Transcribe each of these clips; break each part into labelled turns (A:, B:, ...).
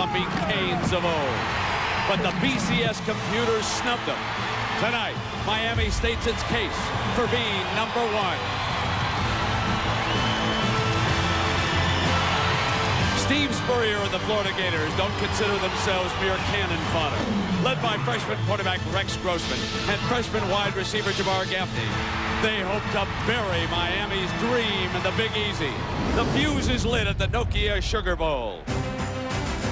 A: stomping Canes of old. But the BCS computers snubbed them. Tonight, Miami states its case for being number one. Steve Spurrier and the Florida Gators don't consider themselves mere cannon fodder. Led by freshman quarterback Rex Grossman and freshman wide receiver Jabbar Gaffney, they hope to bury Miami's dream in the Big Easy. The fuse is lit at the Nokia Sugar Bowl.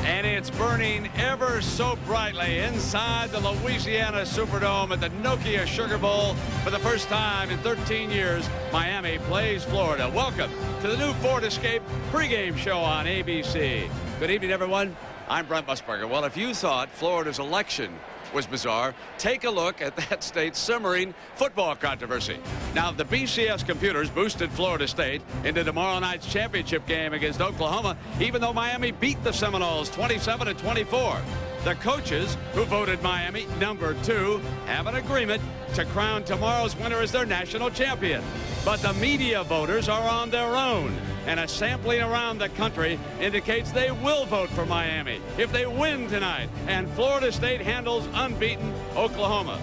A: And it's burning ever so brightly inside the Louisiana Superdome at the Nokia Sugar Bowl. For the first time in 13 years, Miami plays Florida. Welcome to the new Ford Escape pregame show on ABC. Good evening, everyone. I'm Brent Musburger. Well, if you thought Florida's election was bizarre, take a look at that state's simmering football controversy. Now, the BCS computers boosted Florida State into tomorrow night's championship game against Oklahoma, even though Miami beat the Seminoles 27-24. The coaches who voted Miami number 2 have an agreement to crown tomorrow's winner as their national champion. But the media voters are on their own, and a sampling around the country indicates they will vote for Miami if they win tonight and Florida State handles unbeaten Oklahoma.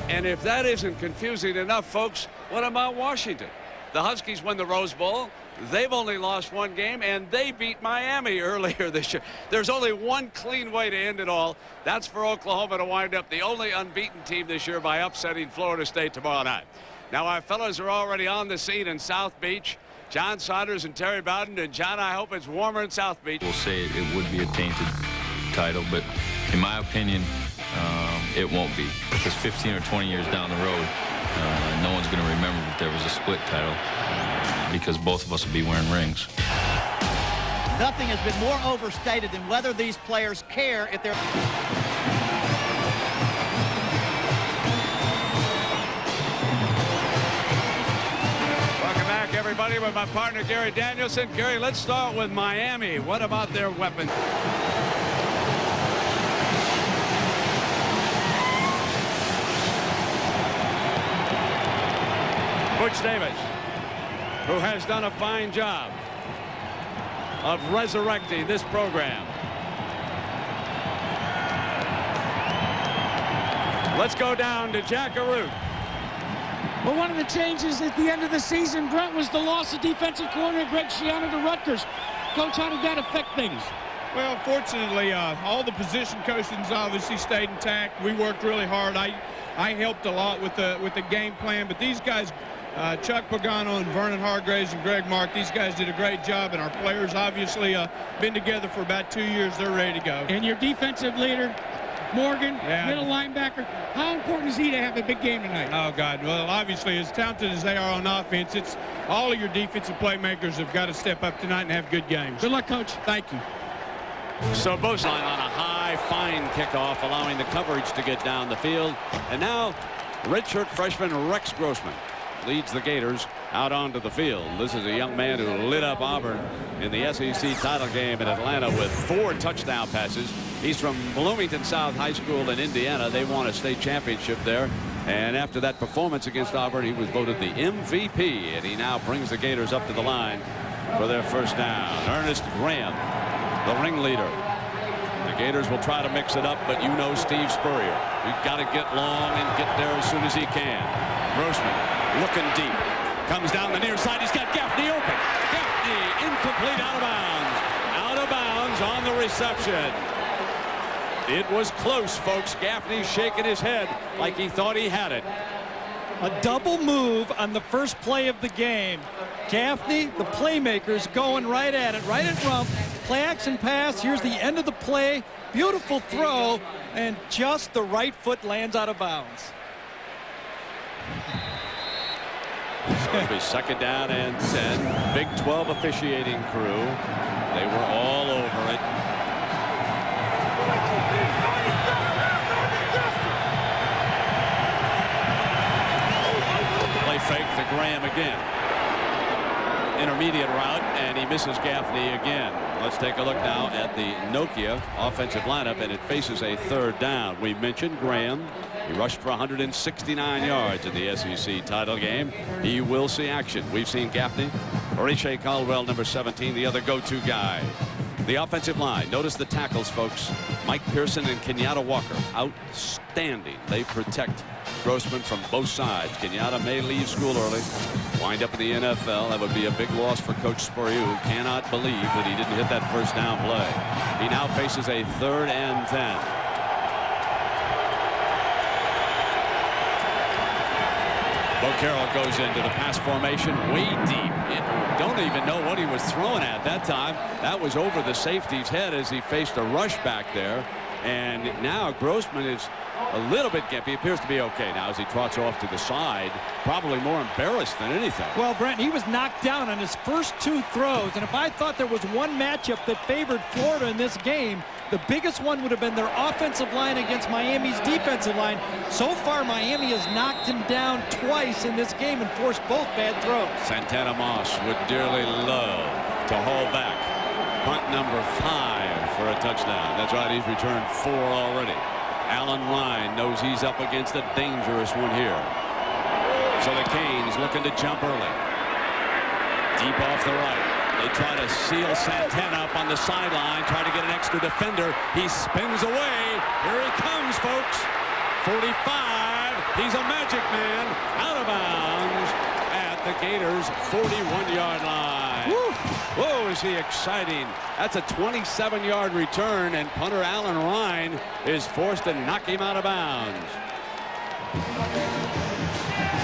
A: And if that isn't confusing enough, folks, what about Washington? The Huskies win the Rose Bowl. They've only lost one game, and they beat Miami earlier this year. There's only one clean way to end it all. That's for Oklahoma to wind up the only unbeaten team this year by upsetting Florida State tomorrow night. Now, our fellows are already on the scene in South Beach. John Saunders and Terry Bowden. And, John, I hope it's warmer in South Beach.
B: We'll say it would be a tainted title, but in my opinion, it won't be. Because 15 or 20 years down the road, no one's going to remember that there was a split title because both of us will be wearing rings.
C: Nothing has been more overstated than whether these players care if they're...
A: Welcome back, everybody, with my partner, Gary Danielson. Gary, let's start with Miami. What about their weapons? Butch Davis, who has done a fine job of resurrecting this program. Let's go down to Jack Arute.
D: Well, one of the changes at the end of the season, Brent, was the loss of defensive coordinator Greg Schiano to Rutgers. Coach, how did that affect things?
E: Well, fortunately, all the position coachings obviously stayed intact. We worked really hard. I helped a lot with the game plan, but these guys, Chuck Pagano and Vernon Hargraves and Greg Mark, these guys did a great job, and our players obviously been together for about 2 years. They're ready to go.
D: And your defensive leader, Morgan, middle linebacker, how important is he to have a big game tonight?
E: Oh, God. Well, obviously, as talented as they are on offense, it's all of your defensive playmakers have got to step up tonight and have good games.
D: Good luck, Coach.
E: Thank you.
A: So Boseline on a high, fine kickoff, allowing the coverage to get down the field. And now, redshirt freshman Rex Grossman leads the Gators out onto the field. This is a young man who lit up Auburn in the SEC title game in Atlanta with 4 touchdown passes. He's from Bloomington South High School in Indiana. They won a state championship there. And after that performance against Auburn, he was voted the MVP. And he now brings the Gators up to the line for their first down. Ernest Graham, the ringleader. The Gators will try to mix it up, but you know Steve Spurrier. You've got to get long and get there as soon as he can. Grossman looking deep. Comes down the near side. He's got Gaffney open. Gaffney incomplete, out of bounds. Out of bounds on the reception. It was close, folks. Gaffney shaking his head like he thought he had it.
F: A double move on the first play of the game. Gaffney, the playmakers, going right at it, right at Rump. Play action pass. Here's the end of the play. Beautiful throw, and just the right foot lands out of bounds.
A: It's going to be second down and 10. Big 12 officiating crew. They were all over it. Play fake to Graham again. Intermediate route, and he misses Gaffney again. Let's take a look now at the Nokia offensive lineup, and it faces a third down. We mentioned Graham. He rushed for 169 yards in the SEC title game. He will see action. We've seen Gaffney. Oriche Caldwell, number 17, the other go-to guy. The offensive line. Notice the tackles, folks. Mike Pearson and Kenyatta Walker. Outstanding. They protect Grossman from both sides. Kenyatta may leave school early, wind up in the NFL. That would be a big loss for Coach Spurrier, who cannot believe that he didn't hit that first down play. He now faces a 3rd and 10. Bo Carroll goes into the pass formation way deep. Don't even know what he was throwing at that time. That was over the safety's head as he faced a rush back there. And now Grossman is a little bit gimpy. He appears to be okay now as he trots off to the side, probably more embarrassed than anything.
F: Well, Brent, he was knocked down on his first 2 throws, and if I thought there was one matchup that favored Florida in this game, the biggest one would have been their offensive line against Miami's defensive line. So far, Miami has knocked him down twice in this game and forced both bad throws.
A: Santana Moss would dearly love to haul back punt number 5 for a touchdown. That's right, he's returned 4 already. Allen Ryan knows he's up against a dangerous one here. So the Canes looking to jump early. Deep off the right. They try to seal Santana up on the sideline, try to get an extra defender. He spins away. Here he comes, folks. 45. He's a magic man. Out of bounds at the Gators' 41-yard line. Woo. Whoa, is he exciting. That's a 27-yard return, and punter Allen Ryan is forced to knock him out of bounds.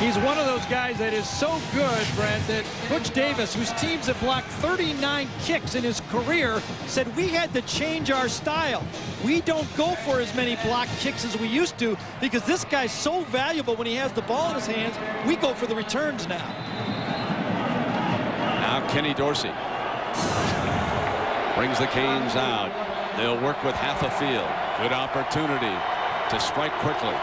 F: He's one of those guys that is so good, Brent, that Butch Davis, whose teams have blocked 39 kicks in his career, said we had to change our style. We don't go for as many blocked kicks as we used to because this guy's so valuable when he has the ball in his hands. We go for the returns now.
A: Now Kenny Dorsey brings the Canes out. They'll work with half a field. Good opportunity to strike quickly.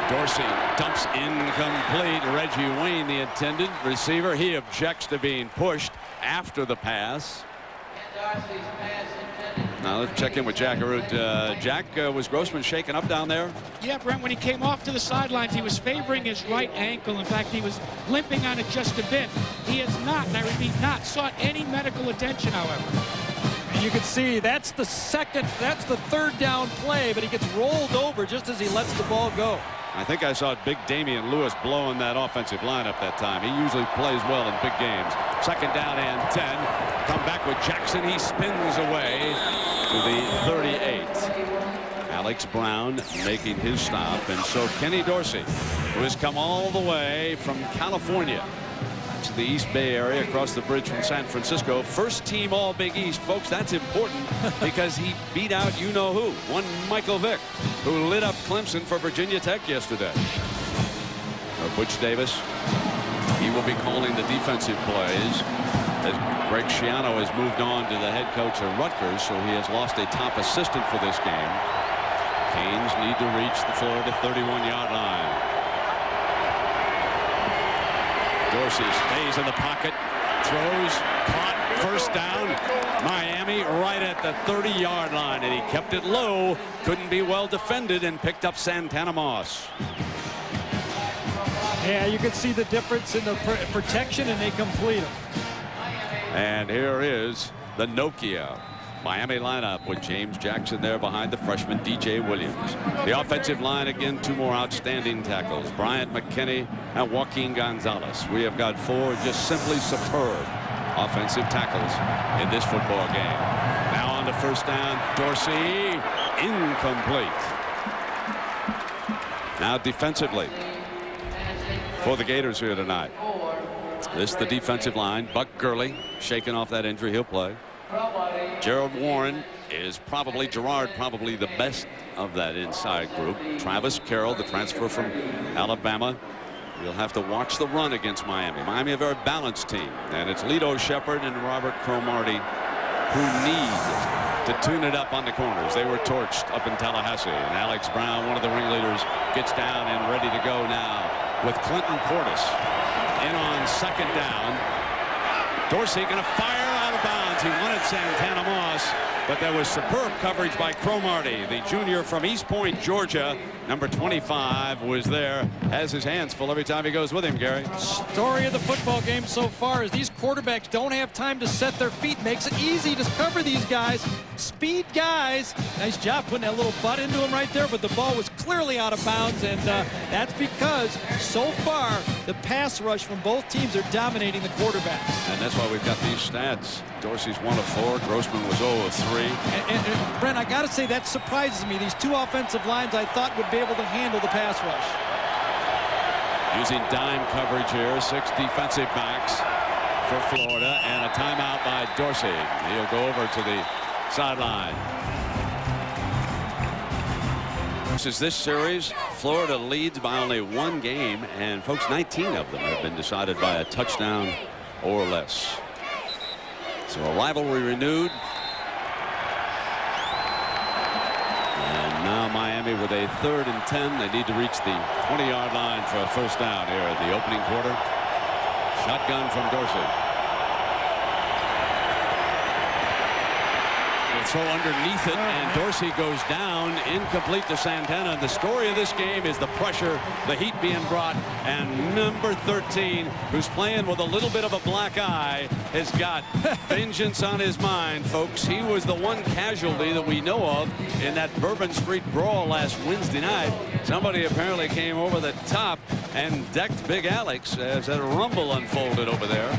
A: Dorsey dumps incomplete. Reggie Wayne, the intended receiver, he objects to being pushed after the pass. Now let's check in with Jack Arute. Jack, was Grossman shaken up down there?
D: Yeah, Brent, when he came off to the sidelines, he was favoring his right ankle. In fact, he was limping on it just a bit. He has not, and I repeat, not sought any medical attention, however.
F: You can see that's the 3rd down play, but he gets rolled over just as he lets the ball go.
A: I think I saw big Damian Lewis blowing that offensive line up that time. He usually plays well in big games. 2nd down and 10. Come back with Jackson. He spins away to the 38. Alex Brown making his stop. And so Kenny Dorsey, who has come all the way from California to the East Bay area across the bridge from San Francisco. First team all Big East, folks. That's important because he beat out you-know-who. One Michael Vick, who lit up Clemson for Virginia Tech yesterday. Butch Davis, he will be calling the defensive plays as Greg Schiano has moved on to the head coach of Rutgers, so he has lost a top assistant for this game. Canes need to reach the Florida 31-yard line. Dorsey stays in the pocket, throws, caught, first down. Miami right at the 30-yard line, and he kept it low, couldn't be well defended, and picked up Santana Moss.
F: Yeah, you can see the difference in the protection, and they complete him.
A: And here is the Nokia Miami lineup with James Jackson there behind the freshman DJ Williams. The offensive line, again, 2 more outstanding tackles, Bryant McKinney and Joaquin Gonzalez. We have got 4 just simply superb offensive tackles in this football game. Now on the first down, Dorsey, incomplete. Now defensively for the Gators here tonight. This the defensive line. Buck Gurley shaking off that injury. He'll play. Gerald Warren is probably the best of that inside group. Travis Carroll, the transfer from Alabama. You'll have to watch the run against Miami. Miami, a very balanced team, and it's Lito Shepard and Robert Cromartie who need to tune it up on the corners. They were torched up in Tallahassee, and Alex Brown, one of the ringleaders, gets down and ready to go now with Clinton Portis in on 2nd down. Dorsey going to fire out of bounds. downs. He wanted Santana Moss, but there was superb coverage by Cromartie, the junior from East Point, Georgia. Number 25 was there, has his hands full every time he goes with him, Gary.
F: Story of the football game so far is these quarterbacks don't have time to set their feet. Makes it easy to cover these guys. Speed guys. Nice job putting that little butt into him right there, but the ball was clearly out of bounds, and that's because so far the pass rush from both teams are dominating the quarterbacks.
A: And that's why we've got these stats. Dorsey's 1 of 4. Grossman was 0 of 3.
F: And Brent, I got to say that surprises me. These two offensive lines I thought would be able to handle the pass rush.
A: Using dime coverage here, 6 defensive backs for Florida, and a timeout by Dorsey. He'll go over to the sideline. This series, Florida leads by only 1 game, and folks, 19 of them have been decided by a touchdown or less. So a rivalry renewed. And now Miami with a 3rd and 10. They need to reach the 20-yard line for a first down here in the opening quarter. Shotgun from Dorsey. Throw underneath it, and Dorsey goes down, incomplete to Santana. And the story of this game is the pressure, the heat being brought, and number 13, who's playing with a little bit of a black eye, has got vengeance on his mind, folks. He was the one casualty that we know of in that Bourbon Street brawl last Wednesday night. Somebody apparently came over the top and decked Big Alex as a rumble unfolded over there.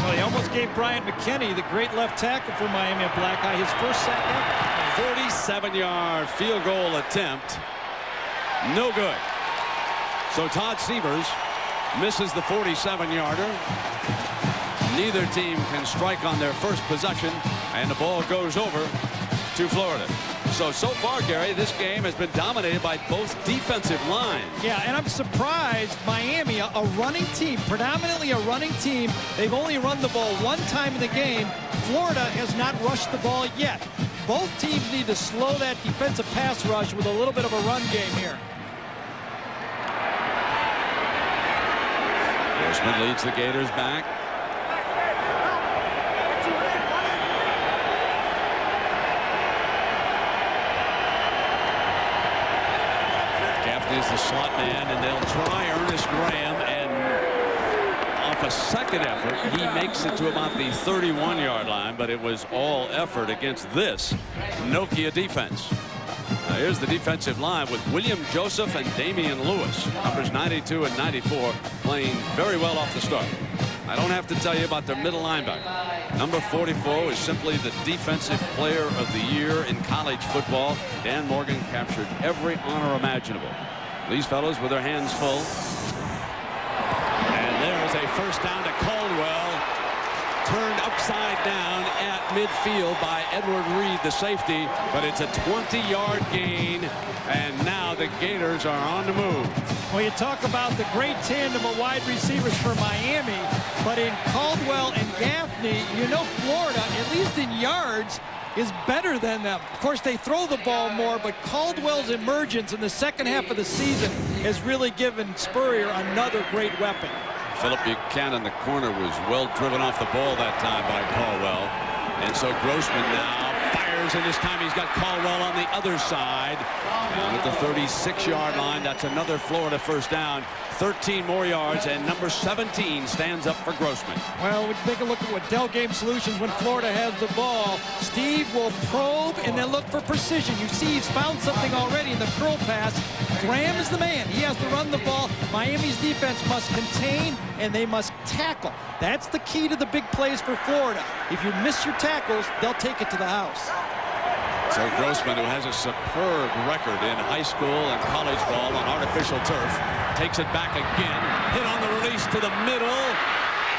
F: Well, he almost gave Bryant McKinney, the great left tackle for Miami, a black eye, his first sack ever.
A: 47-yard field goal attempt. No good. So Todd Severs misses the 47-yarder. Neither team can strike on their first possession, and the ball goes over to Florida. So far, Gary, this game has been dominated by both defensive lines.
F: Yeah, and I'm surprised Miami, a running team, predominantly a running team, they've only run the ball 1 time in the game. Florida has not rushed the ball yet. Both teams need to slow that defensive pass rush with a little bit of a run game here.
A: Grossman leads the Gators back. Is the slot man, and they'll try Ernest Graham, and off a second effort he makes it to about the 31-yard line, but it was all effort against this Nokia defense. Now here's the defensive line with William Joseph and Damian Lewis, numbers 92 and 94, playing very well off the start. I don't have to tell you about their middle linebacker. Number 44 is simply the defensive player of the year in college football. Dan Morgan captured every honor imaginable. These fellows with their hands full. And there's a first down to Caldwell. Turned upside down at midfield by Edward Reed, the safety. But it's a 20-yard gain. And now the Gators are on the move.
F: Well, you talk about the great tandem of wide receivers for Miami. But in Caldwell and Gaffney, you know Florida, at least in yards, is better than them. Of course, they throw the ball more, but Caldwell's emergence in the second half of the season has really given Spurrier another great weapon.
A: Philip Buchanan, the corner, was well driven off the ball that time by Caldwell. And so Grossman now fires, and this time he's got Caldwell on the other side. Down at the 36-yard line. That's another Florida first down. 13 more yards, and number 17 stands up for Grossman.
F: Well, we take a look at what Dell Game Solutions when Florida has the ball. Steve will probe and then look for precision. You see he's found something already in the curl pass. Graham is the man. He has to run the ball. Miami's defense must contain, and they must tackle. That's the key to the big plays for Florida. If you miss your tackles, they'll take it to the house.
A: So Grossman, who has a superb record in high school and college ball on artificial turf, takes it back again. Hit on the release to the middle.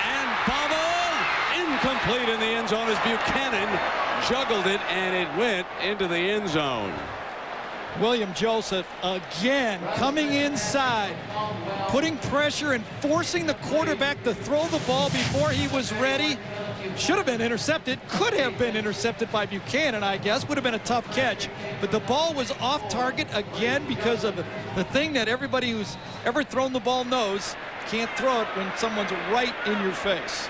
A: And bobble! Incomplete in the end zone as Buchanan juggled it, and it went into the end zone.
F: William Joseph again coming inside, putting pressure and forcing the quarterback to throw the ball before he was ready. Should have been intercepted, could have been intercepted by Buchanan, I guess. Would have been a tough catch. But the ball was off target again because of the thing that everybody who's ever thrown the ball knows. You can't throw it when someone's right in your face.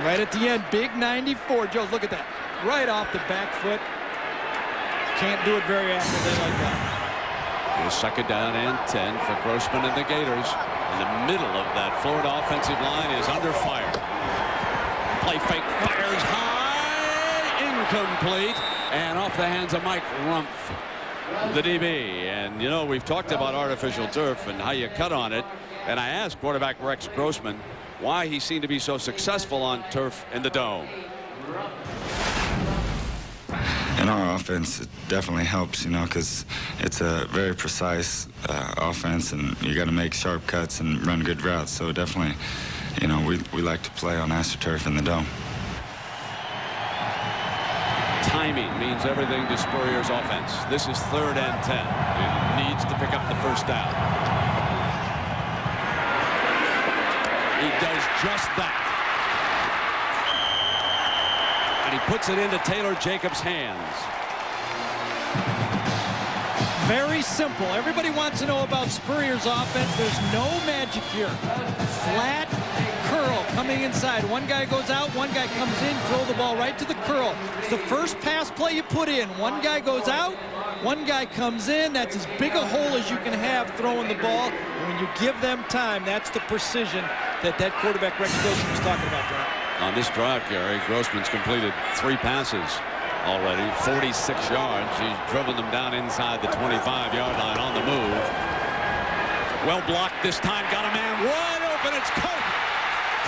F: Right at the end, big 94. Joe, look at that. Right off the back foot. Can't do it very accurately like that.
A: Here's second down and 10 for Grossman and the Gators. In the middle of that Florida offensive line is under fire. Play fake, fires high, incomplete, and off the hands of Mike Rumpf, the DB. And you know, we've talked about artificial turf and how you cut on it, and I asked quarterback Rex Grossman why he seemed to be so successful on turf in the dome.
G: In our offense, it definitely helps, you know, because it's a very precise offense, and you got to make sharp cuts and run good routes. So definitely, you know, we like to play on AstroTurf in the dome.
A: Timing means everything to Spurrier's offense. This is 3rd and 10. He needs to pick up the first down. He does just that. And he puts it into Taylor Jacobs' hands.
F: Very simple. Everybody wants to know about Spurrier's offense. There's no magic here. Flat curl coming inside. One guy goes out, one guy comes in, throw the ball right to the curl. It's the first pass play you put in. One guy goes out, one guy comes in. That's as big a hole as you can have throwing the ball. And when you give them time, that's the precision that quarterback Rex Grossman was talking about, John.
A: On this drive, Gary, Grossman's completed 3 passes already, 46 yards. He's driven them down inside the 25-yard line on the move. Well blocked this time. Got a man wide open. It's Kirk.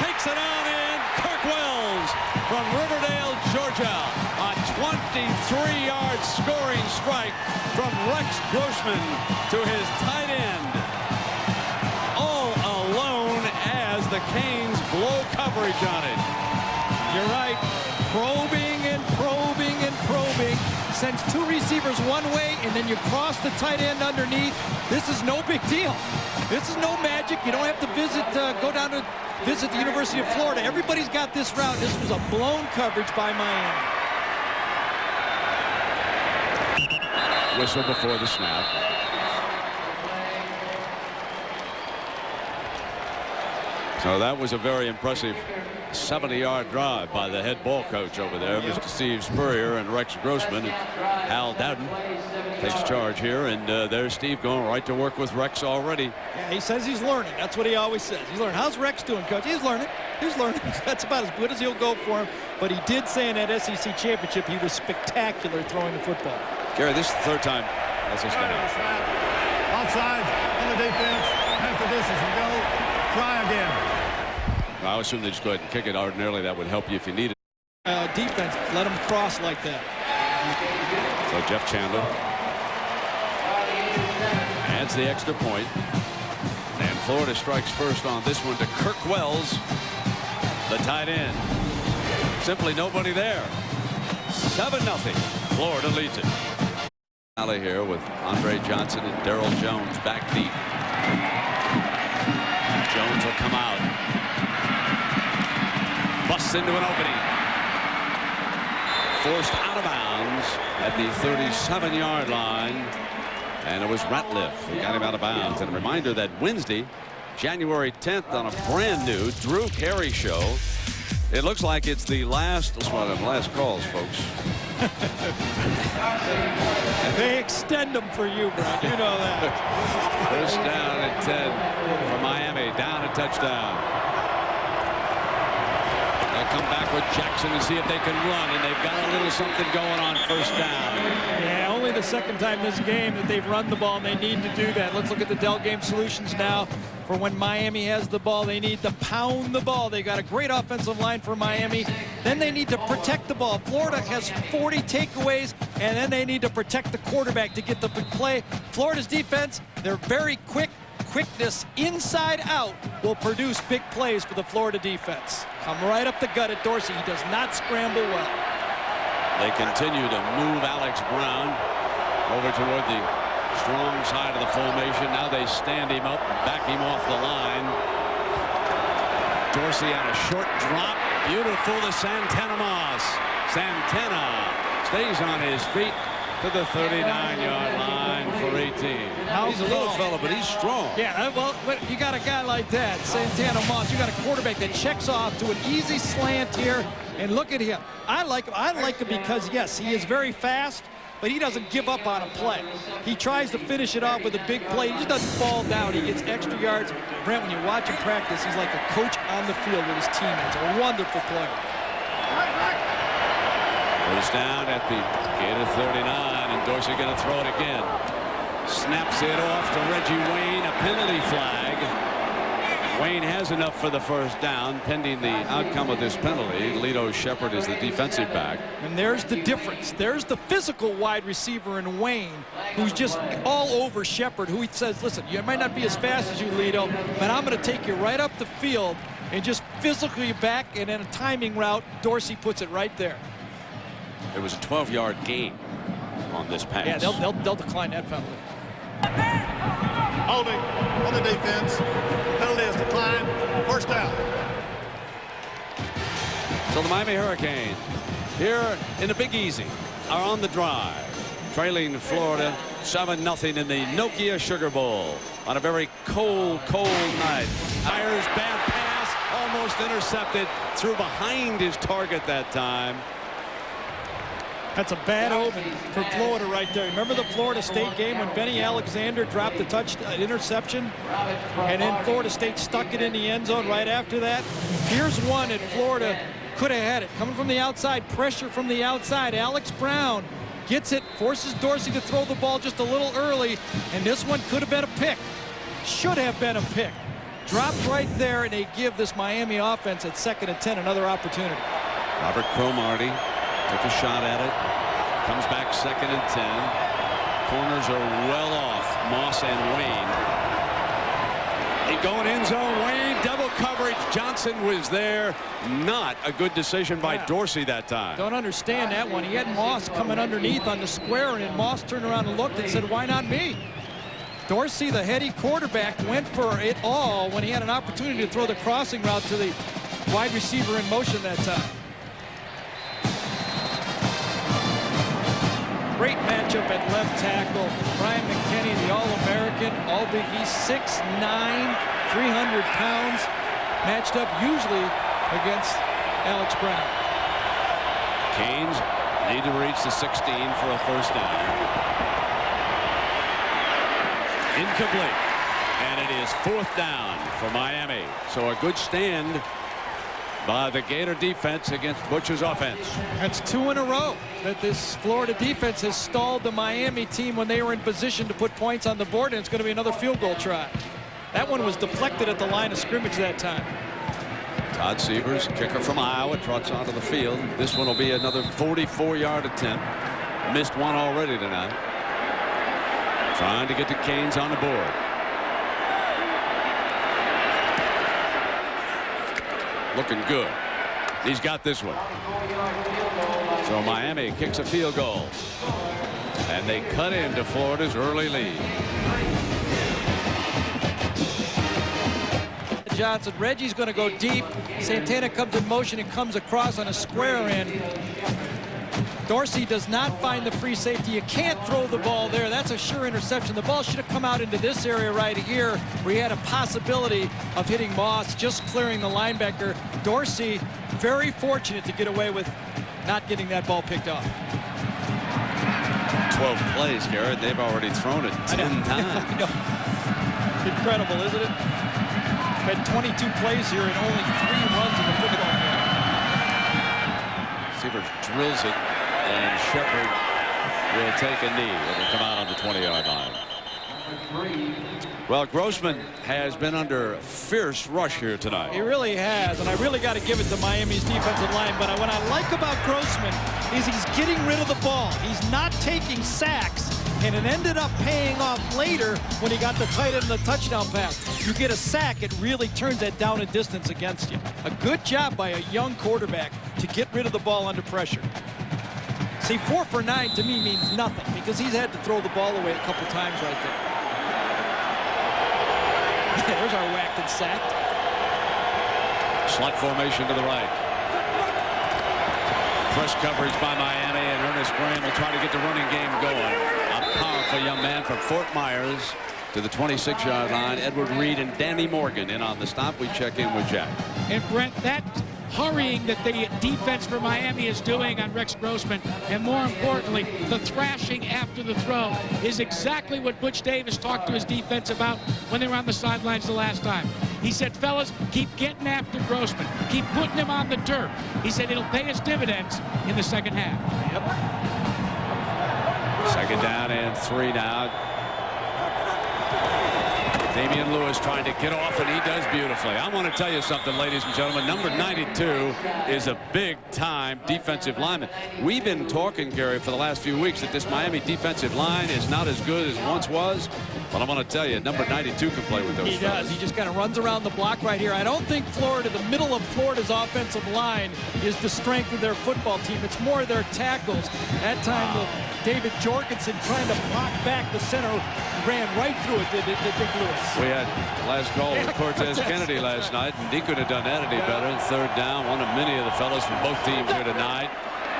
A: Takes it on in. Kirk Wells from Riverdale, Georgia. A 23-yard scoring strike from Rex Grossman to his tight end. All alone as the Canes blow coverage on it.
F: You're right. Probing and probing and probing. Sends 2 receivers one way, and then you cross the tight end underneath. This is no big deal. This is no magic. You don't have to go down to visit the University of Florida. Everybody's got this route. This was a blown coverage by Miami.
A: Whistle before the snap. So that was a very impressive 70-yard drive by the head ball coach over there, Mr. Steve Spurrier, and Rex Grossman. And Al Dowden takes charge here, and there's Steve going right to work with Rex already.
F: Yeah, he says he's learning. That's what he always says. He's learning. How's Rex doing, Coach? He's learning. He's learning. That's about as good as he'll go for him. But he did say in that SEC championship he was spectacular throwing the football.
A: Gary, this is the 3rd time that's a snap.
H: Offside on the defense. After this is a go. Try again.
A: I would assume they just go ahead and kick it. Ordinarily, that would help you if you need it.
F: Defense, let them cross like that.
A: So Jeff Chandler adds the extra point. And Florida strikes first on this one to Kirk Wells, the tight end. Simply nobody there. 7-0. Florida leads it. Alley here with Andre Johnson and Darrell Jones back deep. Jones will come out. Busts into an opening. Forced out of bounds at the 37-yard line. And it was Ratliff who got him out of bounds. And a reminder that Wednesday, January 10th, on a brand new Drew Carey show. It looks like it's the last, that's one of the last calls, folks.
F: They extend them for you, Brad. You know that.
A: First down at 10 for Miami. Down a touchdown. Come back with Jackson and see if they can run, and they've got a little something going on first down.
F: Yeah, only the 2nd time this game that they've run the ball, and they need to do that. Let's look at the Dell Game Solutions now. For when Miami has the ball, they need to pound the ball. They got a great offensive line for Miami. Then they need to protect the ball. Florida has 40 takeaways, and then they need to protect the quarterback to get the big play. Florida's defense, they're very quick. Quickness inside out will produce big plays for the Florida defense. Come right up the gut at Dorsey. He does not scramble well.
A: They continue to move Alex Brown over toward the strong side of the formation. Now they stand him up and back him off the line. Dorsey on a short drop. Beautiful to Santana Moss. Santana stays on his feet to the 39-yard line for 18.
I: He's a little fella, but he's strong.
F: Yeah, well, you got a guy like that, Santana Moss. You got a quarterback that checks off to an easy slant here, and look at him. I like him because, yes, he is very fast, but he doesn't give up on a play. He tries to finish it off with a big play. He just doesn't fall down. He gets extra yards. Brent, when you watch him practice, he's like a coach on the field with his teammates. A wonderful player.
A: First down at the Gator 39, and Dorsey going to throw it again. Snaps it off to Reggie Wayne. A penalty flag. Wayne has enough for the first down pending the outcome of this penalty. Lito Shepard is the defensive back.
F: And there's the difference. There's the physical wide receiver in Wayne, who's just all over Shepard, who he says, listen, you might not be as fast as you, Lito, but I'm going to take you right up the field and just physically back, and in a timing route, Dorsey puts it right there.
A: There was a 12-yard gain on this pass.
F: Yeah, they'll decline that penalty.
H: Holding on the defense. Penalty is declined. First down.
A: So the Miami Hurricanes here in the Big Easy are on the drive, trailing Florida 7-0 in the Nokia Sugar Bowl on a very cold night. Myers, bad pass, almost intercepted, threw behind his target that time.
F: That's a bad omen for Florida right there. Remember the Florida State game when Benny Alexander dropped the interception, and then Florida State stuck it in the end zone right after that? Here's one that Florida could have had it. Coming from the outside, pressure from the outside. Alex Brown gets it, forces Dorsey to throw the ball just a little early, and this one could have been a pick. Should have been a pick. Dropped right there, and they give this Miami offense at 2nd and 10 another opportunity.
A: Robert Cromartie took a shot at it. Comes back 2nd and 10. Corners are well off. Moss and Wayne. They going end zone. Wayne double coverage. Johnson was there. Not a good decision by Dorsey that time.
F: Don't understand that one. He had Moss coming underneath on the square, and then Moss turned around and looked and said, why not me? Dorsey, the heady quarterback, went for it all when he had an opportunity to throw the crossing route to the wide receiver in motion that time. Great matchup at left tackle. Brian McKinney, the All-American, All Big East, 6'9", 300 pounds, matched up usually against Alex Brown.
A: Canes need to reach the 16 for a first down. Incomplete. And it is 4th down for Miami. So a good stand by the Gator defense against Butch's offense.
F: That's 2 in a row that this Florida defense has stalled the Miami team when they were in position to put points on the board, and it's going to be another field goal try. That one was deflected at the line of scrimmage that time.
A: Todd Sievers, kicker from Iowa, trots onto the field. This one will be another 44-yard attempt. Missed one already tonight. Trying to get the Canes on the board. Looking good. He's got this one. So Miami kicks a field goal. And they cut into Florida's early lead.
F: Johnson. Reggie's going to go deep. Santana comes in motion and comes across on a square end. Dorsey does not find the free safety. You can't throw the ball there. That's a sure interception. The ball should have come out into this area right here where he had a possibility of hitting Moss, just clearing the linebacker. Dorsey very fortunate to get away with not getting that ball picked off.
A: 12 plays, Garrett. They've already thrown it 10 times.
F: Incredible, isn't it? Had 22 plays here and only 3 runs in the football game.
A: Sievers drills it, and Shepard will take a knee. It'll come out on the 20-yard line. Well, Grossman has been under fierce rush here tonight.
F: He really has, and I really got to give it to Miami's defensive line. But what I like about Grossman is he's getting rid of the ball. He's not taking sacks, and it ended up paying off later when he got the tight end and the touchdown pass. You get a sack, it really turns that down and distance against you. A good job by a young quarterback to get rid of the ball under pressure. See, 4 for 9 to me means nothing because he's had to throw the ball away a couple times right there. There's our whacked and sacked.
A: Slot formation to the right. Press coverage by Miami, and Ernest Graham will
I: try to get the running game going. A powerful young man from Fort Myers to the 26-yard line. Edward Reed and Danny Morgan in on the stop. We check in with Jack.
D: And Brent, that hurrying that the defense for Miami is doing on Rex Grossman, and more importantly, the thrashing after the throw, is exactly what Butch Davis talked to his defense about when they were on the sidelines the last time. He said, fellas, keep getting after Grossman. Keep putting him on the dirt. He said it'll pay us dividends in the second half.
I: Yep. Second down and 3 now. Damian Lewis trying to get off, and he does beautifully. I want to tell you something, ladies and gentlemen. Number 92 is a big-time defensive lineman. We've been talking, Gary, for the last few weeks that this Miami defensive line is not as good as it once was. But I'm going to tell you, number 92 can play with those.
F: He does. He just kind of runs around the block right here. I don't think Florida, the middle of Florida's offensive line, is the strength of their football team. It's more their tackles. That time, David Jorgensen trying to block back the center, ran right through it, did Big Lewis.
I: We had last call with Cortez Kennedy last night, and he could have done that any better. Third down, one of many of the fellows from both teams here tonight.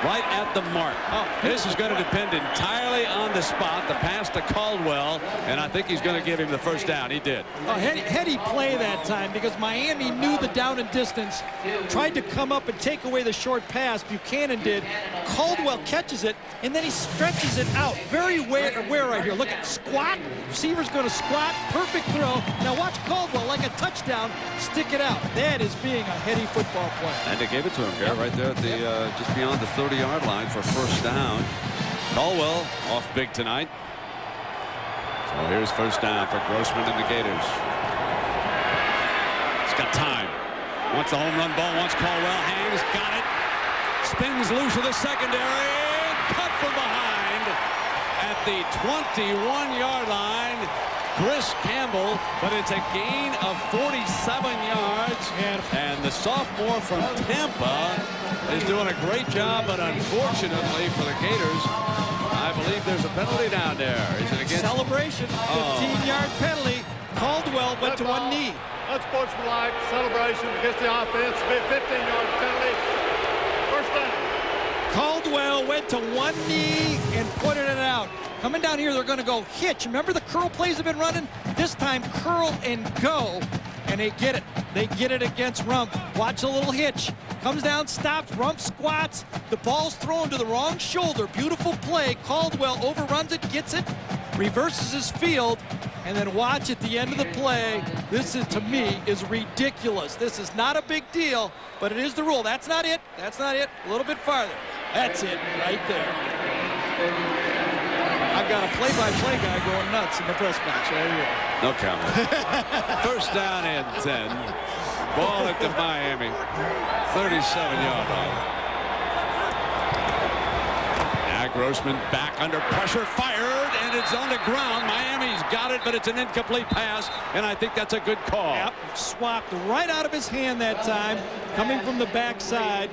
I: Right at the mark. This is going to depend entirely on the spot. The pass to Caldwell, and I think he's going to give him the first down. He did.
F: Heady play that time because Miami knew the down and distance, tried to come up and take away the short pass. Buchanan did. Caldwell catches it, and then he stretches it out. Very aware right here. Look at squat. Receiver's going to squat. Perfect throw. Now watch Caldwell, like a touchdown, stick it out. That is being a heady football play.
I: And they gave it to him, Gary, right there at the just beyond the 30-yard line for first down. Caldwell off big tonight. So here's first down for Grossman and the Gators. He's got time. Wants the home run ball. Wants Caldwell. Hangs. Got it. Spins loose of the secondary. Cut from behind at the 21-yard line. Chris Campbell, but it's a gain of 47 yards. And the sophomore from Tampa is doing a great job, but unfortunately for the Gators, I believe there's a penalty down there. Is it against?
F: Celebration, 15-yard penalty. Caldwell went to one knee.
H: Unsportsmanlike celebration against the offense. 15-yard penalty. First down.
F: Caldwell went to one knee and put it out. Coming down here, they're going to go hitch. Remember the curl plays have been running? This time, curl and go. And they get it. They get it against Rump. Watch a little hitch. Comes down, stops. Rump squats. The ball's thrown to the wrong shoulder. Beautiful play. Caldwell overruns it, gets it, reverses his field, and then watch at the end of the play. This is, to me, is ridiculous. This is not a big deal, but it is the rule. That's not it. That's not it. A little bit farther. That's it right there. I've got a play-by-play guy going nuts in the press box right here.
I: No comment. First down and 10. Ball at the Miami 37-yard line. Now Grossman back under pressure, fired, and it's on the ground. Miami's got it, but it's an incomplete pass, and I think that's a good call.
F: Yep, swapped right out of his hand that time, coming from the backside.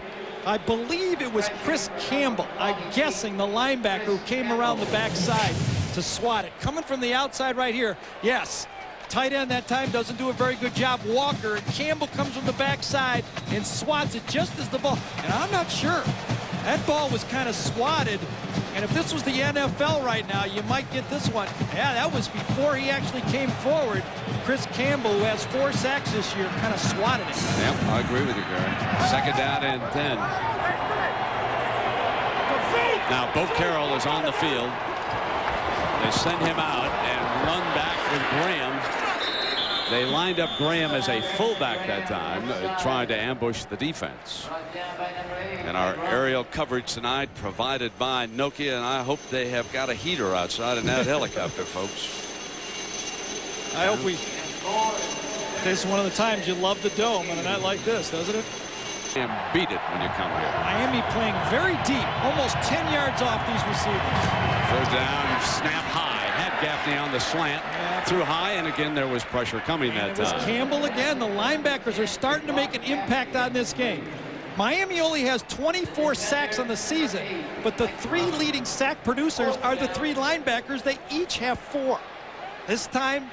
F: I believe it was Chris Campbell, I'm guessing the linebacker, who came around the backside to swat it. Coming from the outside right here, yes. Tight end that time doesn't do a very good job. Walker, and Campbell comes from the backside and swats it just as the ball. And I'm not sure. That ball was kind of swatted. And if this was the NFL right now, you might get this one. Yeah, that was before he actually came forward. Chris Campbell, who has 4 sacks this year, kind of swatted it.
I: Yep, I agree with you, Gary. Second down and 10. Now, Bo Carroll is on the field. They send him out and run back with Graham. They lined up Graham as a fullback that time, trying to ambush the defense. And our aerial coverage tonight provided by Nokia, and I hope they have got a heater outside in that helicopter, folks.
F: I hope we. This is one of the times you love the dome on a night like this, doesn't it?
I: And beat it when you come here.
F: Miami playing very deep, almost 10 yards off these receivers.
I: Third down, snap high. Had Gaffney on the slant, threw high, and again there was pressure coming that time.
F: It was Campbell again. The linebackers are starting to make an impact on this game. Miami only has 24 sacks on the season, but the 3 leading sack producers are the 3 linebackers. They each have 4. This time,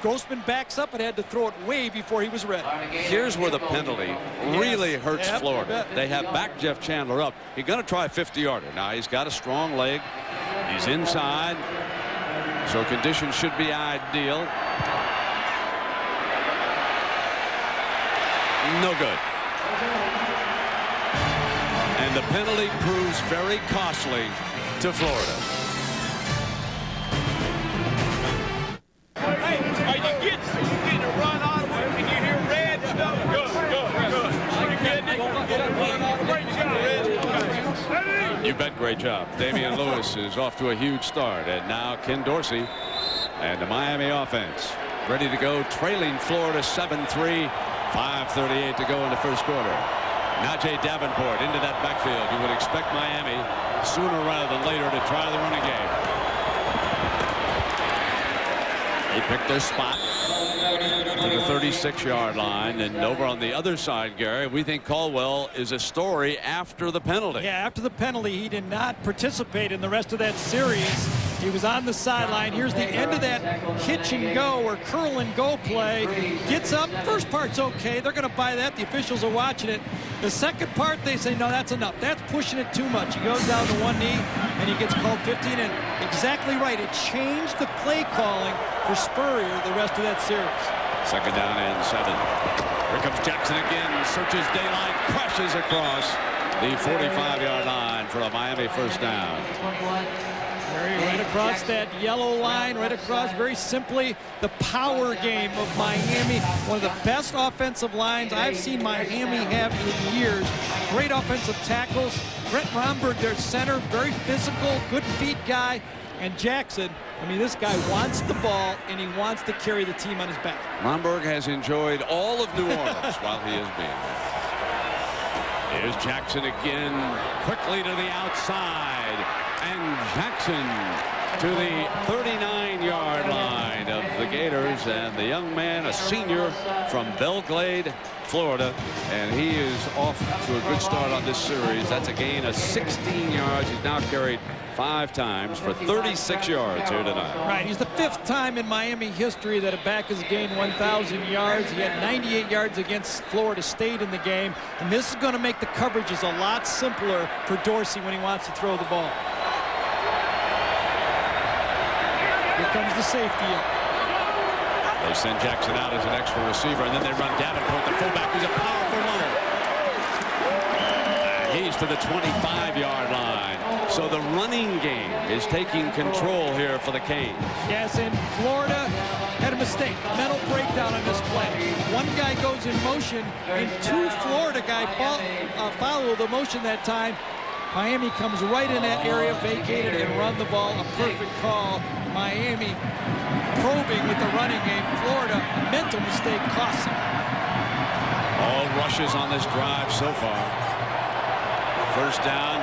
F: Grossman backs up and had to throw it way before he was ready.
I: Here's where the penalty really hurts Florida. They have backed Jeff Chandler up. He's going to try a 50-yarder. Now he's got a strong leg. He's inside. So conditions should be ideal. No good. And the penalty proves very costly to Florida.
E: Hey, are you getting a run out of it? Can you hear red stuff? Good. Are you getting it? Get a run out of it. You got red.
I: You bet. Great job. Damian Lewis is off to a huge start. And now Ken Dorsey and the Miami offense ready to go, trailing Florida 7-3. 5:38 to go in the first quarter. Najee Davenport into that backfield. You would expect Miami sooner rather than later to try the running game. They picked their spot to the 36-yard line. And over on the other side, Gary, we think Caldwell is a story after the penalty.
F: Yeah, after the penalty, he did not participate in the rest of that series. He was on the sideline. Here's the end of that hitch and go or curl and go play. Gets up. First part's okay. They're going to buy that. The officials are watching it. The second part, they say, no, that's enough. That's pushing it too much. He goes down to one knee, and he gets called 15. And exactly right. It changed the play calling for Spurrier the rest of that series.
I: Second down and 7. Here comes Jackson again. Searches daylight. Crashes across the 45-yard line for a Miami first down.
F: Right across that yellow line, right across, very simply, the power game of Miami. One of the best offensive lines I've seen Miami have in years. Great offensive tackles. Brett Romberg, their center, very physical, good feet guy. And Jackson, I mean, this guy wants the ball, and he wants to carry the team on his back.
I: Romberg has enjoyed all of New Orleans while he has been there. Here's Jackson again, quickly to the outside. And Jackson to the 39-yard line of the Gators. And the young man, a senior from Belglade, Florida. And he is off to a good start on this series. That's a gain of 16 yards. He's now carried 5 times for 36 yards here tonight.
F: Right, he's the 5th time in Miami history that a back has gained 1,000 yards. He had 98 yards against Florida State in the game. And this is going to make the coverages a lot simpler for Dorsey when he wants to throw the ball. Here comes the safety in.
I: They send Jackson out as an extra receiver, and then they run Davenport, the fullback, who's a powerful runner. He's to the 25-yard line. So the running game is taking control here for the Canes.
F: Yes, and Florida had a mistake, a mental breakdown on this play. One guy goes in motion, and 2 Florida guys follow the motion that time. Miami comes right in that area, vacated, and run the ball. A perfect call. Miami probing with the running game. Florida, mental mistake costs them.
I: All rushes on this drive so far. First down.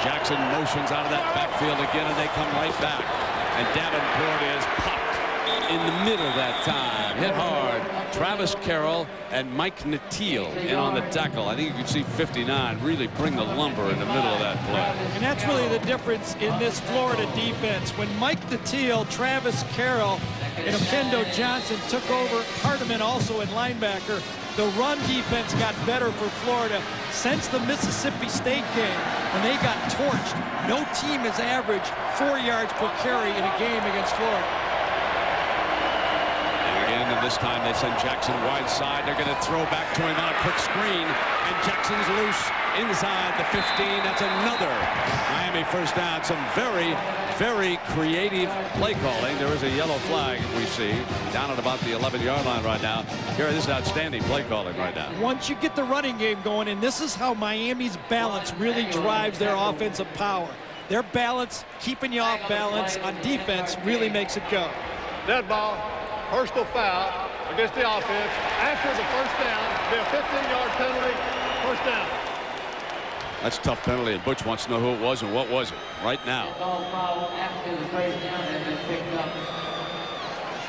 I: Jackson motions out of that backfield again, and they come right back. And Davenport is popped in the middle that time. Hit hard. Travis Carroll and Mike Nattiel in on the tackle. I think you can see 59 really bring the lumber in the middle of that play.
F: And that's really the difference in this Florida defense. When Mike Nattiel, Travis Carroll, and Okendo Johnson took over, Hardiman also in linebacker, the run defense got better for Florida since the Mississippi State game when they got torched. No team has averaged 4 yards per carry in a game against Florida.
I: And this time they send Jackson wide side. They're going to throw back to him on a quick screen. And Jackson's loose inside the 15. That's another Miami first down. Some very, very creative play calling. There is a yellow flag we see down at about the 11-yard line right now. Gary, this is outstanding play calling right now.
F: Once you get the running game going, and this is how Miami's balance really drives their offensive power. Their balance, keeping you off balance on defense, really makes it go.
H: Dead ball. Personal foul against the offense. After the first down, be a 15-yard penalty, first down.
I: That's a tough penalty, and Butch wants to know who it was and what was it right now.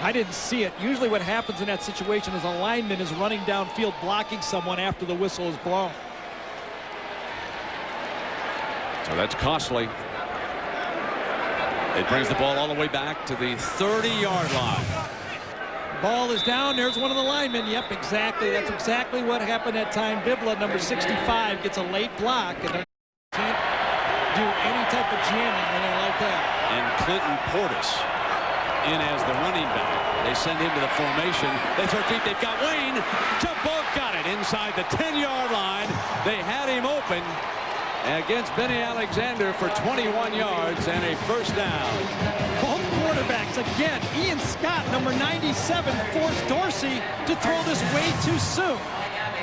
F: I didn't see it. Usually what happens in that situation is a lineman is running downfield blocking someone after the whistle is blown.
I: So that's costly. It brings the ball all the way back to the 30-yard line.
F: Ball is down. There's one of the linemen. Yep, exactly. That's exactly what happened that time. Bibla, number 65, gets a late block, and they can't do any type of jamming when they're like that.
I: And Clinton Portis in as the running back. They send him to the formation. They throw deep. They've got Wayne. Jump ball, got it inside the 10-yard line. They had him open against Benny Alexander for 21 yards and a first down.
F: Both quarterbacks again. Ian Scott, number 97, forced Dorsey to throw this way too soon.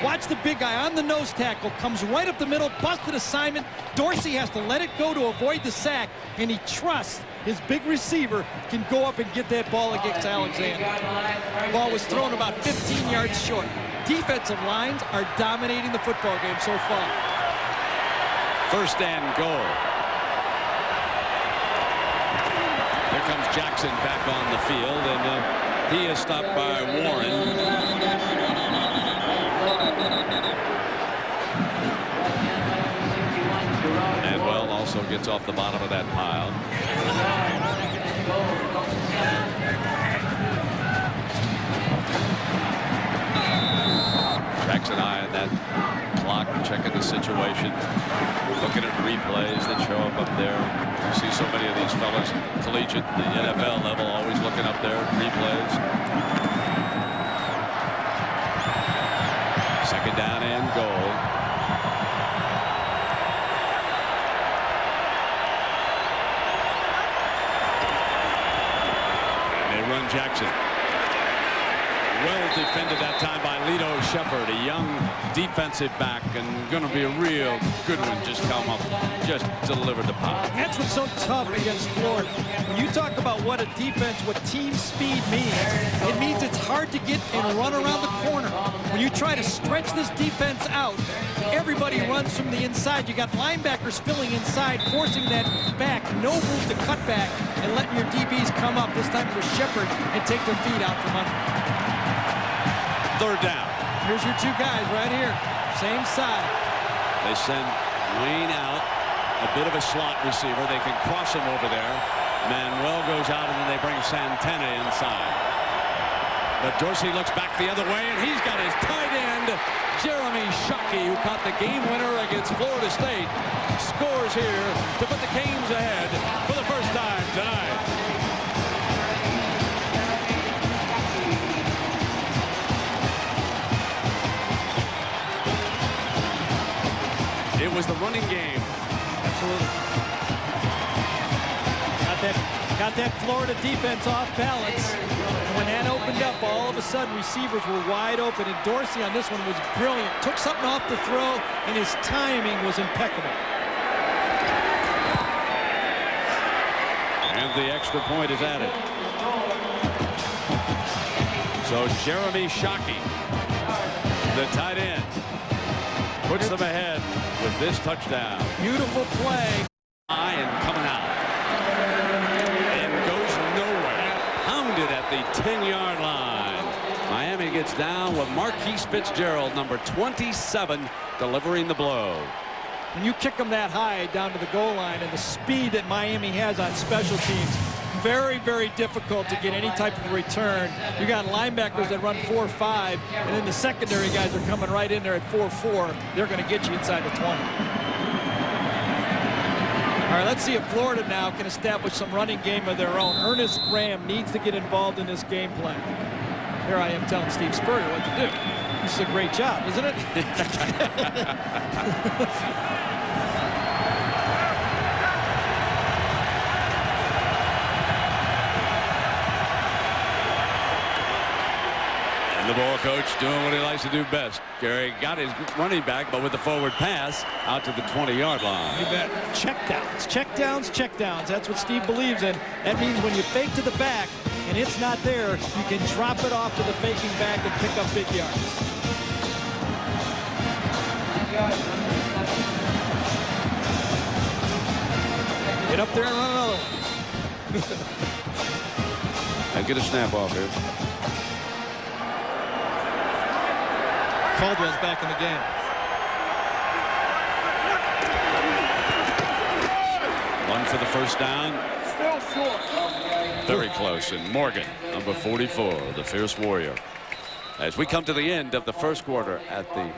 F: Watch the big guy on the nose tackle, comes right up the middle, busted assignment. Dorsey has to let it go to avoid the sack, and he trusts his big receiver can go up and get that ball against Alexander. Ball was thrown about 15 yards short. Defensive lines are dominating the football game so far.
I: First and goal. Here comes Jackson back on the field, and he is stopped by Warren. And well also gets off the bottom of that pile. Jackson eyeing that clock, checking the situation, looking at replays that show up there. You see so many of these fellas, collegiate, the NFL level, always looking up there, replays. Second down and goal. And they run Jackson. Well defended that time by Lito Shepard, a young defensive back, and going to be a real good one. Just come up, just delivered the pop.
F: That's what's so tough against Florida. When you talk about what a defense, what team speed means, it means it's hard to get and run around the corner. When you try to stretch this defense out, everybody runs from the inside. You got linebackers filling inside, forcing that back, no move to cut back, and letting your DBs come up. This time it was Shepard and take their feet out from under.
I: Third down.
F: Here's your two guys right here, same side.
I: They send Wayne out, a bit of a slot receiver. They can cross him over there. Manuel goes out, and then they bring Santana inside. But Dorsey looks back the other way, and he's got his tight end, Jeremy Shockey, who caught the game winner against Florida State, scores here to put the Canes ahead for the first time tonight. It was the running game.
F: Absolutely. Got that Florida defense off balance. And when that opened up, all of a sudden receivers were wide open. And Dorsey on this one was brilliant. Took something off the throw, and his timing was impeccable.
I: And the extra point is added. So Jeremy Shockey, the tight end, puts them ahead with this touchdown.
F: Beautiful play.
I: High and coming out. And goes nowhere. Pounded at the 10-yard line. Miami gets down with Marquise Fitzgerald, number 27, delivering the blow.
F: When you kick them that high down to the goal line and the speed that Miami has on special teams, very, very difficult to get any type of return. You got linebackers that run 4.5, and then the secondary guys are coming right in there at 4.4. They're going to get you inside the 20. All right, let's see if Florida now can establish some running game of their own. Ernest Graham needs to get involved in this game plan. Here I am telling Steve Spurrier what to do. This is a great job, isn't it?
I: The ball coach doing what he likes to do best. Gary got his running back, but with the forward pass out to the 20-yard line.
F: You bet. Checkdowns, checkdowns, checkdowns. That's what Steve believes in. That means when you fake to the back and it's not there, you can drop it off to the faking back and pick up big yards. Get up there and run another one.
I: And get a snap off here.
F: Caldwell's back in the game.
I: One for the first down.
H: still short.
I: Very close. And Morgan, number 44, the fierce warrior. As we come to the end of the first quarter at the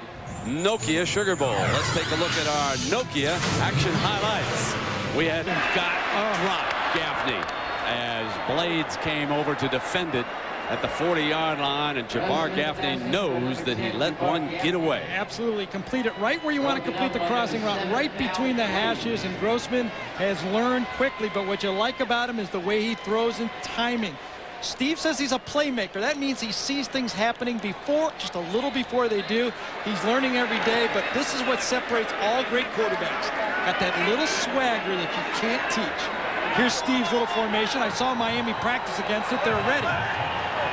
I: Nokia Sugar Bowl, let's take a look at our Nokia action highlights. We had got dropped Gaffney as Blades came over to defend it at the 40-yard line, and Jabbar Gaffney knows that he let one get away.
F: Absolutely. Complete it right where you want to complete the crossing route, right between the hashes, and Grossman has learned quickly, but what you like about him is the way he throws and timing. Steve says he's a playmaker. That means he sees things happening before, just a little before they do. He's learning every day, but this is what separates all great quarterbacks. Got that little swagger that you can't teach. Here's Steve's little formation. I saw Miami practice against it. They're ready.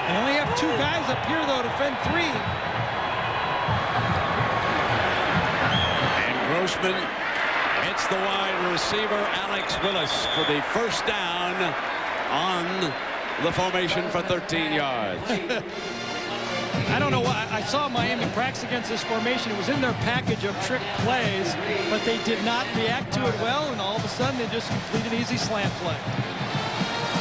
F: They only have 2 guys up here, though, to defend 3.
I: And Grossman hits the wide receiver, Alex Willis, for the first down on the formation for 13 yards.
F: I don't know why. I saw Miami practice against this formation. It was in their package of trick plays, but they did not react to it well, and all of a sudden they just complete an easy slant play.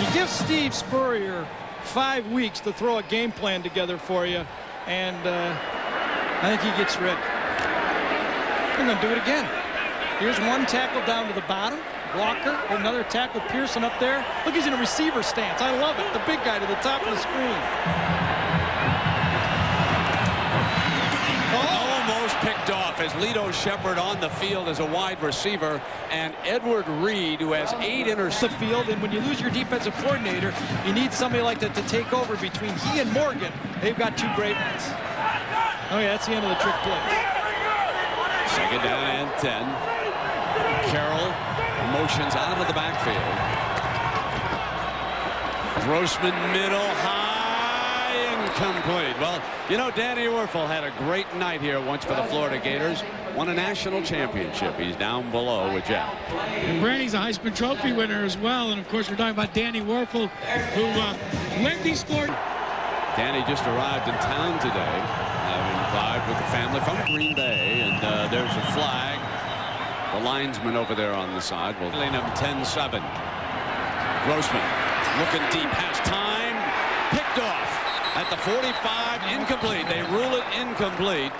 F: You give Steve Spurrier 5 weeks to throw a game plan together for you, and I think he gets ready. I'm going to do it again. Here's one tackle down to the bottom. Walker, another tackle. Pearson up there. Look, he's in a receiver stance. I love it. The big guy to the top of the screen.
I: Almost picked off as Lito Shepard on the field as a wide receiver, and Edward Reed, who has 8 interceptions.
F: The field, and when you lose your defensive coordinator, you need somebody like that to take over between he and Morgan. They've got 2 great ones. Oh yeah, that's the end of the trick play.
I: Second down and 10. Carroll motions out of the backfield. Grossman middle, high, incomplete. Well, you know, Danny Werfel had a great night here once for the Florida Gators. Won a national championship. He's down below with Jeff.
D: And Brandy's a Heisman Trophy winner as well. And, of course, we're talking about Danny Werfel, who led these Florida.
I: Danny just arrived in town today, having arrived with the family from Green Bay. And there's a flag. The linesman over there on the side will lean him 10-7. Grossman looking deep, has time, picked off at the 45, incomplete. They rule it incomplete.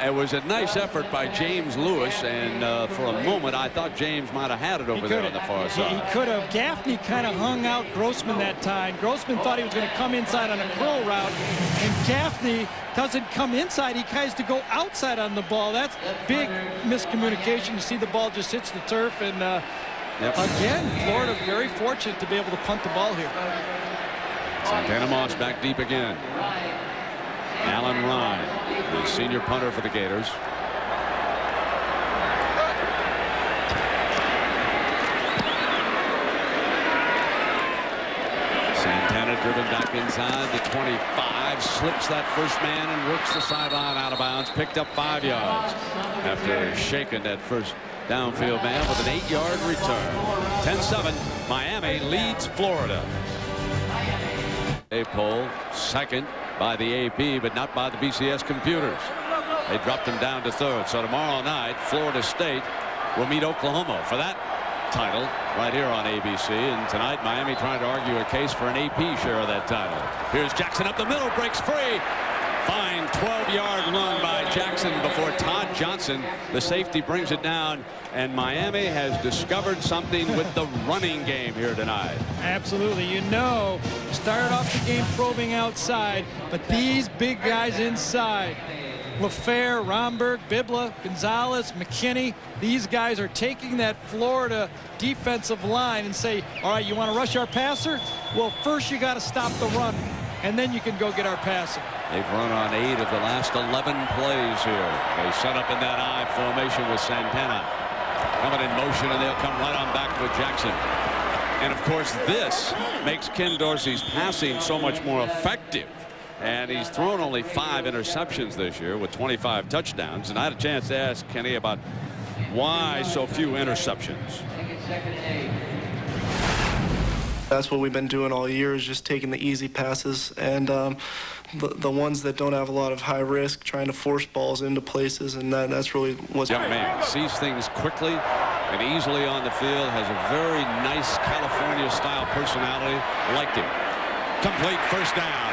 I: It was a nice effort by James Lewis, and for a moment I thought James might have had it over there on the far side.
F: He could have. Gaffney kind of hung out Grossman that time. Grossman thought he was going to come inside on a curl route, and Gaffney doesn't come inside. He tries to go outside on the ball. That's big miscommunication. You see the ball just hits the turf, and again, Florida very fortunate to be able to punt the ball here.
I: Santana Moss back deep again. Alan Ryan, the senior punter for the Gators. Santana driven back inside the 25, slips that first man and works the sideline out of bounds. Picked up 5 yards after shaking that first downfield man with an 8-yard return. 10-7, Miami leads Florida. A poll second by the AP, but not by the BCS computers. They dropped them down to 3rd. So tomorrow night, Florida State will meet Oklahoma for that title right here on ABC. And tonight, Miami trying to argue a case for an AP share of that title. Here's Jackson up the middle, breaks free. Fine 12-yard run by Jackson before Todd Johnson, the safety, brings it down. And Miami has discovered something with the running game here tonight.
F: Absolutely. You know, started off the game probing outside, but these big guys inside, LaFair, Romberg, Bibla, Gonzalez, McKinney, these guys are taking that Florida defensive line and say, all right, you want to rush our passer? Well, first you got to stop the run, and then you can go get our passer.
I: They've run on 8 of the last 11 plays here. They set up in that I formation with Santana. Coming in motion, and they'll come right on back with Jackson. And, of course, this makes Ken Dorsey's passing so much more effective. And he's thrown only 5 interceptions this year with 25 touchdowns. And I had a chance to ask Kenny about why so few interceptions.
J: That's what we've been doing all year, is just taking the easy passes and the ones that don't have a lot of high risk, trying to force balls into places, and that's really what's...
I: Young man sees things quickly, and easily on the field, has a very nice California-style personality. Liked him. Complete first down.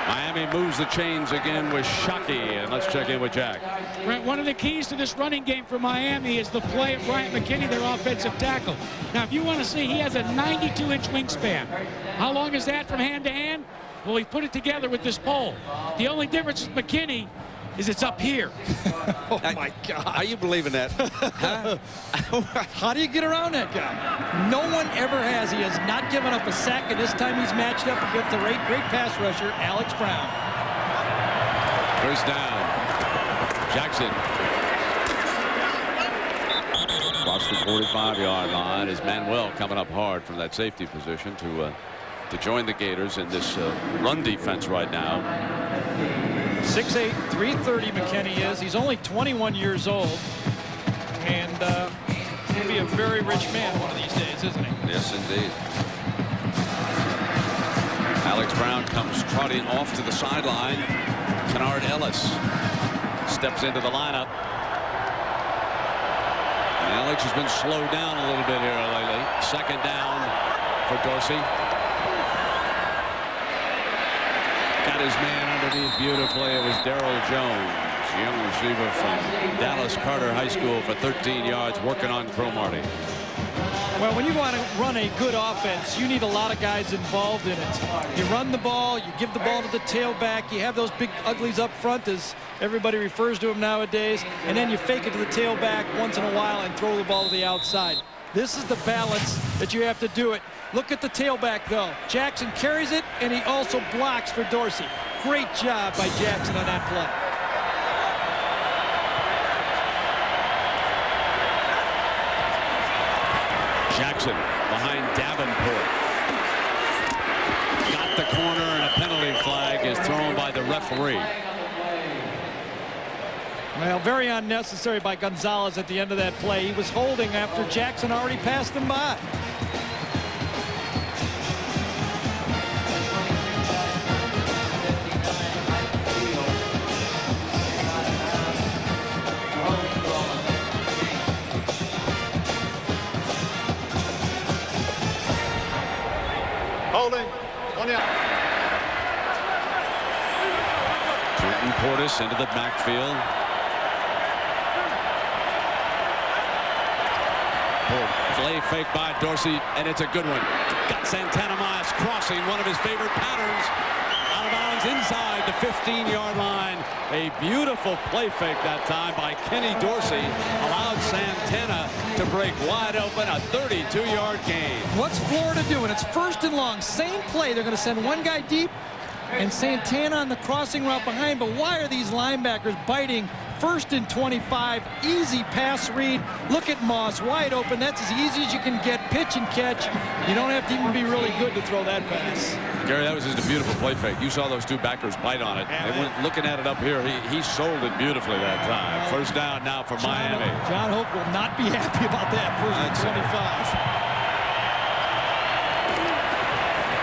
I: Miami moves the chains again with Shockey, and let's check in with Jack.
D: Right, one of the keys to this running game for Miami is the play of Bryant McKinney, their offensive tackle. Now, if you want to see, he has a 92-inch wingspan. How long is that from hand to hand? Well, he put it together with this pole. The only difference with McKinney is it's up here.
F: Oh, my God.
I: Are you believing that? Huh?
F: How do you get around that guy? No one ever has. He has not given up a sack, and this time he's matched up against the great pass rusher, Alex Brown.
I: First down. Jackson. Across the 45-yard line is Manuel coming up hard from that safety position to join the Gators in this run defense right now.
F: 6'8", 330 McKinney is. He's only 21 years old. And he'll be a very rich man one of these days, isn't he?
I: Yes, indeed. Alex Brown comes trotting off to the sideline. Kennard Ellis steps into the lineup. And Alex has been slowed down a little bit here lately. Second down for Dorsey. Got his man underneath beautifully. It was Darryl Jones, young receiver from Dallas Carter High School, for 13 yards, working on Cromartie.
F: Well, when you want to run a good offense, you need a lot of guys involved in it. You run the ball, you give the ball to the tailback, you have those big uglies up front, as everybody refers to them nowadays, and then you fake it to the tailback once in a while and throw the ball to the outside. This is the balance that you have to do it. Look at the tailback, though. Jackson carries it, and he also blocks for Dorsey. Great job by Jackson on that play.
I: Jackson behind Davenport. Got the corner, and a penalty flag is thrown by the referee.
F: Well, very unnecessary by Gonzalez at the end of that play. He was holding after Jackson already passed him by.
H: Holding on the out.
I: Jordan Portis into the backfield. Play fake by Dorsey, and it's a good one. Got Santana Miles crossing one of his favorite patterns. Out of bounds inside the 15-yard line. A beautiful play fake that time by Kenny Dorsey. Allowed Santana to break wide open, a 32-yard gain.
F: What's Florida doing? It's first and long. Same play. They're going to send one guy deep and Santana on the crossing route behind. But why are these linebackers biting? First and 25, easy pass read. Look at Moss, wide open. That's as easy as you can get. Pitch and catch. You don't have to even be really good to throw that pass.
I: Gary, that was just a beautiful play fake. You saw those two backers bite on it. They went looking at it up here. He sold it beautifully that time. First down now for Miami.
F: John Hope will not be happy about that. First and 25.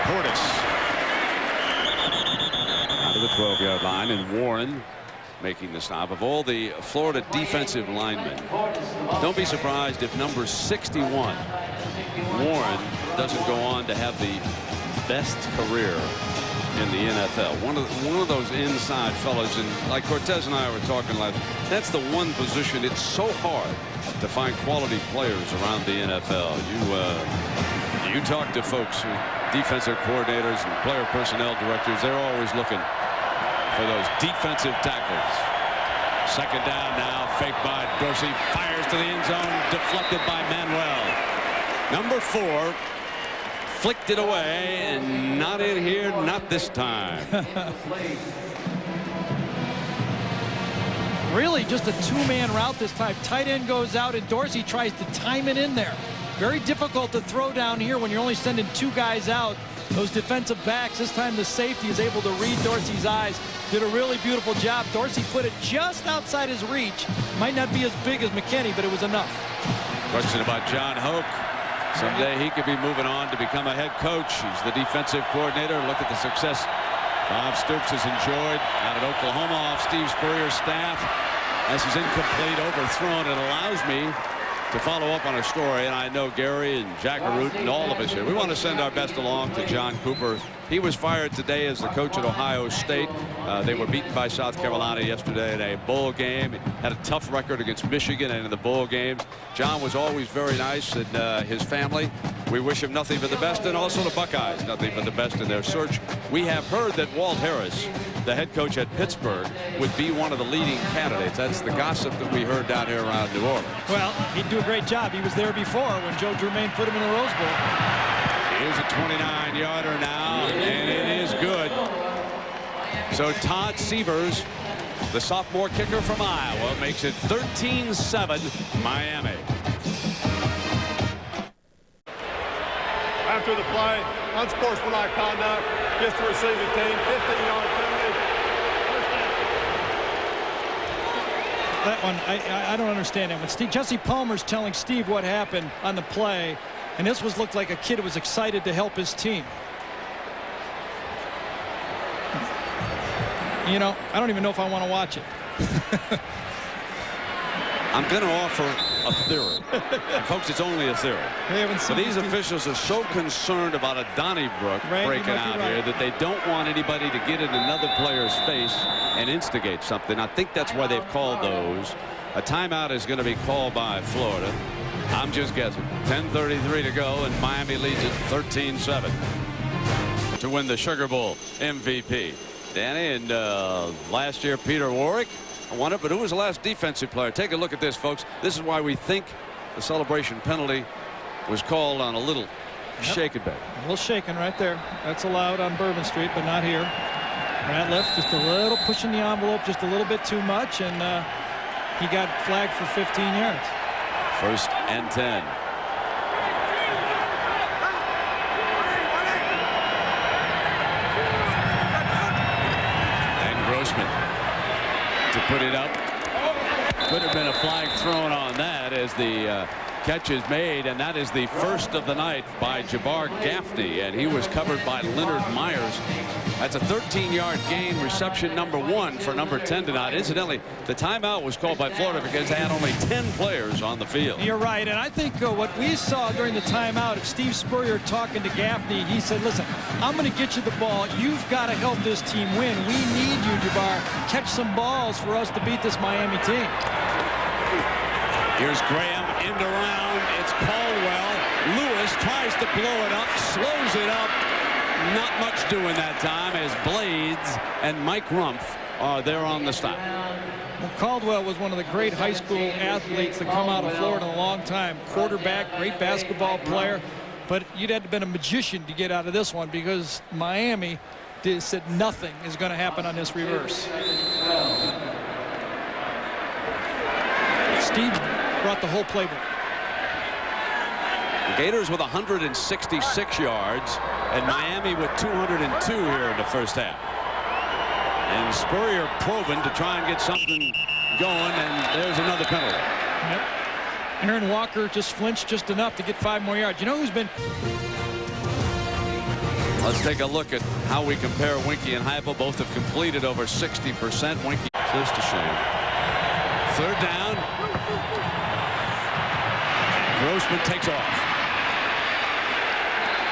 I: Portis out of the 12-yard line, and Warren making the stop. Of all the Florida defensive linemen, don't be surprised if number 61, Warren, doesn't go on to have the best career in the NFL. One of those inside fellas, and like Cortez and I were talking last, that's the one position it's so hard to find quality players around the NFL. You talk to folks, defensive coordinators and player personnel directors, they're always looking for those defensive tackles. Second down now, fake by Dorsey, fires to the end zone, deflected by Manuel. Number 4 flicked it away, and not in here, not this time.
F: Really just a two-man route this time. Tight end goes out, and Dorsey tries to time it in there. Very difficult to throw down here when you're only sending two guys out. Those defensive backs, this time the safety is able to read Dorsey's eyes. Did a really beautiful job. Dorsey put it just outside his reach. Might not be as big as McKinney, but it was enough.
I: Question about John Hoke. Someday he could be moving on to become a head coach. He's the defensive coordinator. Look at the success Bob Stoops has enjoyed out at Oklahoma off Steve Spurrier's staff. This is incomplete, overthrown. It allows me to to follow up on a story, and I know Gary and Jack Root and all of us here, we want to send our best along to John Cooper. He was fired today as the coach at Ohio State. They were beaten by South Carolina yesterday in a bowl game. Had a tough record against Michigan and in the bowl games. John was always very nice, and his family, we wish him nothing but the best, and also the Buckeyes nothing but the best in their search. We have heard that Walt Harris, the head coach at Pittsburgh, would be one of the leading candidates. That's the gossip that we heard down here around New Orleans.
F: Well, he'd do a great job. He was there before when Joe Germain put him in the Rose Bowl.
I: Here's a 29-yarder now, and it is good. So Todd Severs, the sophomore kicker from Iowa, makes it 13-7 Miami.
H: After the play, unsportsmanlike conduct, gets the receiving team, 15-yard penalty.
F: That one, I don't understand it. When Jesse Palmer's telling Steve what happened on the play, and this looked like a kid who was excited to help his team. You know, I don't even know if I want to watch it.
I: I'm going to offer a theory. And folks, it's only a theory. But these officials are so concerned about a Donnybrook breaking out here that they don't want anybody to get in another player's face and instigate something. I think that's why they've called those. A timeout is going to be called by Florida. I'm just guessing. 10:33 to go, and Miami leads it 13-7 to win the Sugar Bowl MVP. Danny, and last year Peter Warwick won it, but who was the last defensive player? Take a look at this, folks. This is why we think the celebration penalty was called on a little shake and bake.
F: A little shaking right there. That's allowed on Bourbon Street, but not here. Ratliff just a little pushing the envelope just a little bit too much, and he got flagged for 15 yards.
I: 1st and 10. And Grossman to put it up. Could have been a flag thrown on that as the catch is made, and that is the first of the night by Jabbar Gaffney, and he was covered by Leonard Myers. That's a 13-yard gain, reception number 1 for number 10 tonight. Incidentally, the timeout was called by Florida because they had only 10 players on the field.
F: You're right, and I think what we saw during the timeout of Steve Spurrier talking to Gaffney, he said, listen, I'm going to get you the ball. You've got to help this team win. We need you, Jabbar. Catch some balls for us to beat this Miami team.
I: Here's Graham, end around. It's Caldwell. Lewis tries to blow it up, slows it up. Not much doing that time as Blades and Mike Rumpf are there on the stop.
F: Well, Caldwell was one of the great high school athletes that come out of Florida in a long time. Quarterback, great basketball player. But you'd have been a magician to get out of this one because Miami said nothing is going to happen on this reverse. Steve brought the whole playbook.
I: The Gators with 166 yards and Miami with 202 here in the first half. And Spurrier probing to try and get something going, and there's another penalty.
F: Yep. Aaron Walker just flinched just enough to get 5 more yards. You know who's been...
I: Let's take a look at how we compare Winky and Heupel. Both have completed over 60%. Winky close to shame. 3rd down. Grossman takes off.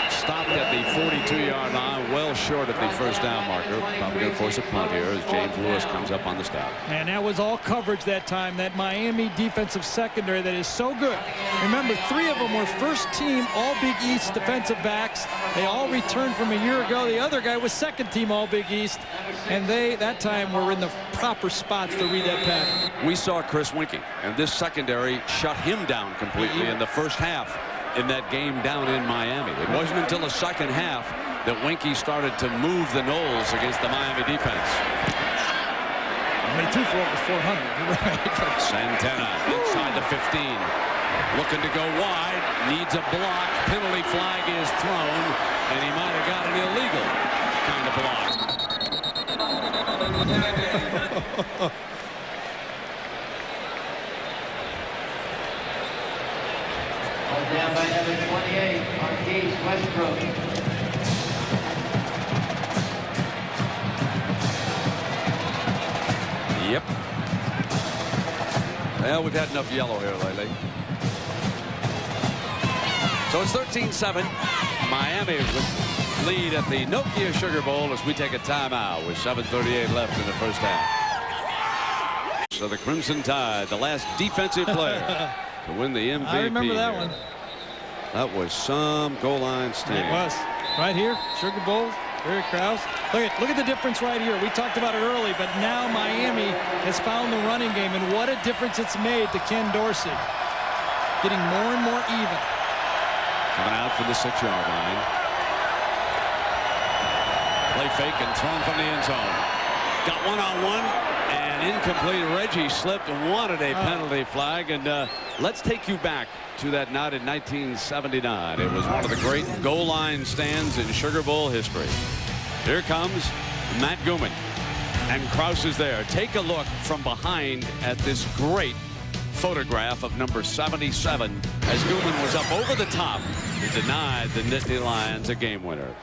I: Stopped at the 42-yard line, well short of the first down marker. Probably going to force a punt here as James Lewis comes up on the stop.
F: And that was all coverage that time. That Miami defensive secondary that is so good. Remember, 3 of them were first-team All-Big East defensive backs. They all returned from a year ago. The other guy was second-team All-Big East. And they, that time, were in the proper spots to read that pattern.
I: We saw Chris Winky, and this secondary shut him down completely in the first half in that game down in Miami. It wasn't until the second half that Winky started to move the Knowles against the Miami defense.
F: Only 2 for over 400. You're right.
I: Santana inside the 15. Looking to go wide. Needs a block. Penalty flag is thrown. And he might have got an illegal kind of block.
K: Down by number 28, Marquise Westbrook.
I: Yep. Well, we've had enough yellow here lately. So it's 13-7. Miami with lead at the Nokia Sugar Bowl as we take a timeout with 7:38 left in the first half. So the Crimson Tide, the last defensive player to win the MVP.
F: I remember that one.
I: That was some goal line stand.
F: It was. Right here, Sugar Bowl, Barry Krause. Look at the difference right here. We talked about it early, but now Miami has found the running game, and what a difference it's made to Ken Dorsey. Getting more and more even.
I: Coming out from the 6-yard line. Play fake and thrown from the end zone. Got one-on-one and incomplete. Reggie slipped and wanted a penalty flag. And let's take you back to that night in 1979. It was one of the great goal line stands in Sugar Bowl history. Here comes Matt Gooman. And Krause is there. Take a look from behind at this great photograph of number 77 as Gooman was up over the top. He denied the Nittany Lions a game winner.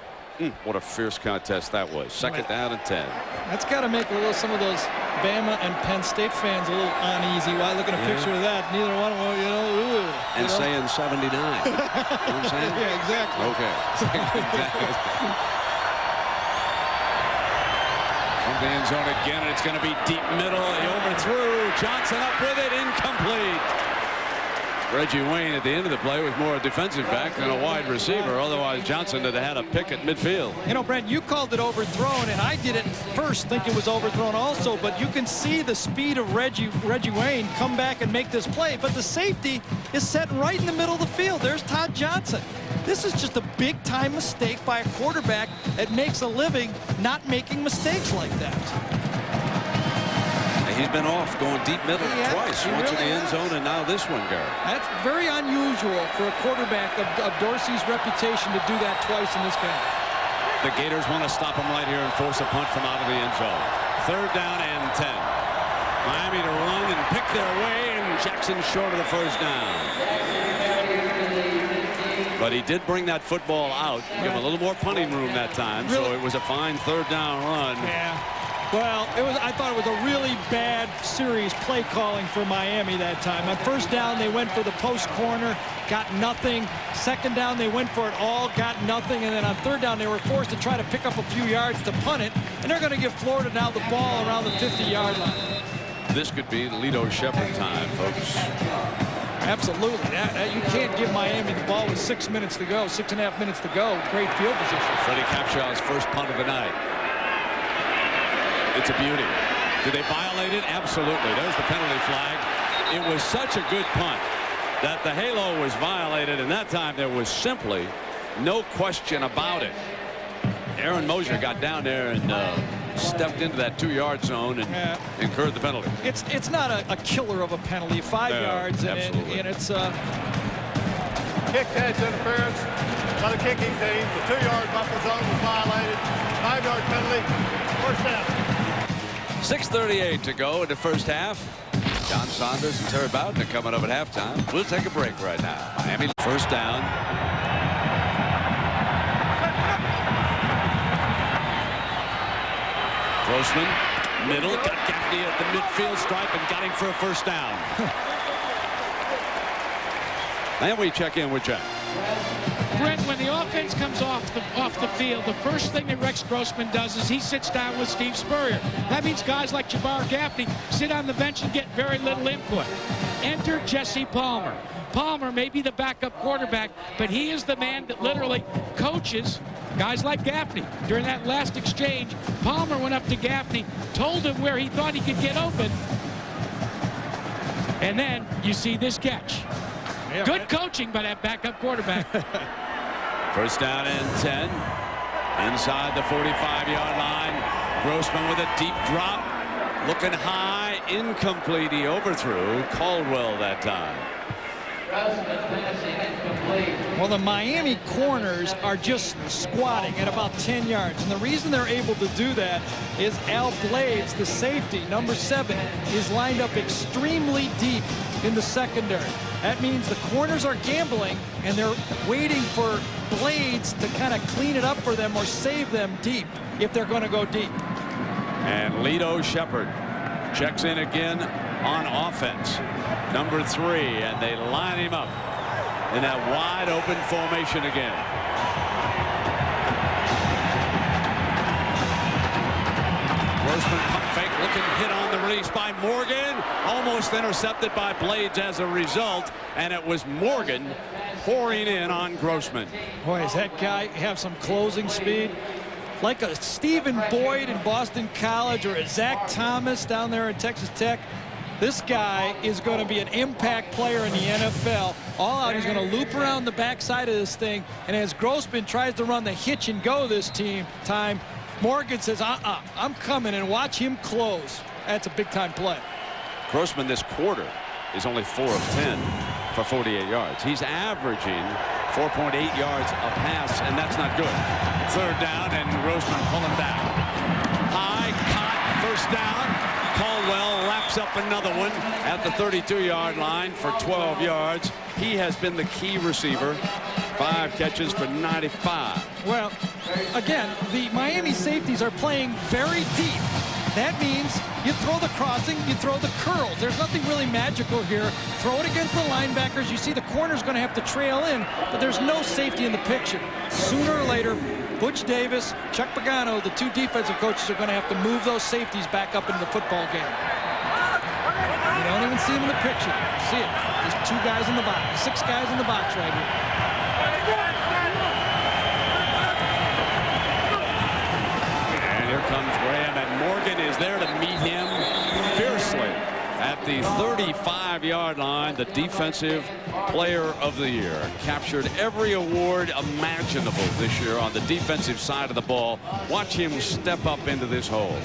I: What a fierce contest that was. Second down and 10.
F: That's got to make some of those Bama and Penn State fans a little uneasy. Why look at a picture of that? Neither one of them, you know.
I: And saying 79. You know what I'm saying?
F: Yeah, exactly.
I: Okay. From the end zone again, and it's going to be deep middle. He overthrew. Johnson up with it. Incomplete. Reggie Wayne at the end of the play was more a defensive back than a wide receiver. Otherwise, Johnson had had a pick at midfield.
F: You know, Brent, you called it overthrown, and I didn't first think it was overthrown also, but you can see the speed of Reggie Wayne come back and make this play. But the safety is set right in the middle of the field. There's Todd Johnson. This is just a big-time mistake by a quarterback that makes a living not making mistakes like that.
I: He's been off going deep middle twice. Once in the end zone and now this one, Gary.
F: That's very unusual for a quarterback of Dorsey's reputation to do that twice in this game.
I: The Gators want to stop him right here and force a punt from out of the end zone. Third down and 10. Miami to run and pick their way, and Jackson short of the first down. But he did bring that football out, give him a little more punting room that time, so it was a fine third down run.
F: Yeah. Well, I thought it was a really bad series play calling for Miami that time. On first down, they went for the post corner, got nothing. Second down, they went for it all, got nothing. And then on third down, they were forced to try to pick up a few yards to punt it. And they're going to give Florida now the ball around the 50-yard line.
I: This could be Lito Shepherd time, folks.
F: Absolutely. You can't give Miami the ball with 6 minutes to go, 6.5 minutes to go. Great field position.
I: Freddie Capshaw's first punt of the night. It's a beauty. Did they violate it? Absolutely. There's the penalty flag. It was such a good punt that the halo was violated, and that time there was simply no question about it. Aaron Mosier got down there and stepped into that 2-yard zone and incurred the penalty.
F: It's not a killer of a penalty. 5 yards, and it's
H: kick catch interference by the kicking team. The 2-yard buffer zone was violated. 5-yard penalty. First down.
I: 6:38 to go in the first half. John Saunders and Terry Bowden are coming up at halftime. We'll take a break right now. Miami first down. Grossman, middle, got Gaffney at the midfield stripe and got him for a first down. And we check in with Jeff.
D: Brent, when the offense comes off the field, the first thing that Rex Grossman does is he sits down with Steve Spurrier. That means guys like Jabbar Gaffney sit on the bench and get very little input. Enter Jesse Palmer. Palmer may be the backup quarterback, but he is the man that literally coaches guys like Gaffney. During that last exchange, Palmer went up to Gaffney, told him where he thought he could get open, and then you see this catch. Yeah, good coaching by that backup quarterback.
I: First down and 10. Inside the 45-yard line. Grossman with a deep drop. Looking high. Incomplete. He overthrew Caldwell that time.
F: Well, the Miami corners are just squatting at about 10 yards. And the reason they're able to do that is Al Blades, the safety, number 7, is lined up extremely deep in the secondary. That means the corners are gambling, and they're waiting for Blades to kind of clean it up for them or save them deep if they're going to go deep.
I: And Lito Shepherd checks in again on offense. Number 3, and they line him up.
A: in that wide open formation again. Grossman pump fake, looking hit on the release by Morgan, almost intercepted by Blades as a result, and it was Morgan pouring in on Grossman.
F: Boy, does that guy have some closing speed? Like a Stephen Boyd in Boston College or a Zach Thomas down there in Texas Tech. This guy is going to be an impact player in the NFL. All out, he's going to loop around the backside of this thing, and as Grossman tries to run the hitch and go this time, Morgan says, I'm coming, and watch him close. That's a big-time play.
A: Grossman this quarter is only 4 of 10 for 48 yards. He's averaging 4.8 yards a pass, and that's not good. Third down, and Grossman pulling back. High, caught, first down. Caldwell laps up another one at the 32-yard line for 12 yards. He has been the key receiver. 5 catches for 95.
F: Well, again, the Miami safeties are playing very deep. That means you throw the crossing, you throw the curls. There's nothing really magical here. Throw it against the linebackers. You see the corner's going to have to trail in, but there's no safety in the picture. Sooner or later, Butch Davis, Chuck Pagano, the 2 defensive coaches are going to have to move those safeties back up into the football game. You don't even see them in the picture. You see it. There's 2 guys in the box, 6 guys in the box right here.
A: And here comes Graham, and Morgan is there to meet him fiercely at the 35-yard line. The defensive player of the year, captured every award imaginable this year on the defensive side of the ball. Watch him step up into this hole.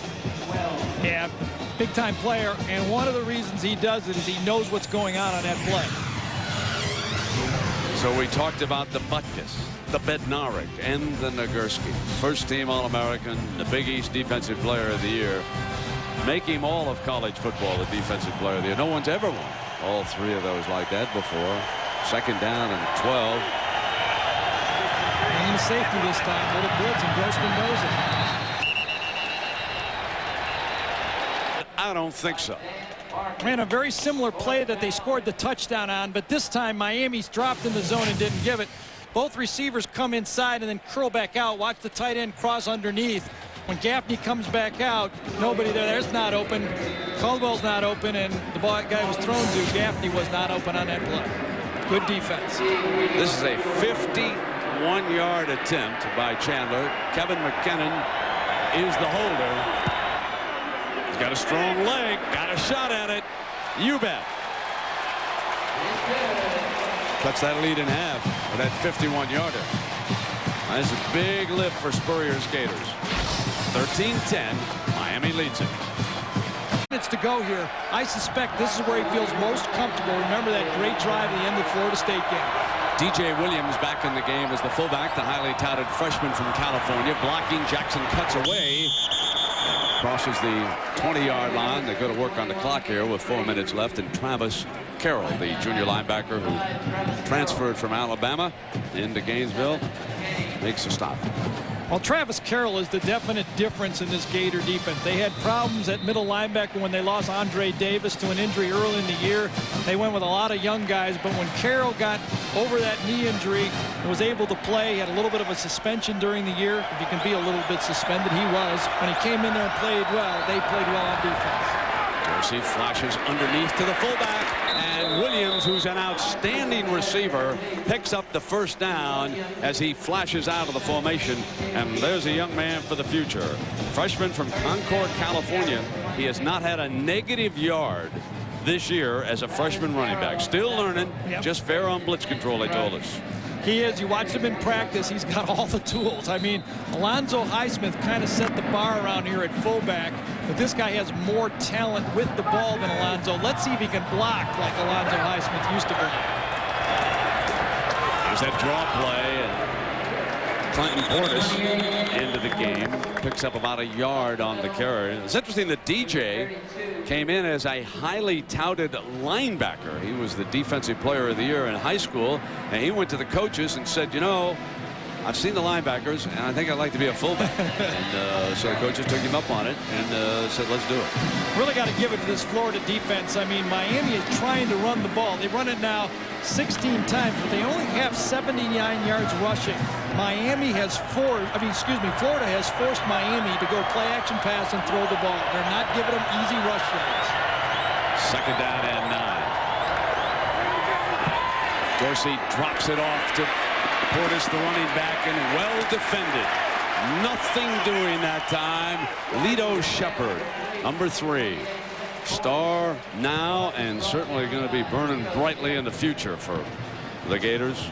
F: Yeah, big-time player, and one of the reasons he does it is he knows what's going on that play.
A: So we talked about the Butkus, the Bednarik, and the Nagurski. First-team All-American, the Big East Defensive Player of the Year. Make him all of college football the Defensive Player of the Year. No one's ever won all 3 of those like that before. Second down and 12.
F: And safety this time. Little blitz, and Grossman knows it.
A: I don't think so.
F: Ran a very similar play that they scored the touchdown on, but this time Miami's dropped in the zone and didn't give it. Both receivers come inside and then curl back out. Watch the tight end cross underneath. When Gaffney comes back out, nobody there. There's not open. Caldwell's not open, and the ball guy was thrown to Gaffney was not open on that play. Good defense.
A: This is a 51-yard attempt by Chandler. Kevin McKinnon is the holder. He's got a strong leg, got a shot at it. You bet. Cuts that lead in half with that 51-yarder. That's a big lift for Spurrier's Gators. 13-10, Miami leads it.
F: Minutes to go here. I suspect this is where he feels most comfortable. Remember that great drive at the end of the Florida State game.
A: DJ Williams back in the game as the fullback, the highly touted freshman from California. Blocking, Jackson cuts away. Crosses the 20-yard line. They go to work on the clock here with 4 minutes left. And Travis Carroll, the junior linebacker who transferred from Alabama into Gainesville, makes a stop.
F: Well, Travis Carroll is the definite difference in this Gator defense. They had problems at middle linebacker when they lost Andre Davis to an injury early in the year. They went with a lot of young guys, but when Carroll got over that knee injury and was able to play, he had a little bit of a suspension during the year. If he can be a little bit suspended, he was. When he came in there and played well, they played well on defense.
A: Dorsey flashes underneath to the fullback, and Williams, who's an outstanding receiver, picks up the first down as he flashes out of the formation. And there's a young man for the future. Freshman from Concord, California. He has not had a negative yard this year as a freshman running back. Still learning, just fair on blitz control, they told us.
F: He is. You watch him in practice. He's got all the tools. I mean, Alonzo Highsmith kind of set the bar around here at fullback, but this guy has more talent with the ball than Alonzo. Let's see if he can block like Alonzo Highsmith used to block.
A: There's that draw play, and Clinton Portis into the game. Picks up about a yard on the carry. It's interesting that DJ came in as a highly touted linebacker. He was the defensive player of the year in high school, and he went to the coaches and said, you know,
I: I've seen the linebackers, and I think I'd like to be a fullback. And so the coaches took him up on it and said, let's do it.
F: Really got to give it to this Florida defense. I mean, Miami is trying to run the ball. They run it now 16 times, but they only have 79 yards rushing. Florida has forced Miami to go play action pass and throw the ball. They're not giving them easy rush yards.
I: 2nd down and 9. Dorsey drops it off to Portis, the running back, and well defended. Nothing doing that time. Lito Shepherd, number 3. Star now and certainly going to be burning brightly in the future for the Gators.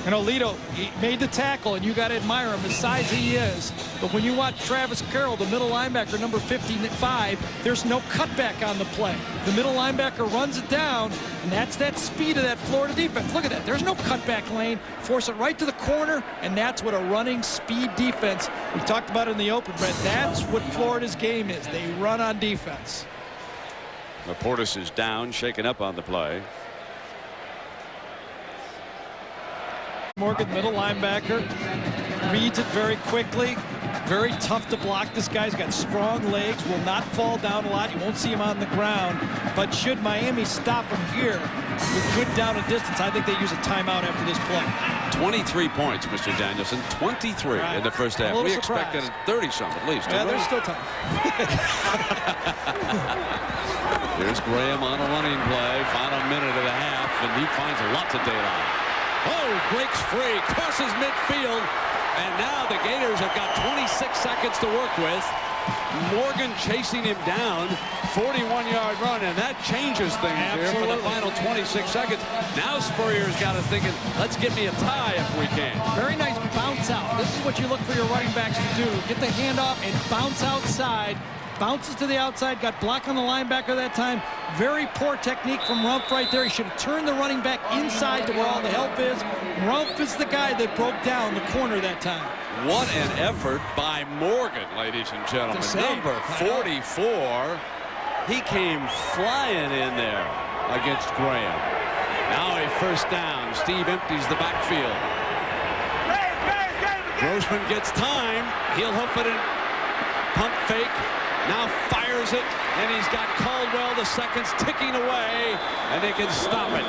F: You know, Lito, he made the tackle, and you got to admire him, the size he is. But when you watch Travis Carroll, the middle linebacker, number 55, there's no cutback on the play. The middle linebacker runs it down, and that's that speed of that Florida defense. Look at that. There's no cutback lane. Force it right to the corner, and that's what a running speed defense. We talked about it in the open, Brett. That's what Florida's game is. They run on defense.
I: Portis is down, shaken up on the play.
F: Morgan, middle linebacker, reads it very quickly. Very tough to block. This guy's got strong legs, will not fall down a lot. You won't see him on the ground. But should Miami stop him here with good down and distance, I think they use a timeout after this play.
I: 23 points, Mr. Danielson. 23 in the first half. We expected 30-some at least.
F: Yeah, there's still time.
I: Here's Graham on a running play. Final minute and a half, and he finds lots of daylight. Oh, breaks free, crosses midfield, and now the Gators have got 26 seconds to work with. Morgan chasing him down, 41-yard run, and that changes things here for the final 26 seconds. Now Spurrier's got us thinking, let's get me a tie if we can.
F: Very nice bounce out. This is what you look for your running backs to do. Get the handoff and bounce outside. Bounces to the outside, got blocked on the linebacker that time. Very poor technique from Rumph right there. He should have turned the running back inside to where all the help is. Rumph is the guy that broke down the corner that time.
I: What an effort by Morgan, ladies and gentlemen. Number 44. He came flying in there against Graham. Now a first down. Steve empties the backfield. Grossman gets time. He'll hoof it in. Pump fake. Now fires it, and he's got Caldwell. The seconds ticking away, and they can stop it.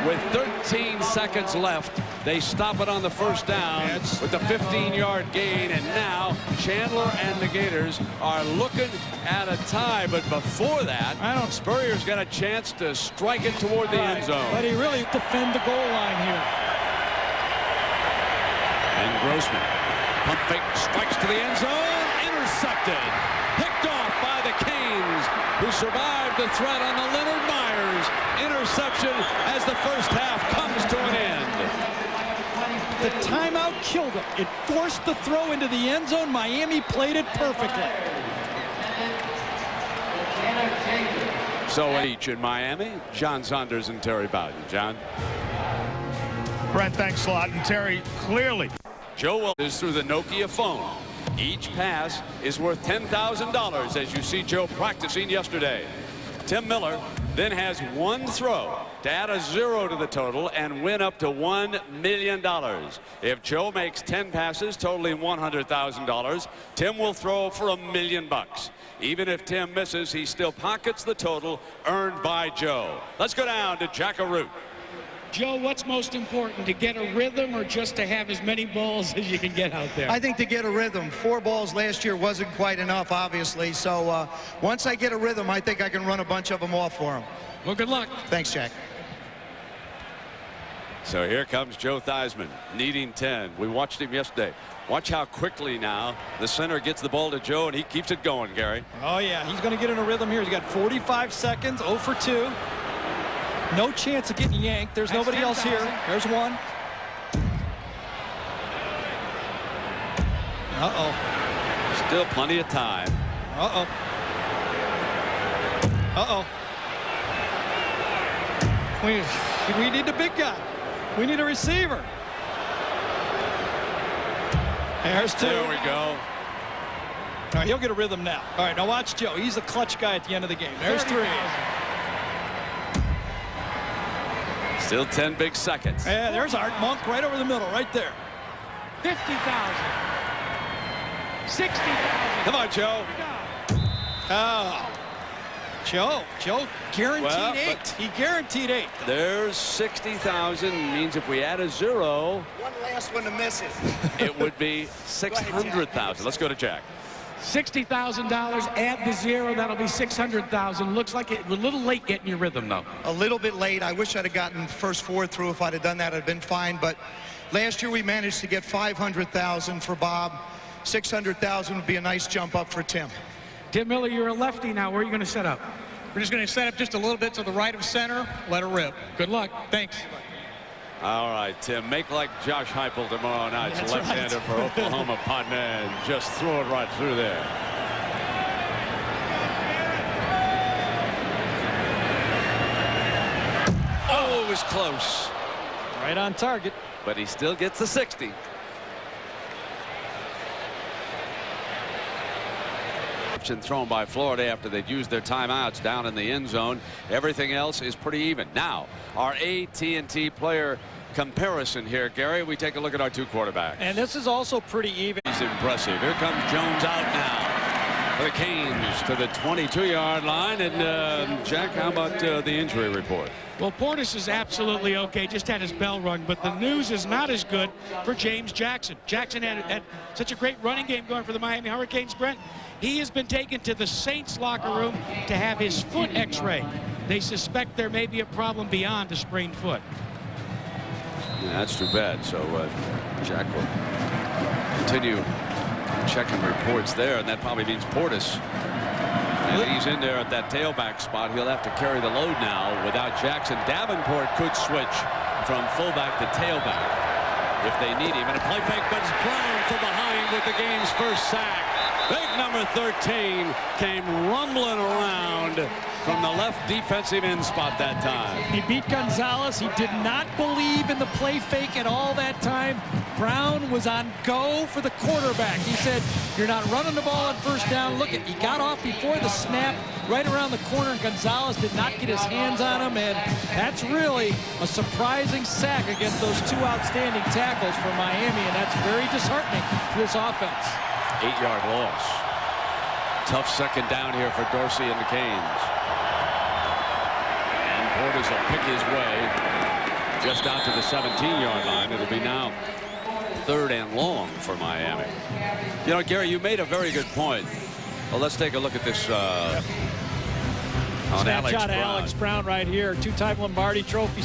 I: With 13 seconds left, they stop it on the first down with a 15-yard gain, and now Chandler and the Gators are looking at a tie. But before that, Spurrier's got a chance to strike it toward the end zone.
F: But he really defend the goal line here.
I: And Grossman, pump fake, strikes to the end zone, intercepted. Picked off by the Canes, who survived the threat on the Leonard Myers interception as the first half comes to an end.
F: The timeout killed him. It forced the throw into the end zone. Miami played it perfectly.
I: So each in Miami, John Saunders and Terry Bowden. John.
L: Brent, thanks a lot. And Terry, clearly.
I: Joe Will is through the Nokia phone. Each pass is worth $10,000, as you see Joe practicing yesterday. Tim Miller then has one throw to add a 0 to the total and win up to $1 million. If Joe makes 10 passes totaling $100,000, Tim will throw for $1 million. Even if Tim misses, he still pockets the total earned by Joe. Let's go down to Jackaroo.
D: Joe, what's most important, to get a rhythm or just to have as many balls as you can get out there?
M: I think to get a rhythm. 4 balls last year wasn't quite enough, obviously. So once I get a rhythm, I think I can run a bunch of them off for him.
D: Well, good luck.
M: Thanks, Jack.
I: So here comes Joe Theismann, needing 10. We watched him yesterday. Watch how quickly now the center gets the ball to Joe, and he keeps it going, Gary.
F: Oh, yeah. He's going to get in a rhythm here. He's got 45 seconds, 0 for 2. No chance of getting yanked. There's nobody else here. There's one. Uh-oh.
I: Still plenty of time.
F: Uh-oh. Uh-oh. We need a big guy. We need a receiver. There's 2.
I: There we go.
F: All right, he'll get a rhythm now. All right, now watch Joe. He's the clutch guy at the end of the game. There's 3.
I: Still 10 big seconds.
F: Yeah, there's Art Monk right over the middle, right there.
D: 50,000. 60,000.
I: Come on, Joe.
F: Oh. Joe guaranteed 8. He guaranteed 8.
I: There's 60,000. Means if we add a 0,
M: One last one to miss it.
I: it would be 600,000. Let's go to Jack.
D: $60,000. Add the 0. That'll be 600,000. Looks like it was a little late getting your rhythm, though.
M: A little bit late. I wish I'd have gotten the first 4 through. If I'd have done that, I'd have been fine. But last year we managed to get 500,000 for Bob. 600,000 would be a nice jump up for Tim.
D: Tim Miller, you're a lefty now. Where are you going to set up?
N: We're just going to set up just a little bit to the right of center. Let her rip.
D: Good luck.
N: Thanks.
A: All right, Tim, make like Josh Heupel tomorrow night. It's left-hander for Oklahoma, partner, and just throw it right through there.
I: Oh, it was close.
F: Right on target.
I: But he still gets the 60.
A: Thrown by Florida after they'd used their timeouts down in the end zone. Everything else is pretty even. Now, our AT&T player comparison here, Gary. We take a look at our two quarterbacks.
F: And this is also pretty even.
A: He's impressive. Here comes Jones out now for the Canes to the 22-yard line. And Jack, how about the injury report?
D: Well, Portis is absolutely okay, just had his bell rung, but the news is not as good for James Jackson. Jackson had such a great running game going for the Miami Hurricanes, Brent. He has been taken to the Saints locker room to have his foot x-rayed. They suspect there may be a problem beyond a sprained foot.
A: Yeah, that's too bad. So Jack will continue checking reports there, and that probably means Portis. And he's in there at that tailback spot. He'll have to carry the load now without Jackson. Davenport could switch from fullback to tailback if they need him. And a play fake, but it's Brown from behind with the game's first sack. Big number 13 came rumbling around from the left defensive end spot that time.
F: He beat Gonzalez. He did not believe in the play fake at all that time. Brown was on go for the quarterback. He said, you're not running the ball on first down. Look, he got off before the snap right around the corner, and Gonzalez did not get his hands on him, and that's really a surprising sack against those two outstanding tackles for Miami, and that's very disheartening to this offense.
A: 8-yard loss. Tough second down here for Dorsey and the Canes. And Portis will pick his way just out to the 17-yard line. It'll be now 3rd and long for Miami. You know, Gary, you made a very good point. Well, let's take a look at this on
F: Snapshot of Alex Brown right here. 2-time Lombardi Trophy.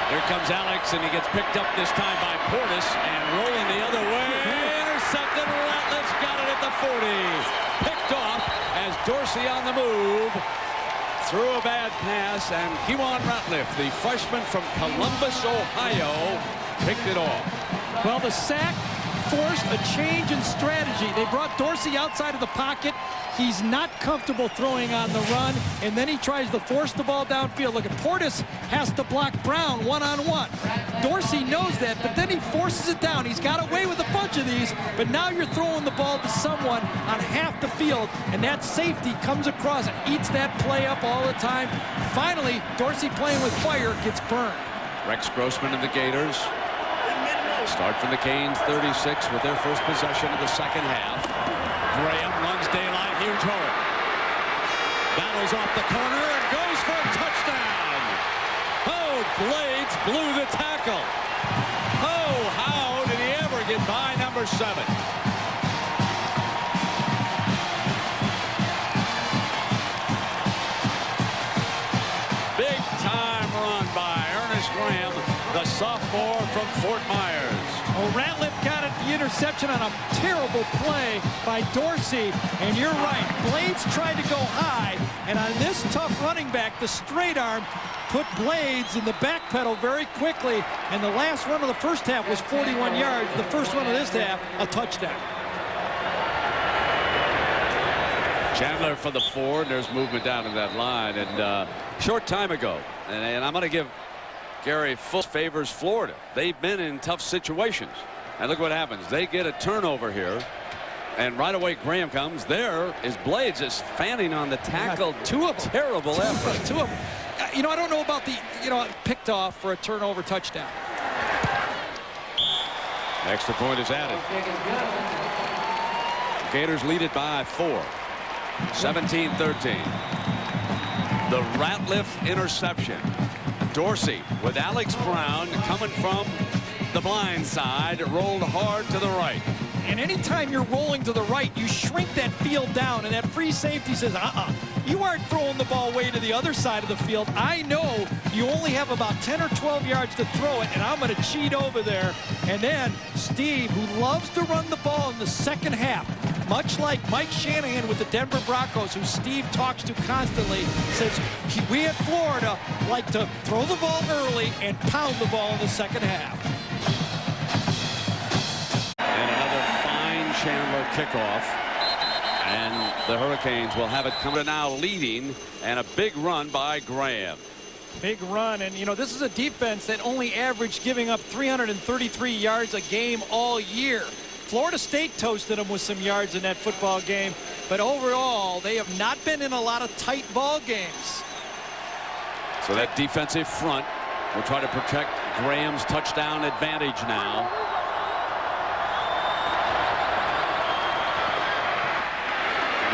A: Here comes Alex, and he gets picked up this time by Portis, and rolling the other way. Intercepted. Ratliff's got it at the 40. Picked off as Dorsey on the move. Threw a bad pass, and Kewan Ratliff, the freshman from Columbus, Ohio, picked it off.
F: Well, the sack forced a change in strategy. They brought Dorsey outside of the pocket. He's not comfortable throwing on the run, and then he tries to force the ball downfield. Look at Portis has to block Brown one-on-one. Dorsey knows that, but then he forces it down. He's got away with a bunch of these, but now you're throwing the ball to someone on half the field, and that safety comes across and eats that play up all the time. Finally, Dorsey playing with fire gets burned.
A: Rex Grossman and the Gators start from the Canes 36 with their first possession of the second half. Graham runs daylight, huge hole. Battles off the corner and goes for a touchdown. Oh, Blades blew the tackle. Oh, how did he ever get by number 7? Big time run by Ernest Graham, the sophomore from Fort Myers.
F: Oh, Ratliff got it, the interception on a terrible play by Dorsey. And you're right, Blades tried to go high, and on this tough running back, the straight arm put Blades in the back pedal very quickly. And the last run of the first half was 41 yards. The first run of this half, a touchdown.
A: Chandler for the 4, and there's movement down in that line. And short time ago, and I'm going to give Gary full favors Florida. They've been in tough situations. And look what happens. They get a turnover here. And right away Graham comes. There is Blades just fanning on the tackle.
F: Two of them.
A: Terrible effort.
F: Two of them. you know, I don't know about the, picked off for a turnover touchdown.
I: Extra point is added. Gators lead it by 4. 17-13. The Ratliff interception. Dorsey with Alex Brown coming from the blind side, rolled hard to the right.
F: And anytime you're rolling to the right, you shrink that field down, and that free safety says, you aren't throwing the ball way to the other side of the field. I know you only have about 10 or 12 yards to throw it, and I'm going to cheat over there. And then Steve, who loves to run the ball in the second half, much like Mike Shanahan with the Denver Broncos, who Steve talks to constantly, says we at Florida like to throw the ball early and pound the ball in the second half.
I: And another fine Chandler kickoff. And the Hurricanes will have it coming now leading, and a big run by Graham.
F: Big run, and this is a defense that only averaged giving up 333 yards a game all year. Florida State toasted them with some yards in that football game, but overall they have not been in a lot of tight ball games.
I: So that defensive front will try to protect Graham's touchdown advantage now.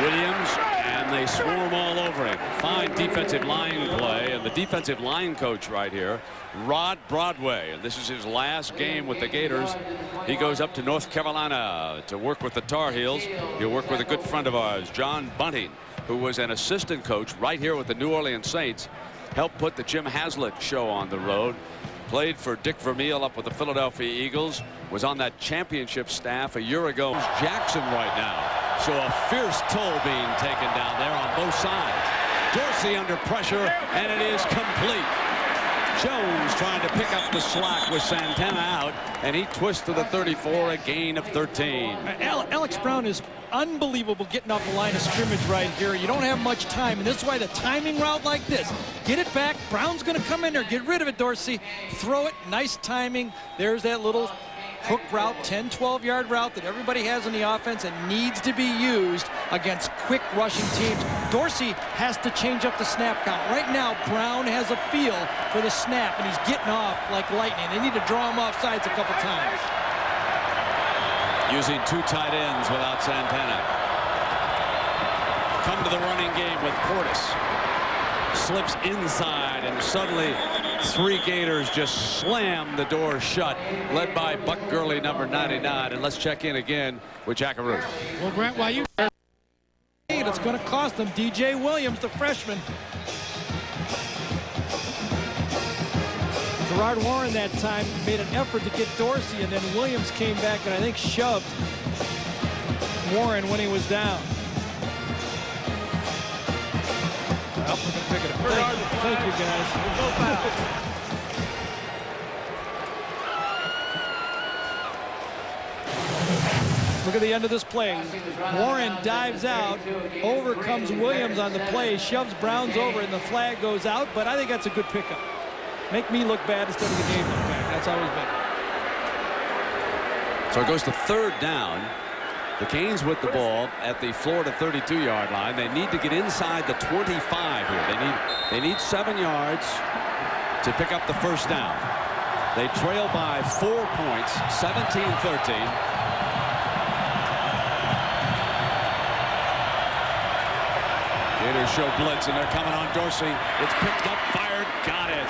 I: Williams, and they swarm all over him. Fine defensive line play, and the defensive line coach right here, Rod Broadway, and this is his last game with the Gators. He goes up to North Carolina to work with the Tar Heels. He'll work with a good friend of ours, John Bunting, who was an assistant coach right here with the New Orleans Saints, helped put the Jim Haslett show on the road, played for Dick Vermeil up with the Philadelphia Eagles, was on that championship staff a year ago. Jackson right now. So a fierce toll being taken down there on both sides. Dorsey under pressure, and it is complete. Jones trying to pick up the slack with Santana out, and he twists to the 34, a gain of 13.
F: Alex Brown is unbelievable getting off the line of scrimmage right here. You don't have much time, and this is why the timing route like this. Get it back. Brown's going to come in there. Get rid of it, Dorsey. Throw it. Nice timing. There's that little hook route, 10, 12-yard route that everybody has in the offense and needs to be used against quick rushing teams. Dorsey has to change up the snap count. Right now, Brown has a feel for the snap, and he's getting off like lightning. They need to draw him off sides a couple times.
I: Using 2 tight ends without Santana. Come to the running game with Portis. Slips inside, and suddenly 3 Gators just slam the door shut, led by Buck Gurley, number 99. And let's check in again with Jackaroo.
D: Well, Grant, while you...
F: It's going to cost them. DJ Williams, the freshman. Gerard Warren that time made an effort to get Dorsey, and then Williams came back and I think shoved Warren when he was down. Well, thank you, guys. Look at the end of this play. Warren dives out. Over comes Williams on the play. Shoves Browns over, and the flag goes out. But I think that's a good pickup. Make me look bad instead of the game look bad. That's always better.
I: So it goes to 3rd down. The Canes with the ball at the Florida 32-yard line. They need to get inside the 25 here. They need 7 yards to pick up the first down. They trail by 4 points, 17-13. Gators show blitz, and they're coming on Dorsey. It's picked up, fired, got it.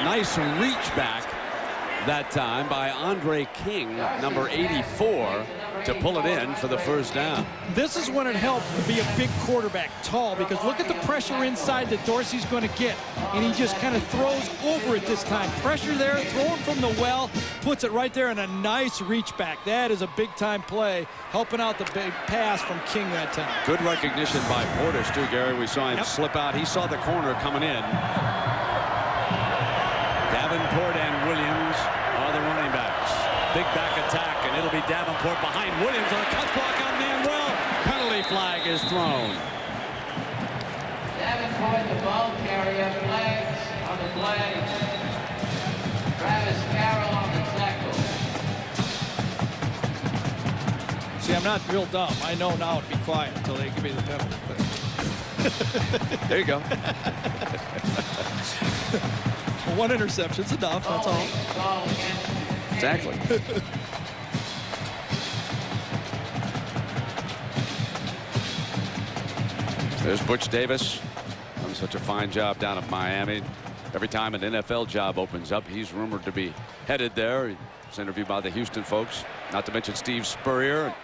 I: Nice reach back that time by Andre King, number 84, to pull it in for the first down.
F: This is when it helps to be a big quarterback, tall, because look at the pressure inside that Dorsey's going to get, and he just kind of throws over it this time. Pressure there, throwing from the well, puts it right there, and a nice reach back. That is a big-time play, helping out the big pass from King that time.
I: Good recognition by Portis, too, Gary. We saw him slip out. He saw the corner coming in. Davenport and Williams are the running backs. Big back attack, and it'll be Davenport behind Williams on a cut block on Manuel. Penalty flag is thrown.
K: Davenport, the ball carrier, flags on the play. Travis Carroll on the tackle.
F: See, I'm not real dumb. I know now to be quiet until they give me the penalty.
I: There you go.
F: One interception's enough, that's all.
I: Exactly. There's Butch Davis. Done such a fine job down at Miami. Every time an NFL job opens up, he's rumored to be headed there. He was interviewed by the Houston folks, not to mention Steve Spurrier.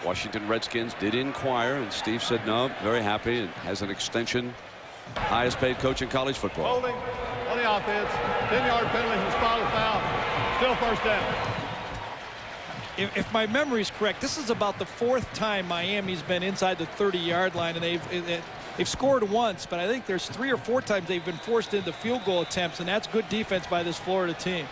I: Washington Redskins did inquire, and Steve said no, very happy, and has an extension. Highest paid coach in college football.
H: Holding on the offense. 10-yard penalty from spot of foul. Still first down.
F: If my memory is correct, this is about the 4th time Miami's been inside the 30-yard line, and they've scored once, but I think there's 3 or 4 times they've been forced into field goal attempts, and that's good defense by this Florida team.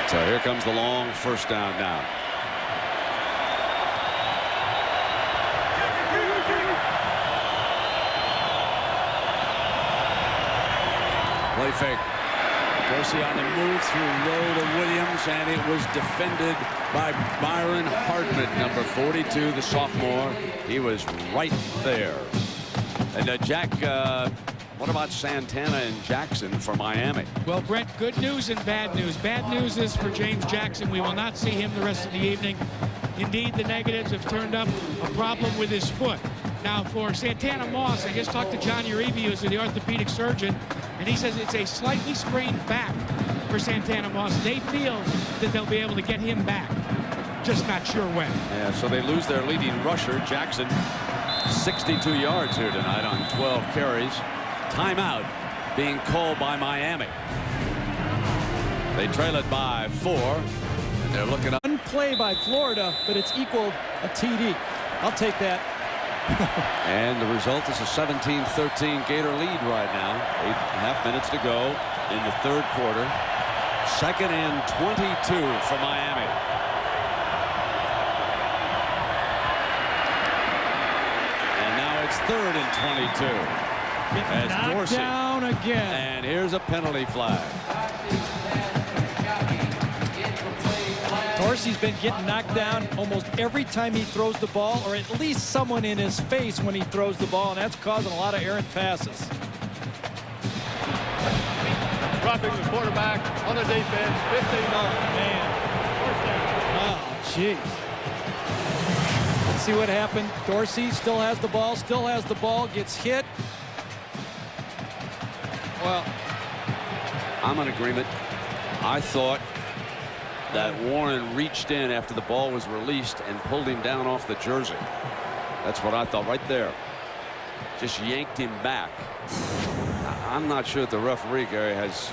I: So here comes the long first down now. Play fake. Dorsey on the move through low to Williams, and it was defended by Byron Hardman, number 42, the sophomore. He was right there. And Jack, what about Santana and Jackson for Miami?
D: Well, Brent, good news and bad news. Bad news is for James Jackson. We will not see him the rest of the evening. Indeed, the negatives have turned up a problem with his foot. Now, for Santana Moss, I just talked to John Uribe, who's the orthopedic surgeon, and he says it's a slightly sprained back for Santana Moss. They feel that they'll be able to get him back, just not sure when.
I: Yeah, so they lose their leading rusher, Jackson, 62 yards here tonight on 12 carries. Timeout being called by Miami. They trail it by 4, and they're looking up.
F: One play by Florida, but it's equal a TD. I'll take that.
I: And the result is a 17-13 Gator lead right now. 8.5 minutes to go in the 3rd quarter. 2nd and 22 for Miami. And now it's 3rd and 22. As
F: Knocked
I: Dorsey
F: down again.
I: And here's a penalty flag.
F: Dorsey's been getting knocked down almost every time he throws the ball, or at least someone in his face when he throws the ball, and that's causing a lot of errant passes.
H: Roughing the quarterback on the defense. 15.
F: Oh, man. Oh, jeez. Let's see what happened. Dorsey still has the ball, gets hit. Well,
I: I'm in agreement. I thought that Warren reached in after the ball was released and pulled him down off the jersey. That's what I thought right there. Just yanked him back. I'm not sure that the referee, Gary, has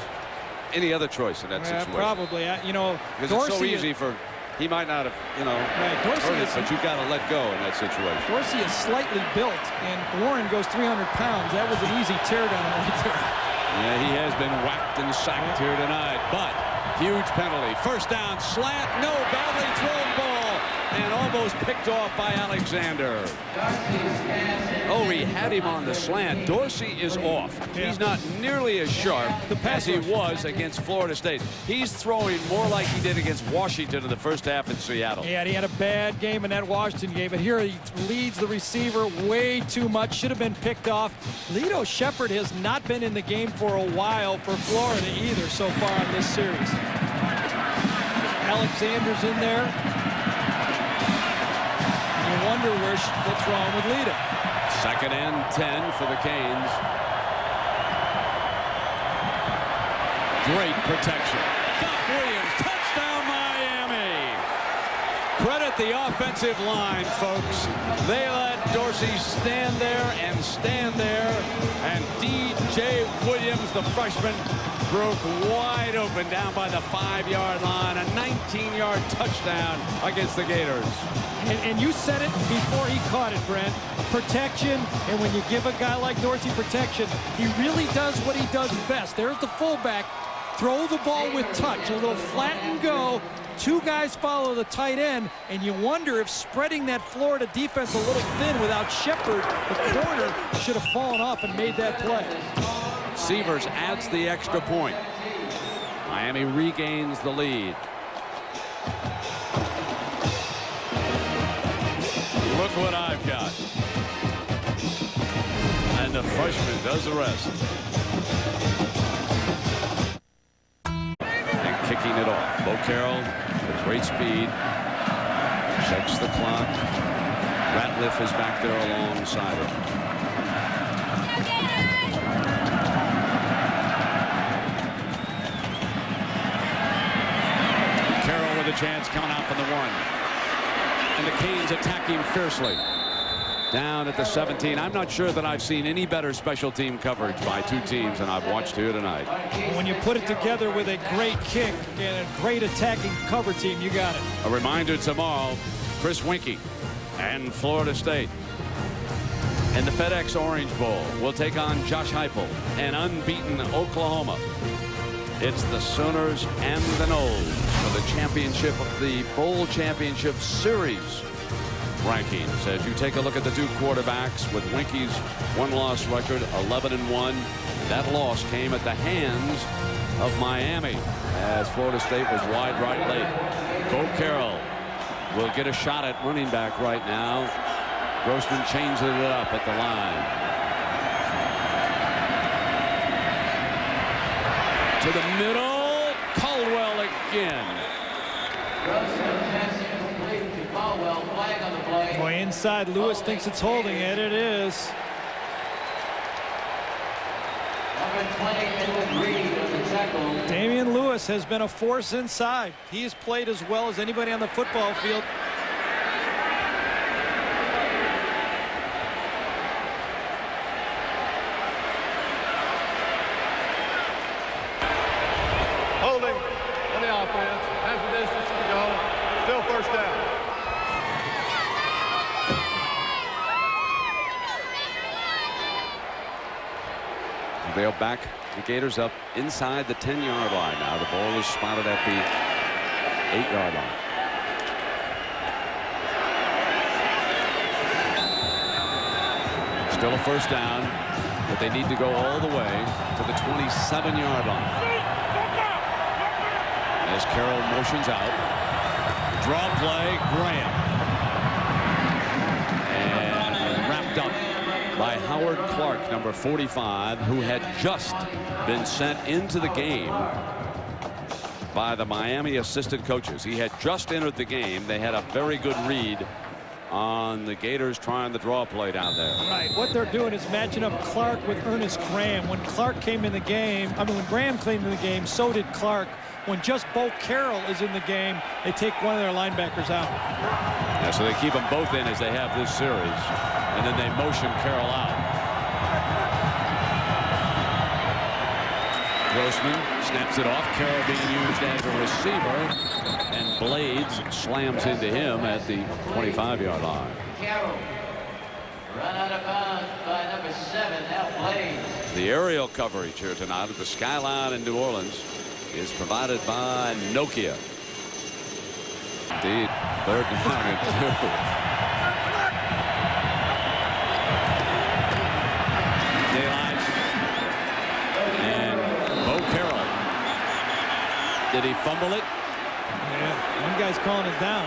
I: any other choice in that situation.
F: Probably. Because
I: it's so easy for, he might not have,
F: right, Dorsey
I: it, but you've got to let go in that situation.
F: Dorsey is slightly built, and Warren goes 300 pounds. That was an easy teardown right there.
I: Yeah, he has been whacked and sacked here tonight, but huge penalty. First down, slant, no, badly thrown ball, and almost picked off by Alexander. Oh, he had him on the slant. Dorsey is off.
F: Yeah.
I: He's not nearly as sharp as he was against Florida State. He's throwing more like he did against Washington in the first half in Seattle.
F: Yeah, he had a bad game in that Washington game, but here he leads the receiver way too much. Should have been picked off. Lito Shepherd has not been in the game for a while for Florida either so far in this series. Alexander's in there. You wonder what's wrong with Lito.
I: 2nd and 10 for the Canes. Great protection. Got Williams. Touchdown, Miami. Credit the offensive line, folks. They let Dorsey stand there and stand there. And D.J. Williams, the freshman, broke wide open down by the 5-yard line. A 19-yard touchdown against the Gators.
F: And you said it before he caught it, Brent. Protection, and when you give a guy like Dorsey protection, he really does what he does best. There's the fullback. Throw the ball with touch, a little flat and go. 2 guys follow the tight end, and you wonder if spreading that Florida defense a little thin without Shepherd, the corner, should have fallen off and made that play.
I: Severs adds the extra point. Miami regains the lead.
A: Look what I've got. And the freshman does the rest. And kicking it off. Bo Carroll with great speed. Checks the clock. Ratliff is back there alongside him. Carroll with a chance coming out from the 1. And the Canes attacking fiercely. Down at the 17. I'm not sure that I've seen any better special team coverage by two teams than I've watched here tonight.
F: When you put it together with a great kick and a great attacking cover team, you got it.
A: A reminder tomorrow, Chris Winkie and Florida State in the FedEx Orange Bowl will take on Josh Heupel and unbeaten Oklahoma. It's the Sooners and the Noles for the championship of the Bowl Championship Series rankings. As you take a look at the two quarterbacks with Winkie's one-loss record, 11-1. That loss came at the hands of Miami as Florida State was wide right late. Bo Carroll will get a shot at running back right now. Grossman changes it up at the line. To the middle. Caldwell again.
F: Boy, inside. Lewis thinks it's holding it. It is. Damian Lewis has been a force inside. He has played as well as anybody on the football field.
H: Holding on the offense. Has the distance to go. Still first down.
A: They'll back the Gators up inside the 10-yard line now. The ball is spotted at the 8-yard line. Still a first down, but they need to go all the way to the 27-yard line. As Carroll motions out. Draw play, Graham. And wrapped up by Howard Clark, number 45, who had just been sent into the game by the Miami assistant coaches. He had just entered the game. They had a very good read on the Gators trying the draw play down there.
F: Right. What they're doing is matching up Clark with Ernest Graham. When Clark came in the game, when Graham came in the game, so did Clark. When just Bo Carroll is in the game, they take one of their linebackers out.
A: Yeah, so they keep them both in as they have this series, and then they motion Carroll out. Grossman snaps it off. Carroll being used as a receiver, and Blades slams into him at the 25-yard line.
K: Carroll run out of bounds by number 7, Al Blades.
A: The aerial coverage here tonight at the Skyline in New Orleans is provided by Nokia. Indeed, third down and 2. Daylight. And Bo Carroll. Did he fumble it?
F: Yeah, one guy's calling it down.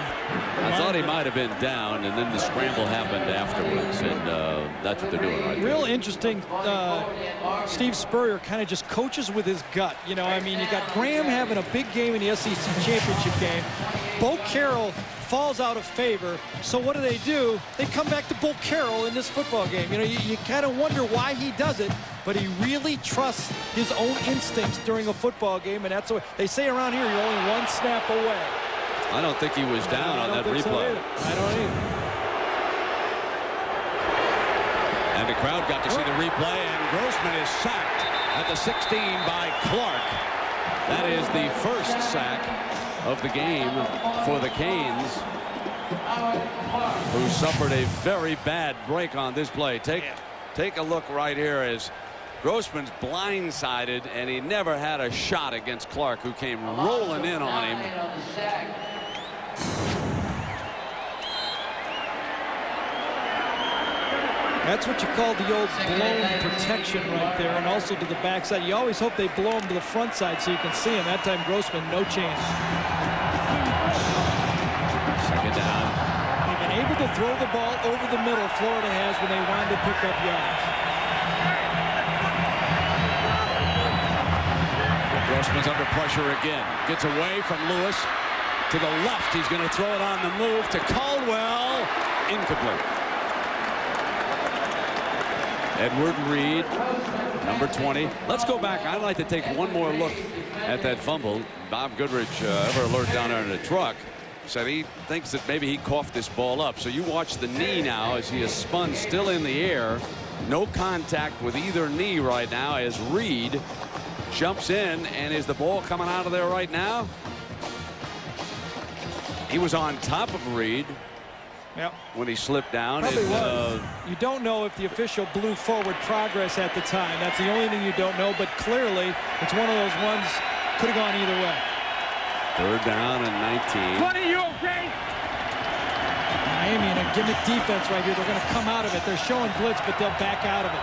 A: I thought he might have been down, and then the scramble happened afterwards, and that's what they're doing right
F: Real
A: there.
F: interesting. Steve Spurrier kind of just coaches with his gut. You know, I mean, you got Graham having a big game in the SEC championship game. Bo Carroll falls out of favor. So what do? They come back to Bo Carroll in this football game. You know, you kind of wonder why he does it, but he really trusts his own instincts during a football game, and that's what they say around here. You're only one snap away.
A: I don't think he was down on that replay.
F: So I don't either.
A: And the crowd got to see the replay, and Grossman is sacked at the 16 by Clark. That is the first sack of the game for the Canes, who suffered a very bad break on this play. Take a look right here as Grossman's blindsided, and he never had a shot against Clark, who came rolling in on him.
F: That's what you call the old blown protection right there, and also to the backside. You always hope they blow him to the front side so you can see him. That time Grossman, no chance.
A: Second down.
F: They've been able to to throw the ball over the middle, Florida has, when they want to pick up yards.
A: Grossman's under pressure again. Gets away from Lewis. To the left, he's going to throw it on the move to Caldwell. Incomplete. Edward Reed, number 20. Let's go back. I'd like to take one more look at that fumble. Bob Goodrich, ever alert down there in the truck, said he thinks that maybe he coughed this ball up. So you watch the knee now as he is spun still in the air. No contact with either knee right now as Reed jumps in. And is the ball coming out of there right now? He was on top of Reed.
F: Yep.
A: When he slipped down.
F: Probably was. You don't know if the official blew forward progress at the time. That's the only thing you don't know. But clearly, it's one of those ones could have gone either way.
A: 3rd down and 19.
F: 20, you okay? Miami in a gimmick defense right here. They're going to come out of it. They're showing blitz, but they'll back out of it.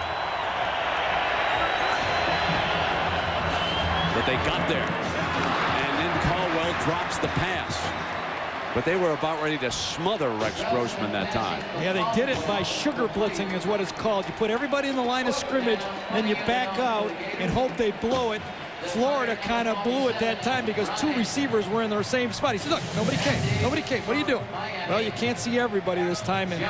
A: But they got there. And then Caldwell drops the pass. But they were about ready to smother Rex Grossman that time.
F: Yeah, they did it by sugar blitzing is what it's called. You put everybody in the line of scrimmage, then you back out and hope they blow it. Florida kind of blew it that time because 2 receivers were in their same spot. He said, look, nobody came. Nobody came. What are you doing? Well, you can't see everybody this time. And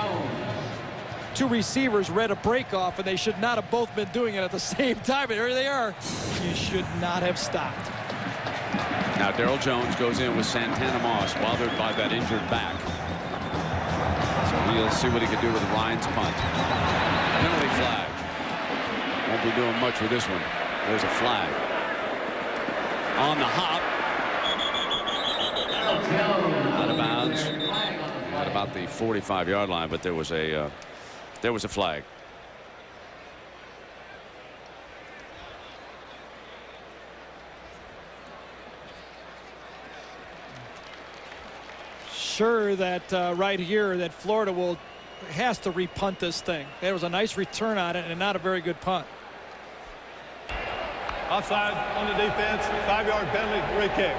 F: 2 receivers read a break off, and they should not have both been doing it at the same time. But here they are. You should not have stopped.
A: Now Darrell Jones goes in with Santana Moss, bothered by that injured back. So we'll see what he can do with Ryan's punt. Penalty flag. Won't be doing much with this one. There's a flag. On the hop. Out of bounds. At about the 45-yard line, but there was a flag.
F: Sure that right here that Florida has to repunt this thing. There was a nice return on it and not a very good punt.
H: Offside on the defense, 5-yard penalty, free kick.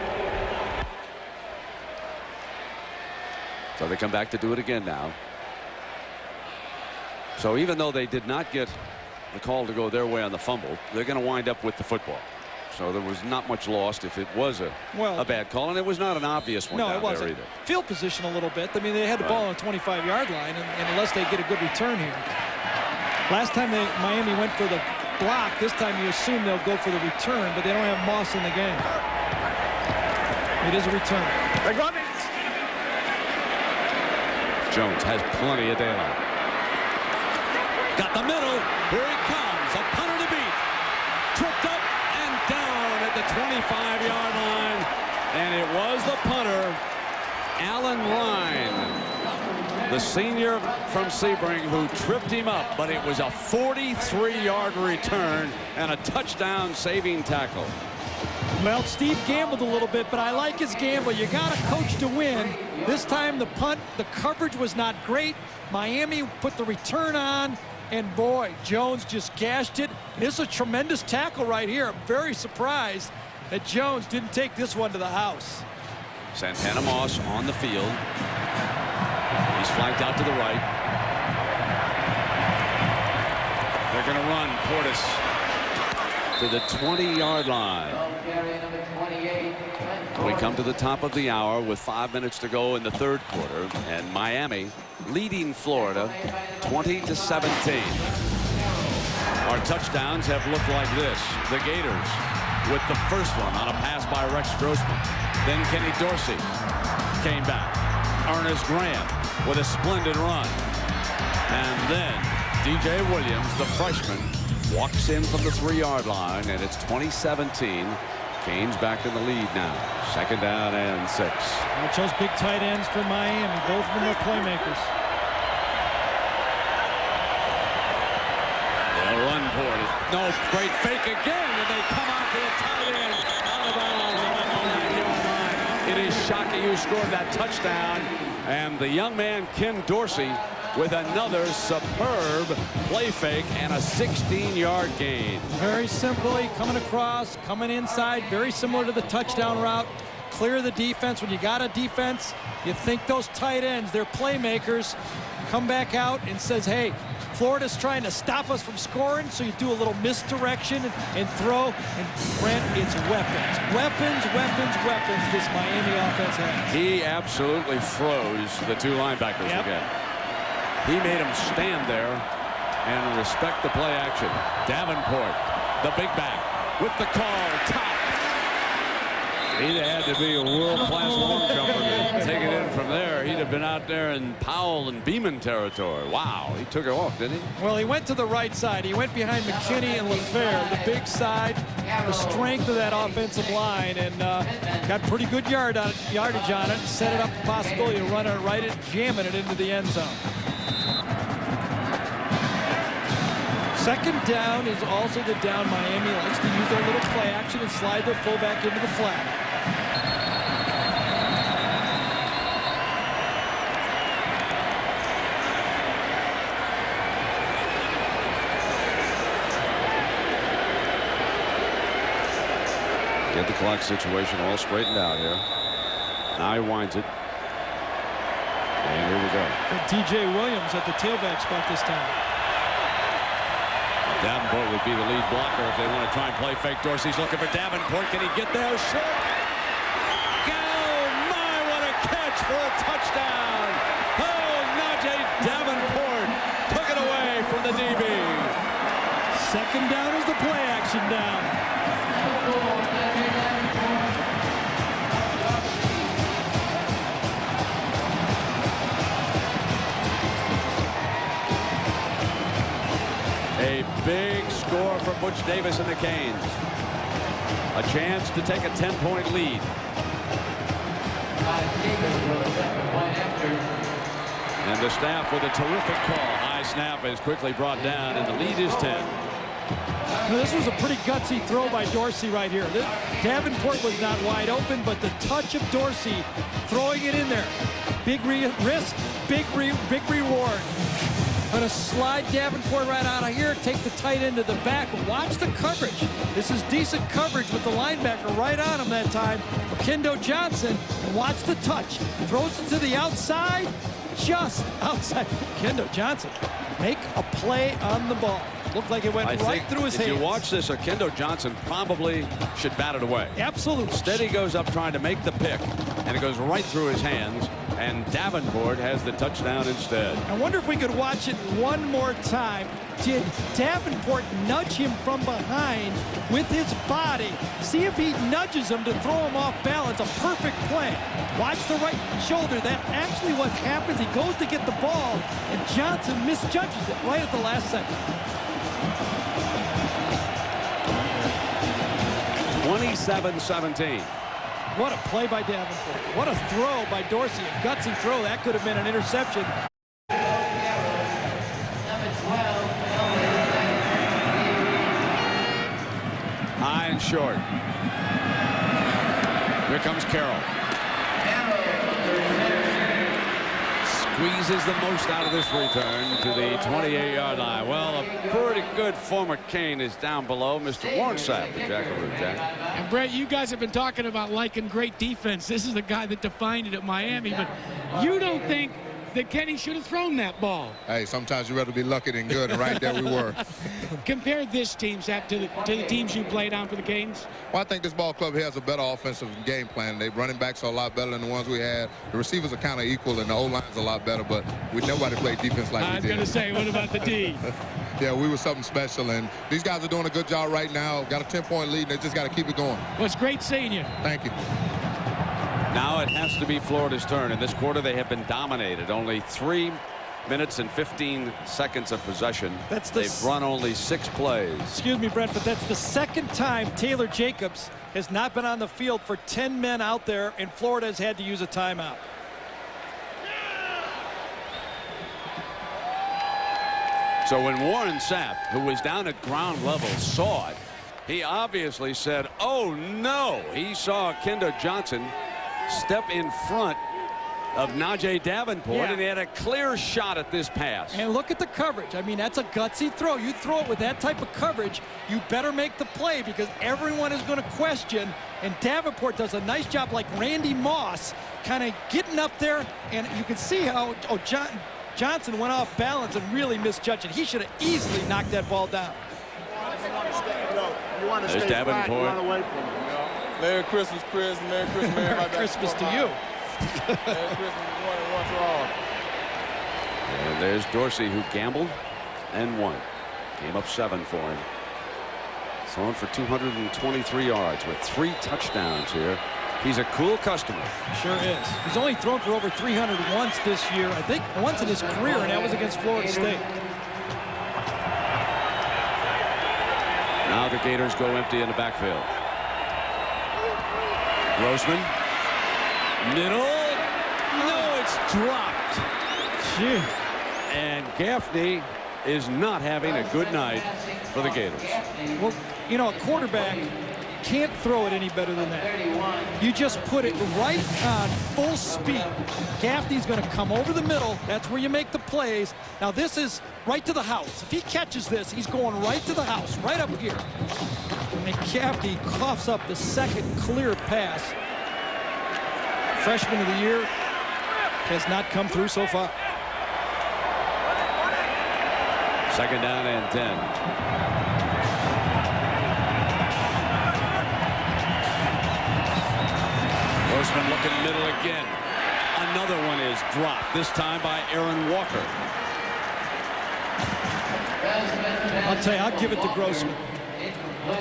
A: So they come back to do it again now. So even though they did not get the call to go their way on the fumble, they're going to wind up with the football. So there was not much lost if it was a bad call, and it was not an obvious one down there either.
F: Field position a little bit. I mean, they had the ball on the 25-yard line, and unless they get a good return here. Last time Miami went for the block, this time you assume they'll go for the return, but they don't have Moss in the game. It is a return.
A: Jones has plenty of daylight. Got the middle. Here he comes. A punter to beat. Tripped up and down at the 25-yard line. And it was the punter, Alan Ryan, the senior from Sebring, who tripped him up. But it was a 43-yard return and a touchdown-saving tackle.
F: Well, Steve gambled a little bit, but I like his gamble. You got a coach to win. This time the punt, the coverage was not great. Miami put the return on, and boy, Jones just gashed it. This is a tremendous tackle right here. I'm very surprised that Jones didn't take this one to the house.
A: Santana Moss on the field. He's flanked out to the right. They're going to run Portis to the 20-yard line. We come to the top of the hour with 5 minutes to go in the 3rd quarter, and Miami leading Florida 20-17. Our touchdowns have looked like this. The Gators with the first one on a pass by Rex Grossman. Then Kenny Dorsey came back. Ernest Graham with a splendid run. And then DJ Williams, the freshman, walks in from the 3-yard line, and it's 2017. Canes back in the lead now. 2nd down and 6.
F: Watch those big tight ends for Miami. Both of them are playmakers.
A: They'll run for it. No, great fake again, and they come out to the tight end. Out of bounds on the 9-yard line. It is Shockey who scored that touchdown, and the young man Ken Dorsey with another superb play fake and a 16-yard gain.
F: Very simply coming across, coming inside, very similar to the touchdown route. clear the defense. When you got a defense, you think those tight ends, they're playmakers, come back out and says, hey, Florida's trying to stop us from scoring, so you do a little misdirection and throw. And Brent, it's weapons. Weapons, weapons, weapons this Miami offense has.
I: He absolutely froze the two linebackers again. He made them stand there and respect the play action. Davenport, the big back, with the call, top. He'd have had to be a world-class long jumper to take it in from there. He'd have been out there in Powell and Beeman territory. Wow, he took it off, didn't he?
F: Well, he went to the right side. He went behind McKinney and LaFleur, the big side, the strength of that offensive line, and got pretty good yardage on it, and set it up the possibility to run it right and jamming it into the end zone. Second down is also the down Miami likes to use their little play action and slide their fullback into the flat.
I: Get the clock situation all straightened out here. Now he winds it. And here we go.
F: TJ Williams at the tailback spot this time.
I: Davenport would be the lead blocker if they want to try and play fake. Dorsey's looking for Davenport. Can he get there? Short. Oh, my, what a catch for a touchdown. Oh, Najee Davenport took it away from the DB.
F: Second down is the play action down.
I: A big score for Butch Davis and the Canes. A chance to take a 10-point lead. And the staff with a terrific call. High snap is quickly brought down, and the lead is 10.
F: Now, this was a pretty gutsy throw by Dorsey right here. Davenport was not wide open, but the touch of Dorsey throwing it in there. Big risk, big reward. Going to slide Davenport right out of here, take the tight end to the back. Watch the coverage. This is decent coverage with the linebacker right on him that time. Kendo Johnson, and watch the touch. Throws it to the outside, just outside. Kendo Johnson, make a play on the ball. Looked like it went right through his hands.
I: If you watch this, Kendo Johnson probably should bat it away.
F: Absolutely.
I: Instead, he goes up trying to make the pick, and it goes right through his hands. And Davenport has the touchdown instead.
F: I wonder if we could watch it one more time. Did Davenport nudge him from behind with his body? See if he nudges him to throw him off balance. A perfect play. Watch the right shoulder. That's actually what happens. He goes to get the ball, and Johnson misjudges it right at the last second.
I: 27-17.
F: What a play by Davenport. What a throw by Dorsey. A gutsy throw. That could have been an interception.
I: High and short. Here comes Carroll. Squeezes the most out of this return to the 28-yard line. Well, a pretty good former Cane is down below. Mr. Warren Sapp, the Jackaroo Jack.
D: And Brett, you guys have been talking about liking great defense. This is the guy that defined it at Miami, but you don't think that Kenny should have thrown that ball?
O: Hey, sometimes you'd rather be lucky than good, and right there we were.
D: Compare this team, Sapp, to the teams you played on for the Canes.
O: Well, I think this ball club has a better offensive game plan. Their running backs are a lot better than the ones we had. The receivers are kind of equal, and the O-line's a lot better, but nobody played defense like we did.
D: I was going to say, what about the D?
O: Yeah, we were something special, and these guys are doing a good job right now. Got a 10-point lead, and they just got to keep it going.
D: Well, it's great seeing you.
O: Thank you.
I: Now it has to be Florida's turn. In this quarter, they have been dominated. Only 3 minutes and 15 seconds of possession. They've run only 6 plays.
F: Excuse me, Brent, but that's the second time Taylor Jacobs has not been on the field for 10 men out there, and Florida has had to use a timeout.
I: So when Warren Sapp, who was down at ground level, saw it, he obviously said, oh no. He saw Kendo Johnson step in front of Najee Davenport,
F: Yeah.
I: and he had a clear shot at this pass.
F: And look at the coverage. I mean, that's a gutsy throw. You throw it with that type of coverage, you better make the play because everyone is going to question. And Davenport does a nice job like Randy Moss, kind of getting up there. And you can see how Johnson went off balance and really misjudged it. He should have easily knocked that ball down.
H: You want to
I: There's
H: stay
I: Davenport.
H: flat, you run away from him.
P: Merry Christmas, Chris. Merry Christmas,
F: Merry
P: everybody.
F: Christmas to you.
P: Merry Christmas, one for all.
I: And there's Dorsey, who gambled and won. Came up 7 for him. Thrown for 223 yards with 3 touchdowns here. He's a cool customer.
F: Sure is. He's only thrown for over 300 once this year. I think once in his career, and that was against Florida State.
I: Now the Gators go empty in the backfield. Grossman. Middle. No, it's dropped.
F: Gee.
I: And Gaffney is not having a good night for the Gators.
F: Well, you know, a quarterback can't throw it any better than that. You just put it right on full speed. Gaffney's going to come over the middle. That's where you make the plays. Now this is right to the house. If he catches this, he's going right to the house, right up here. And Gaffney coughs up the second clear pass. Freshman of the year has not come through so far.
I: 2nd down and 10. Grossman looking middle again. Another one is dropped, this time by Aaron Walker.
F: I'll tell you, I'll give it to Grossman.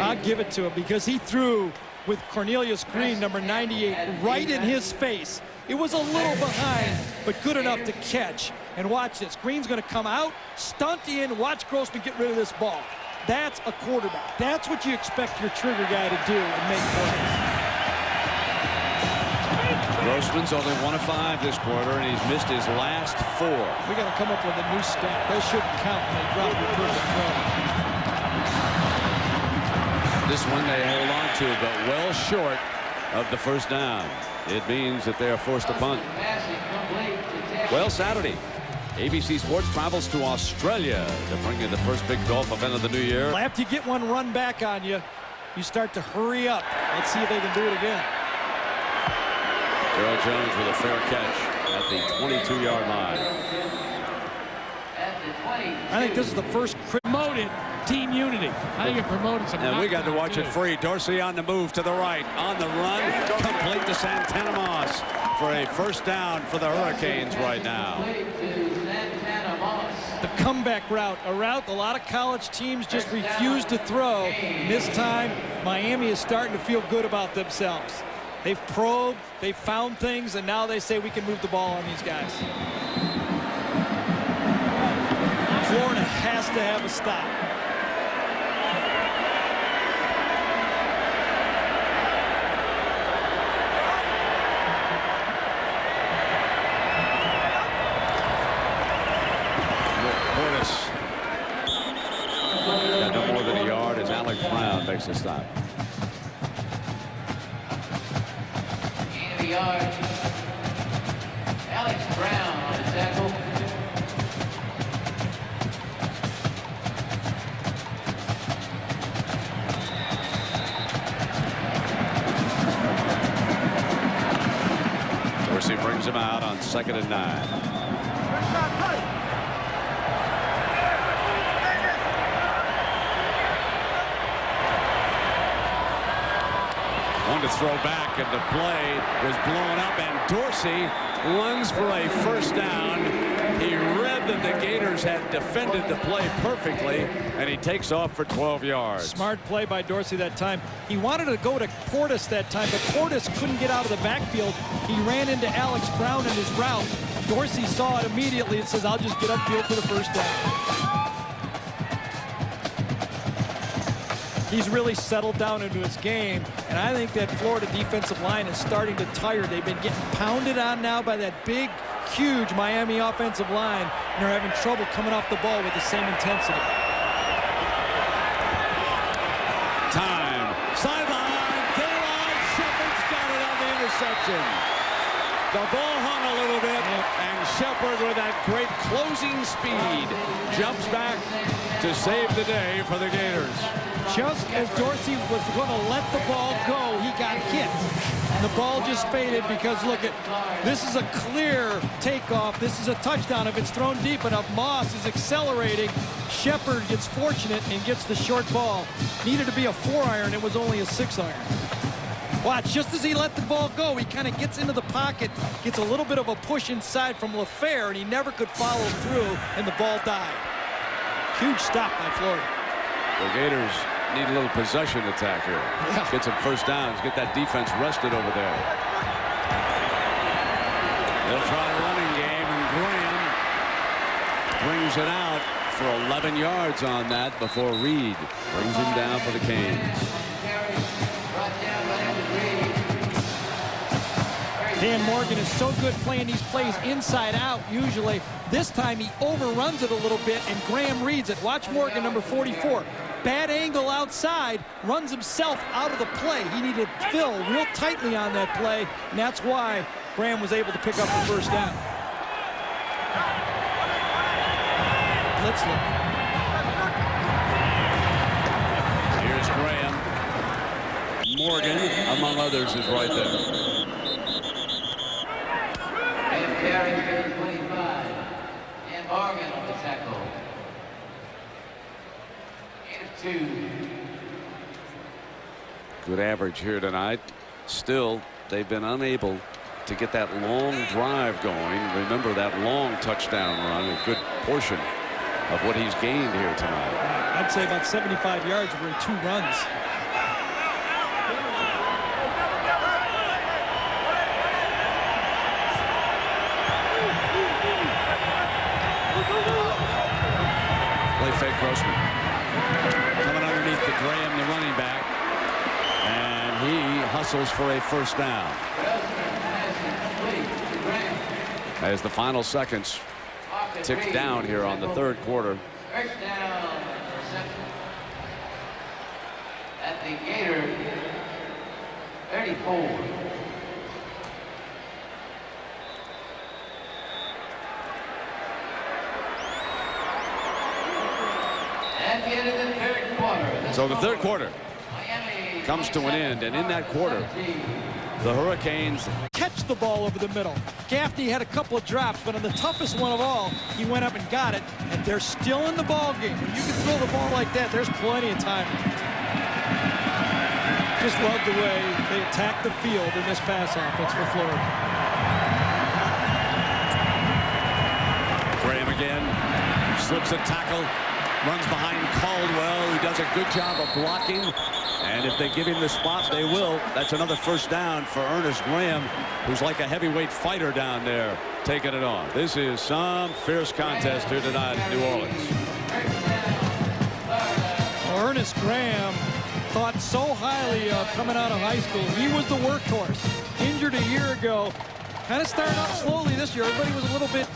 F: I'll give it to him because he threw with Cornelius Green, number 98, right in his face. It was a little behind, but good enough to catch. And watch this. Green's going to come out, stunt in, watch Grossman get rid of this ball. That's a quarterback. That's what you expect your trigger guy to do and make plays.
I: Grossman's only 1 of 5 this quarter, and he's missed his last 4.
F: We got to come up with a new stat. Those shouldn't count when they drop your perfect throw.
I: This one they hold on to, but well short of the 1st down. It means that they are forced to punt. Well, Saturday, ABC Sports travels to Australia to bring in the first big golf event of the new year.
F: After you get one run back on you, you start to hurry up. Let's see if they can do it again.
I: Gerald Jones with a fair catch at the 22-yard line.
F: I think this is the first
D: promoted team unity. I think it promoted some.
I: And we got to watch
D: too.
I: it free. Dorsey on the move to the right, on the run, complete to Santana Moss for a 1st down for the Hurricanes right now.
F: The comeback route, a route a lot of college teams just refuse to throw. And this time, Miami is starting to feel good about themselves. They've probed, they've found things, and now they say we can move the ball on these guys. Florida has to have a stop.
I: Got no more than a yard as Alex Brown makes a stop.
K: Yard. Alex Brown on the tackle.
I: Dorsey brings him out on 2nd and 9. To throw back, and the play was blown up, and Dorsey runs for a 1st down. He read that the Gators had defended the play perfectly, and he takes off for 12 yards.
F: Smart play by Dorsey that time. He wanted to go to Portis that time, but Portis couldn't get out of the backfield. He ran into Alex Brown in his route. Dorsey saw it immediately and says, I'll just get upfield for the 1st down. He's really settled down into his game, and I think that Florida defensive line is starting to tire. They've been getting pounded on now by that big, huge Miami offensive line, and they're having trouble coming off the ball with the same intensity.
I: Time. Sideline. Dayline. Shepard's got it on the interception. The ball hung a little bit, and Shepard, with that great closing speed, jumps back to save the day for the Gators.
F: Just as Dorsey was going to let the ball go, he got hit. The ball just faded because, look, this is a clear takeoff. This is a touchdown. If it's thrown deep enough, Moss is accelerating. Shepard gets fortunate and gets the short ball. Needed to be a 4-iron. It was only a 6-iron. Watch, just as he let the ball go, he kind of gets into the pocket, gets a little bit of a push inside from LaFleur, and he never could follow through, and the ball died. Huge stop by Florida.
I: The Gators need a little possession attack here. Yeah. Get some first downs, get that defense rested over there. They'll try a running game, and Graham brings it out for 11 yards on that before Reed brings him down for the Canes.
F: Dan Morgan is so good playing these plays inside out usually. This time he overruns it a little bit, and Graham reads it. Watch Morgan, number 44. Bad angle outside, runs himself out of the play. He needed to fill real tightly on that play, and that's why Graham was able to pick up the first down. Let's look.
I: Here's Graham. Morgan, among others, is right there.
K: Carry 25. And Morgan on the tackle. 2.
I: Good average here tonight. Still, they've been unable to get that long drive going. Remember that long touchdown run, a good portion of what he's gained here tonight.
F: I'd say about 75 yards over in 2 runs.
I: Fake Grossman coming underneath the Graham, the running back, and he hustles for a first down as the final seconds tick down here on the third quarter.
K: First down at the Gator 34.
I: So the third quarter comes to an end, and in that quarter, the Hurricanes
F: catch the ball over the middle. Gaffney had a couple of drops, but on the toughest one of all, he went up and got it, and they're still in the ball game. When you can throw the ball like that, there's plenty of time. Just love the way they attack the field in this pass offense for Florida.
I: Graham again slips a tackle. Runs behind Caldwell, who does a good job of blocking. And if they give him the spot, they will. That's another first down for Ernest Graham, who's like a heavyweight fighter down there, taking it on. This is some fierce contest here tonight in New Orleans.
F: Well, Ernest Graham thought so highly of coming out of high school. He was the workhorse. Injured a year ago. Kind of started out slowly this year. Everybody was a little bit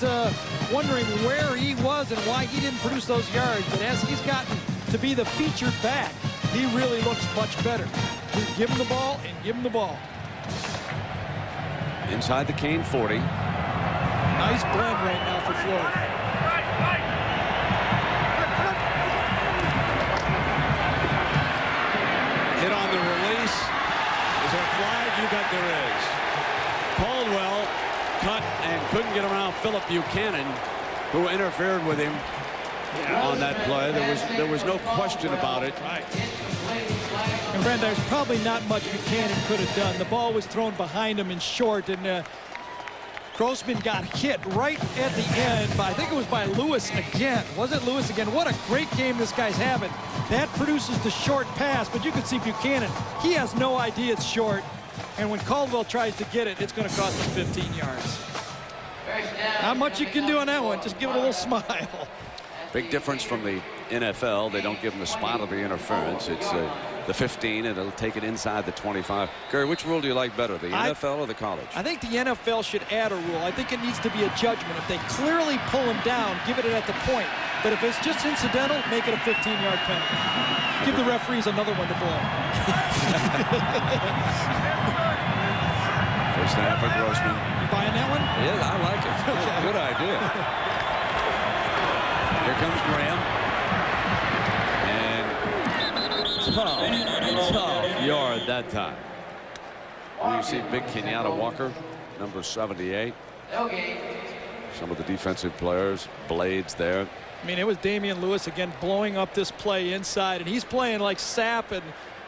F: wondering where he was and why he didn't produce those yards. But as he's gotten to be the featured back, he really looks much better. Just give him the ball and give him the ball.
I: Inside the Cane 40.
F: Nice blend right now for Florida.
I: Hit on the release. Is there a flag? You bet there is. Caldwell cut and couldn't get around Philip Buchanan, who interfered with him on that play. There was no question about it.
F: Right. And Brent, there's probably not much Buchanan could have done. The ball was thrown behind him in short, and Grossman got hit right at the end by, I think it was by Lewis again. Was it Lewis again? What a great game this guy's having. That produces the short pass, but you can see Buchanan. He has no idea it's short. And when Caldwell tries to get it, it's going to cost him 15 yards. Not much you can do on that one. Just give it a little smile.
I: Big difference from the NFL. They don't give them the spot of the interference. It's the 15, and it'll take it inside the 25. Gary, which rule do you like better, the NFL or the college?
F: I think the NFL should add a rule. I think it needs to be a judgment. If they clearly pull him down, give it at the point. But if it's just incidental, make it a 15-yard penalty. Give the referees another one to blow.
I: First down for Grossman.
F: You buying that one?
I: Yeah, I like it. That's a good idea. Here comes Graham. And tough yard that time. You see big Kenyatta Walker, number 78. Some of the defensive players, Blades there.
F: I mean, it was Damian Lewis again blowing up this play inside, and he's playing like Sapp and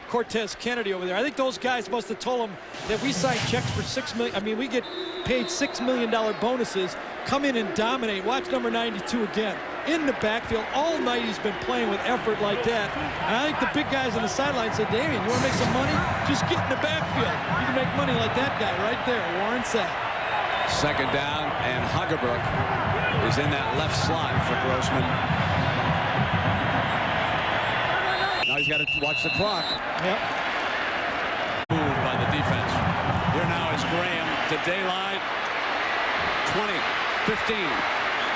F: Cortez Kennedy over there. I think those guys must have told him that we signed checks for $6 million. I mean, we get paid $6 million bonuses. Come in and dominate. Watch number 92 again. In the backfield all night, he's been playing with effort like that. And I think the big guys on the sideline said, Damian, you want to make some money? Just get in the backfield. You can make money like that guy right there, Warren Sapp.
I: Second down, and Hagebrook is in that left slot for Grossman. Now he's got to watch the clock.
F: Yep.
I: Moved by the defense. Here now is Graham to daylight. 20, 15.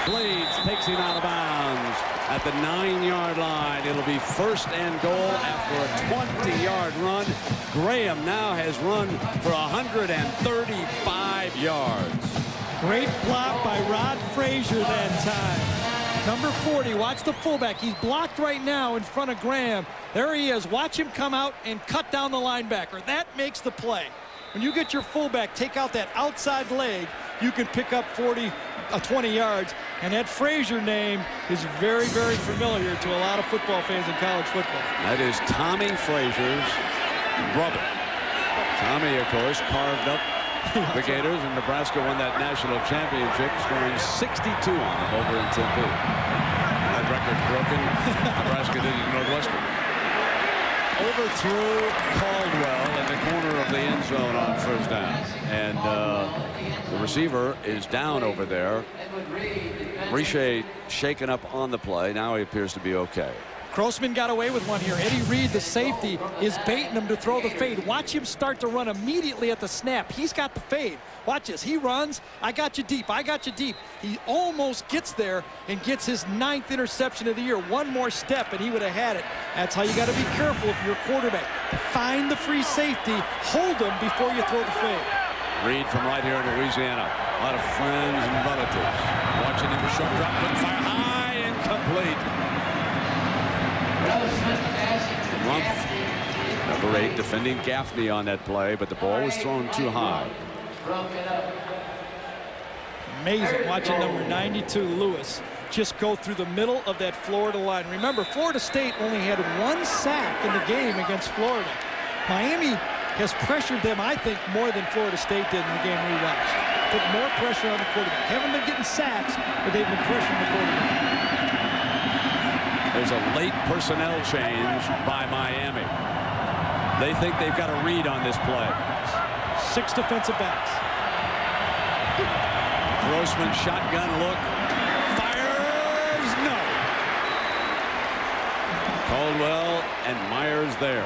I: Blades takes him out of bounds at the 9-yard line. It'll be first and goal after a 20-yard run. Graham now has run for 135 yards.
F: Great block by Rod Frazier that time. Number 40, watch the fullback. He's blocked right now in front of Graham. There he is. Watch him come out and cut down the linebacker. That makes the play. When you get your fullback, take out that outside leg, you can pick up 20 yards. And that Frazier name is very, very familiar to a lot of football fans in college football.
I: That is Tommy Frazier's brother. Tommy, of course, carved up the Gators, and Nebraska won that national championship, scoring 62 on them over in Tempe. That record broken. Nebraska did it in Northwestern. Overthrew Caldwell in the corner of the end zone on first down. And the receiver is down over there. Riche shaken up on the play. Now he appears to be okay.
F: Grossman got away with one here. Eddie Reed, the safety, is baiting him to throw the fade. Watch him start to run immediately at the snap. He's got the fade. Watch this. He runs. I got you deep. I got you deep. He almost gets there and gets his 9th interception of the year. One more step and he would have had it. That's how you got to be careful if you're a quarterback. Find the free safety. Hold him before you throw the fade.
I: Reed from right here in Louisiana. A lot of friends and relatives. Watching him short drop, quick fire, high, incomplete. Rumpf, number 8, defending Gaffney on that play, but the ball was thrown too high.
F: Amazing watching number 92 Lewis just go through the middle of that Florida line. Remember, Florida State only had 1 sack in the game against Florida. Miami has pressured them, I think, more than Florida State did in the game we watched. Put more pressure on the quarterback. Haven't been getting sacks, but they've been pressuring the quarterback.
I: There's a late personnel change by Miami. They think they've got a read on this play.
F: 6 defensive backs.
I: Grossman shotgun look. Fires, no. Caldwell and Myers there.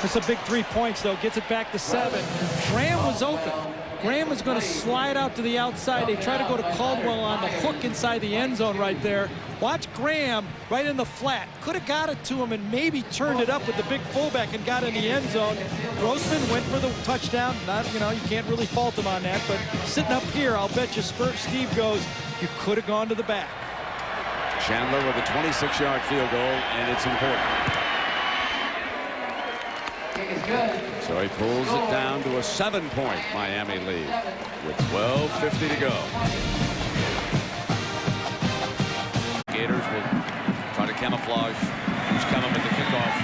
F: It's a big 3 points, though. Gets it back to 7. Graham was open. Graham is going to slide out to the outside. They try to go to Caldwell on the hook inside the end zone right there. Watch Graham right in the flat. Could have got it to him and maybe turned it up with the big fullback and got in the end zone. Grossman went for the touchdown. Not, you can't really fault him on that. But sitting up here, I'll bet you Steve goes, you could have gone to the back.
I: Chandler with a 26-yard field goal, and it's important. So he pulls it down to a 7-point Miami lead with 12:50 to go. Gators will try to camouflage who's coming with the kickoff.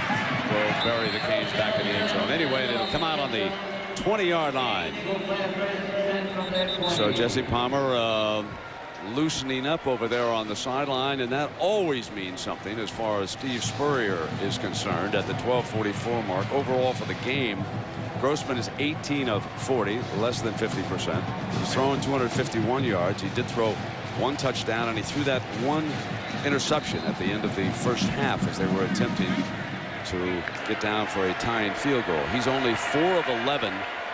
I: Will bury the Canes back in the end zone. Anyway, it'll come out on the 20-yard line. So Jesse Palmer loosening up over there on the sideline, and that always means something as far as Steve Spurrier is concerned at the 12:44 mark. Overall for the game, Grossman is 18 of 40, less than 50%. He's thrown 251 yards. He did throw 1 touchdown, and he threw that 1 interception at the end of the first half as they were attempting to get down for a tying field goal. He's only 4 of 11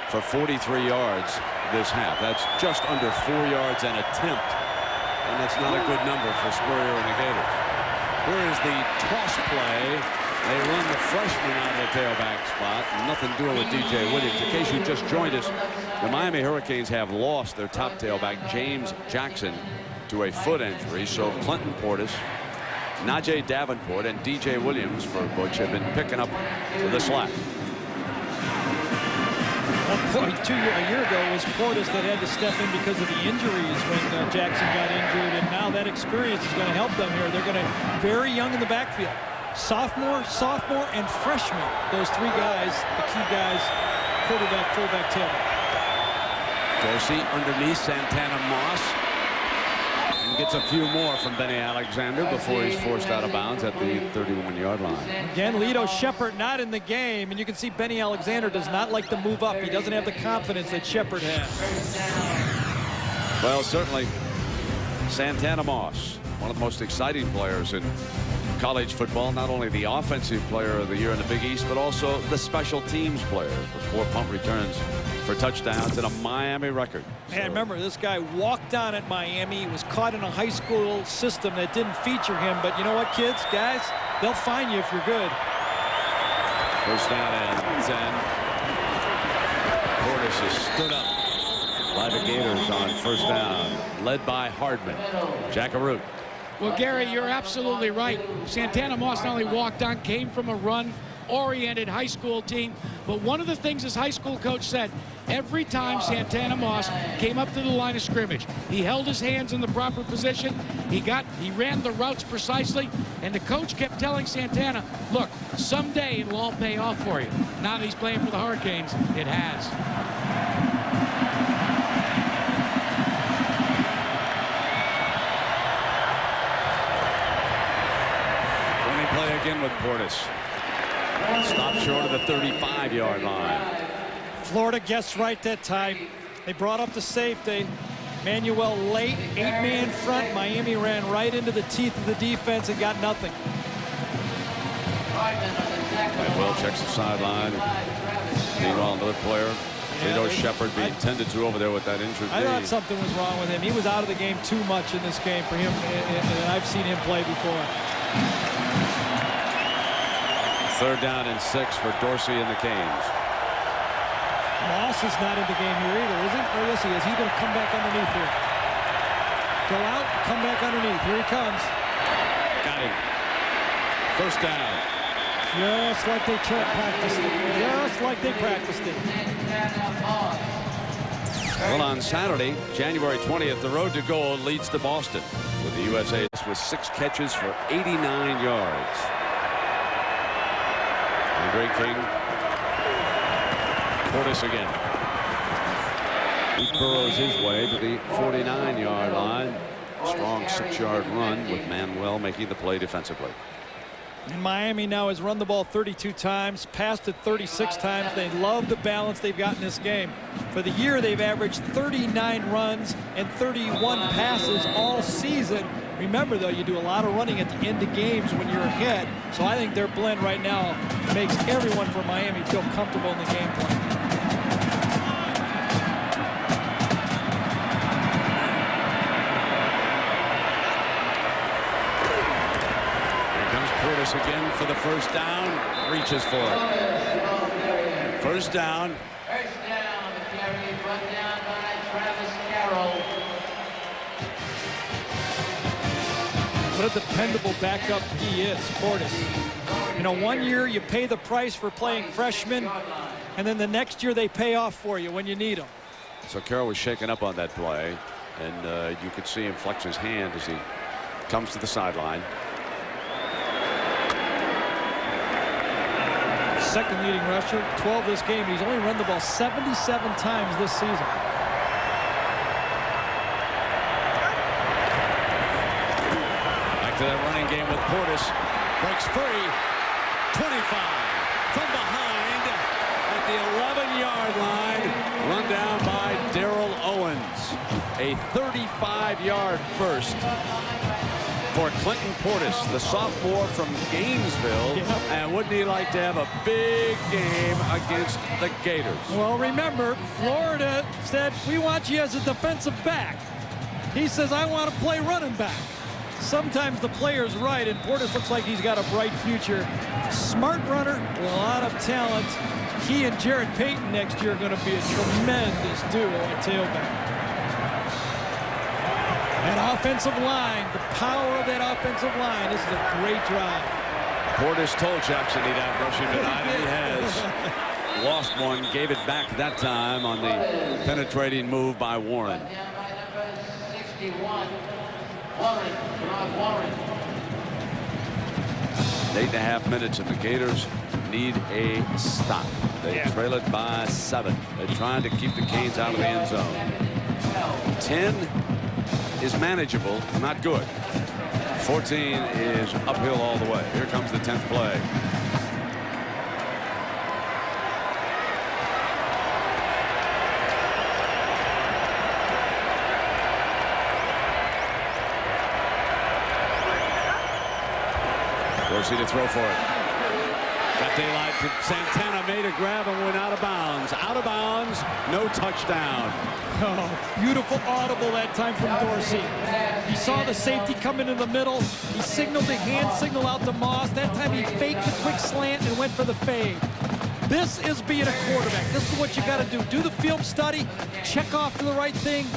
I: for 43 yards this half. That's just under 4 yards an attempt. And that's not a good number for Spurrier and the Gators. Here is the toss play They run the freshman out of the tailback spot. Nothing doing with DJ Williams. In case you just joined us, the Miami Hurricanes have lost their top tailback, James Jackson, to a foot injury. So Clinton Portis, Najee Davenport, and DJ Williams for Butch have been picking up the slack.
F: A year ago, it was Portis that had to step in because of the injuries when Jackson got injured, and now that experience is going to help them here. They're going to very young in the backfield. Sophomore, and freshman. Those three guys, the key guys, quarterback, fullback, tailback.
I: Dorsey underneath Santana Moss. And gets a few more from Benny Alexander before he's forced out of bounds at the 31-yard line.
F: Again, Lito Shepard not in the game, and you can see Benny Alexander does not like to move up. He doesn't have the confidence that Shepard has.
I: Well, certainly Santana Moss, one of the most exciting players in college football, not only the offensive player of the year in the Big East, but also the special teams player with 4 punt returns for touchdowns and a Miami record.
F: And remember, this guy walked on at Miami. He was caught in a high school system that didn't feature him. But you know what, kids, guys, they'll find you if you're good.
I: First down and 10. Portis has stood up by the Gators on first down, led by Hardman. Jackaroo.
D: Well, Gary, you're absolutely right. Santana Moss not only walked on, came from a run-oriented high school team, but one of the things his high school coach said, every time Santana Moss came up to the line of scrimmage, he held his hands in the proper position, he ran the routes precisely, and the coach kept telling Santana, look, someday it will all pay off for you. Now that he's playing for the Hurricanes, it has.
I: Play again with Portis. Stopped short of the 35-yard line.
F: Florida guessed right that time. They brought up the safety. Manuel late, 8-man front. Miami ran right into the teeth of the defense and got nothing.
I: Manuel checks the sideline. Meanwhile, another player, Lito Shepard, being tended to over there with that injured knee.
F: I thought something was wrong with him. He was out of the game too much in this game for him, and I've seen him play before.
I: Third down and 6 for Dorsey and the Canes.
F: Moss is not in the game here either, is he? Oh, yes, he is. He's going to come back underneath here. Go out, come back underneath. Here he comes.
I: Got him. First down.
F: Just like they practiced it. Just like they practiced it.
I: Well, on Saturday, January 20th, the road to gold leads to Boston, with the USA with 6 catches for 89 yards. Andre King. Portis again. He burrows his way to the 49-yard line. Strong 6-yard run with Manuel making the play defensively.
F: And Miami now has run the ball 32 times, passed it 36 times. They love the balance they've got in this game. For the year, they've averaged 39 runs and 31 passes all season. Remember, though, you do a lot of running at the end of games when you're ahead. So I think their blend right now makes everyone from Miami feel comfortable in the game plan.
I: Portis again for the first down. Reaches for it. First down.
K: First down on the carry, brought down by Travis Carroll.
F: What a dependable backup he is, Portis. You know, one year you pay the price for playing freshmen, and then the next year they pay off for you when you need them.
I: So Carroll was shaken up on that play, and you could see him flex his hand as he comes to the sideline.
F: Second leading rusher, 12 this game. He's only run the ball 77 times this season.
I: Back to that running game with Portis. Breaks free. 25 from behind at the 11-yard line. Run down by Darrell Owens. A 35-yard burst for Clinton Portis, the sophomore from Gainesville. And wouldn't he like to have a big game against the Gators?
F: Well, remember, Florida said, we want you as a defensive back. He says, I want to play running back. sometimes the player's right, and Portis looks like he's got a bright future. Smart runner with a lot of talent. He and Jared Payton next year are going to be a tremendous duo at tailback. That offensive line, the power of that offensive line. This is a great drive.
I: Portis told Jackson he'd have rushing tonight, and he has. Lost one, gave it back that time on the penetrating move by Warren. 8.5 minutes, and the Gators need a stop. They trail it by 7. They're trying to keep the Canes out of the end zone. 10 is manageable, not good. 14 is uphill all the way. Here comes the 10th play. Dorsey to throw for it. Got daylight. Santana made a grab and went out of bounds. Out of bounds. No touchdown.
F: Oh, beautiful audible that time from Dorsey. He saw the safety come in the middle. He signaled the hand signal out to Moss. That time he faked the quick slant and went for the fade. This is being a quarterback. This is what you got to do. Do the film study. Check off to the right thing.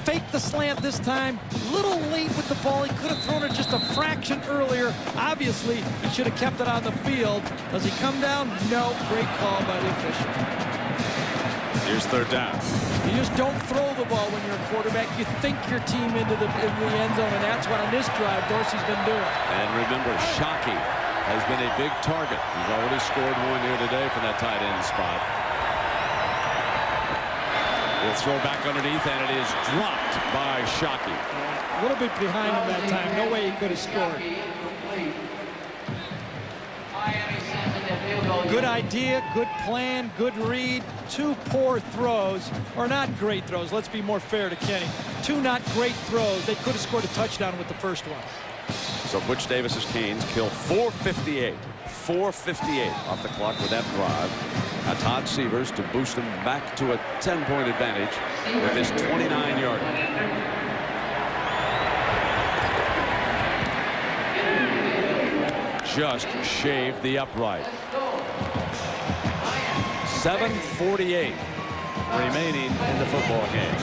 F: Fake the slant this time. A little late with the ball. He could have thrown it just a fraction earlier. Obviously, he should have kept it on the field. Does he come down? No. Great call by the official.
I: Here's 3rd down.
F: You just don't throw the ball when you're a quarterback. You think your team into the end zone, and that's what on this drive Dorsey's been doing.
I: And remember, Shockey has been a big target. He's already scored one here today from that tight end spot. He'll throw back underneath, and it is dropped by Shockey.
F: A little bit behind him that time. No way he could have scored. Good idea, good plan, good read. 2 poor throws, or not great throws. Let's be more fair to Kenny. 2 not great throws. They could have scored a touchdown with the first one.
I: So Butch Davis's Canes kill 4:58. 4:58 off the clock with that drive. Now Todd Severs to boost them back to a 10-point advantage with his 29-yarder. Just shaved the upright. 7:48 remaining in the football game.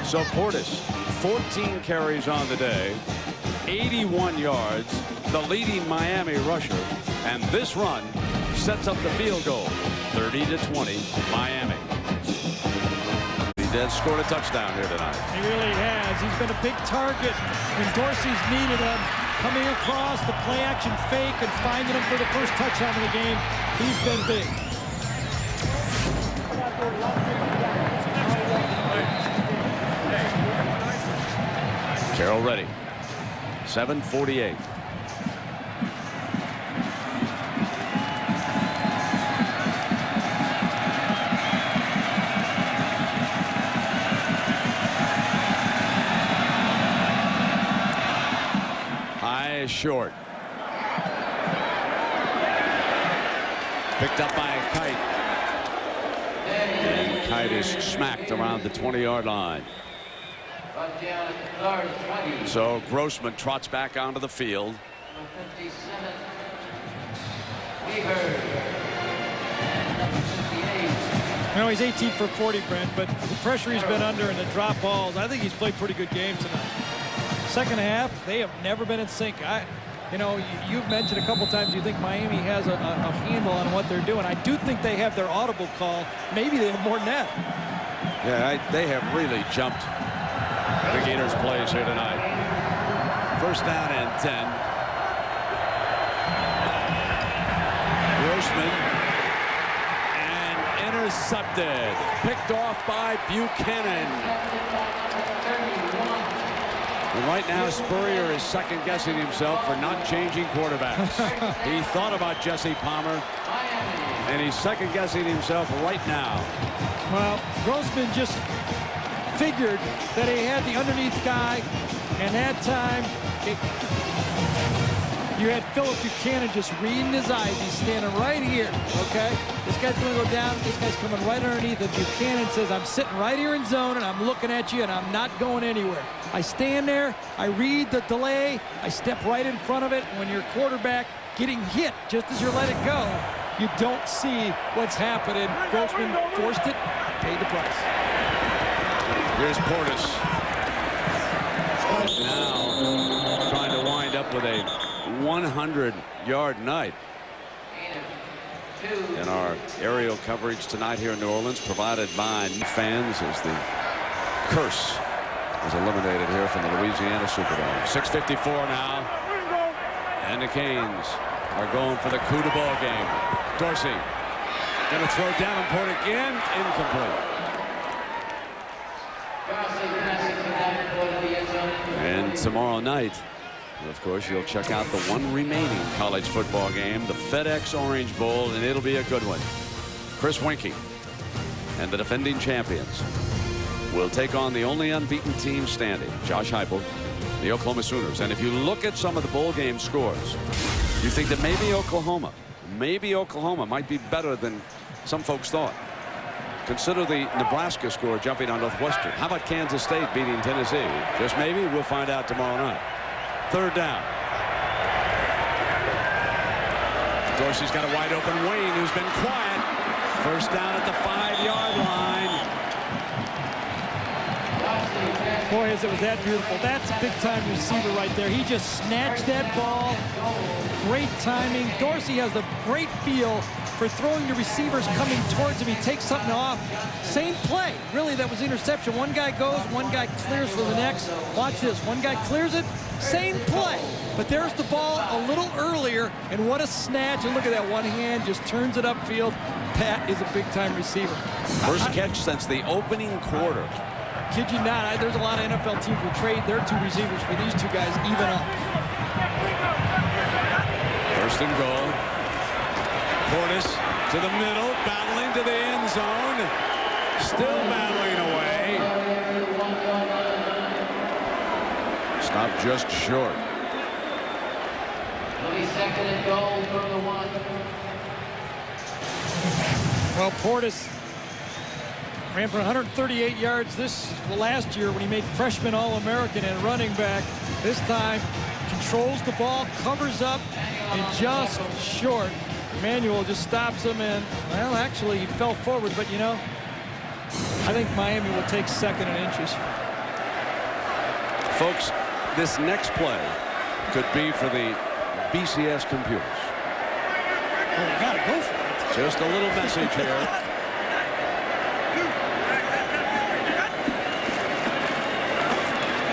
I: So Portis, 14 carries on the day, 81 yards, the leading Miami rusher, and this run sets up the field goal. 30-20, Miami. He did score a touchdown here tonight.
F: He really has. He's been a big target when Dorsey's needed him. Coming across the play action fake and finding him for the first touchdown of the game. He's been big.
I: Carroll ready. 7:48. High is short. Picked up by a Kite. And Kite is smacked around the 20-yard line. So Grossman trots back onto the field.
F: You know, he's 18 for 40, Brent, but the pressure he's been under and the drop balls, I think he's played pretty good game tonight. Second half, they have never been in sync. You know, you've mentioned a couple times you think Miami has a handle on what they're doing. I do think they have their audible call. Maybe they have more than that.
I: Yeah, they have really jumped the Gators plays here tonight. 1st down and 10. Grossman and intercepted. Picked off by Buchanan. And right now Spurrier is second-guessing himself for not changing quarterbacks. He thought about Jesse Palmer, and he's second-guessing himself right now.
F: Well, Grossman just figured that he had the underneath guy, and that time You had Philip Buchanan just reading his eyes. He's standing right here, okay? This guy's going to go down. This guy's coming right underneath. And Buchanan says, I'm sitting right here in zone, and I'm looking at you, and I'm not going anywhere. I stand there. I read the delay. I step right in front of it. When your quarterback getting hit just as you let it go, you don't see what's happening. Grossman forced it, paid the price.
A: Here's Portis. Now trying to wind up with a 100-yard night. In our aerial coverage tonight here in New Orleans, provided by fans, as the curse was eliminated here from the Louisiana Superdome. 6:54 now, and the Canes are going for the coup de ball game. Dorsey going to throw Davenport again, incomplete. And tomorrow night, of course, you'll check out the one remaining college football game, the FedEx Orange Bowl, and it'll be a good one. Chris Winkie and the defending champions will take on the only unbeaten team standing, Josh Heupel, the Oklahoma Sooners. And if you look at some of the bowl game scores, you think that maybe Oklahoma might be better than some folks thought. Consider the Nebraska score jumping on Northwestern. How about Kansas State beating Tennessee? Just maybe. We'll find out tomorrow night. Third down. Dorsey's got a wide open Wayne, who's been quiet. First down at the 5-yard line.
F: Boy, is it was that beautiful. That's a big-time receiver right there. He just snatched that ball. Great timing. Dorsey has a great feel for throwing to receivers coming towards him. He takes something off. Same play. Really, that was interception. One guy goes, one guy clears for the next. Watch this. One guy clears it. Same play. But there's the ball a little earlier, and what a snatch. And look at that one hand, just turns it upfield. Pat is a big-time receiver.
A: First catch since the opening quarter.
F: Kid you not, there's a lot of NFL teams who trade their two receivers for these two guys even up.
A: First and goal. Portis to the middle, battling to the end zone. Still battling away. Stopped just short.
K: It'll be second and goal from the 1.
F: Well, Portis ran for 138 yards last year when he made freshman All-American and running back. This time controls the ball, covers up, and just short. Emmanuel just stops him, and, well, actually, he fell forward, but, you know, I think Miami will take second in inches.
A: Folks, this next play could be for the BCS computers.
F: Well, you got to go for it.
A: Just a little message here.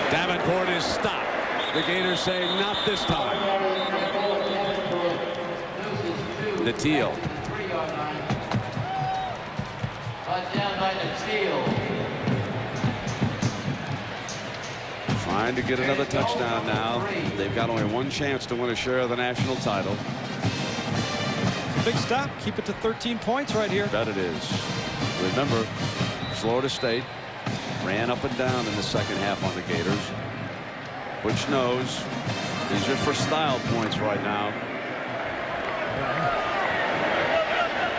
A: Davenport is stopped. The Gators say not this time. The Teal.
K: Down by the Teal.
A: Trying to get another touchdown now. They've got only one chance to win a share of the national title.
F: Big stop. Keep it to 13 points right here.
A: Bet it is. Remember, Florida State ran up and down in the second half on the Gators. Butch knows these are for style points right now.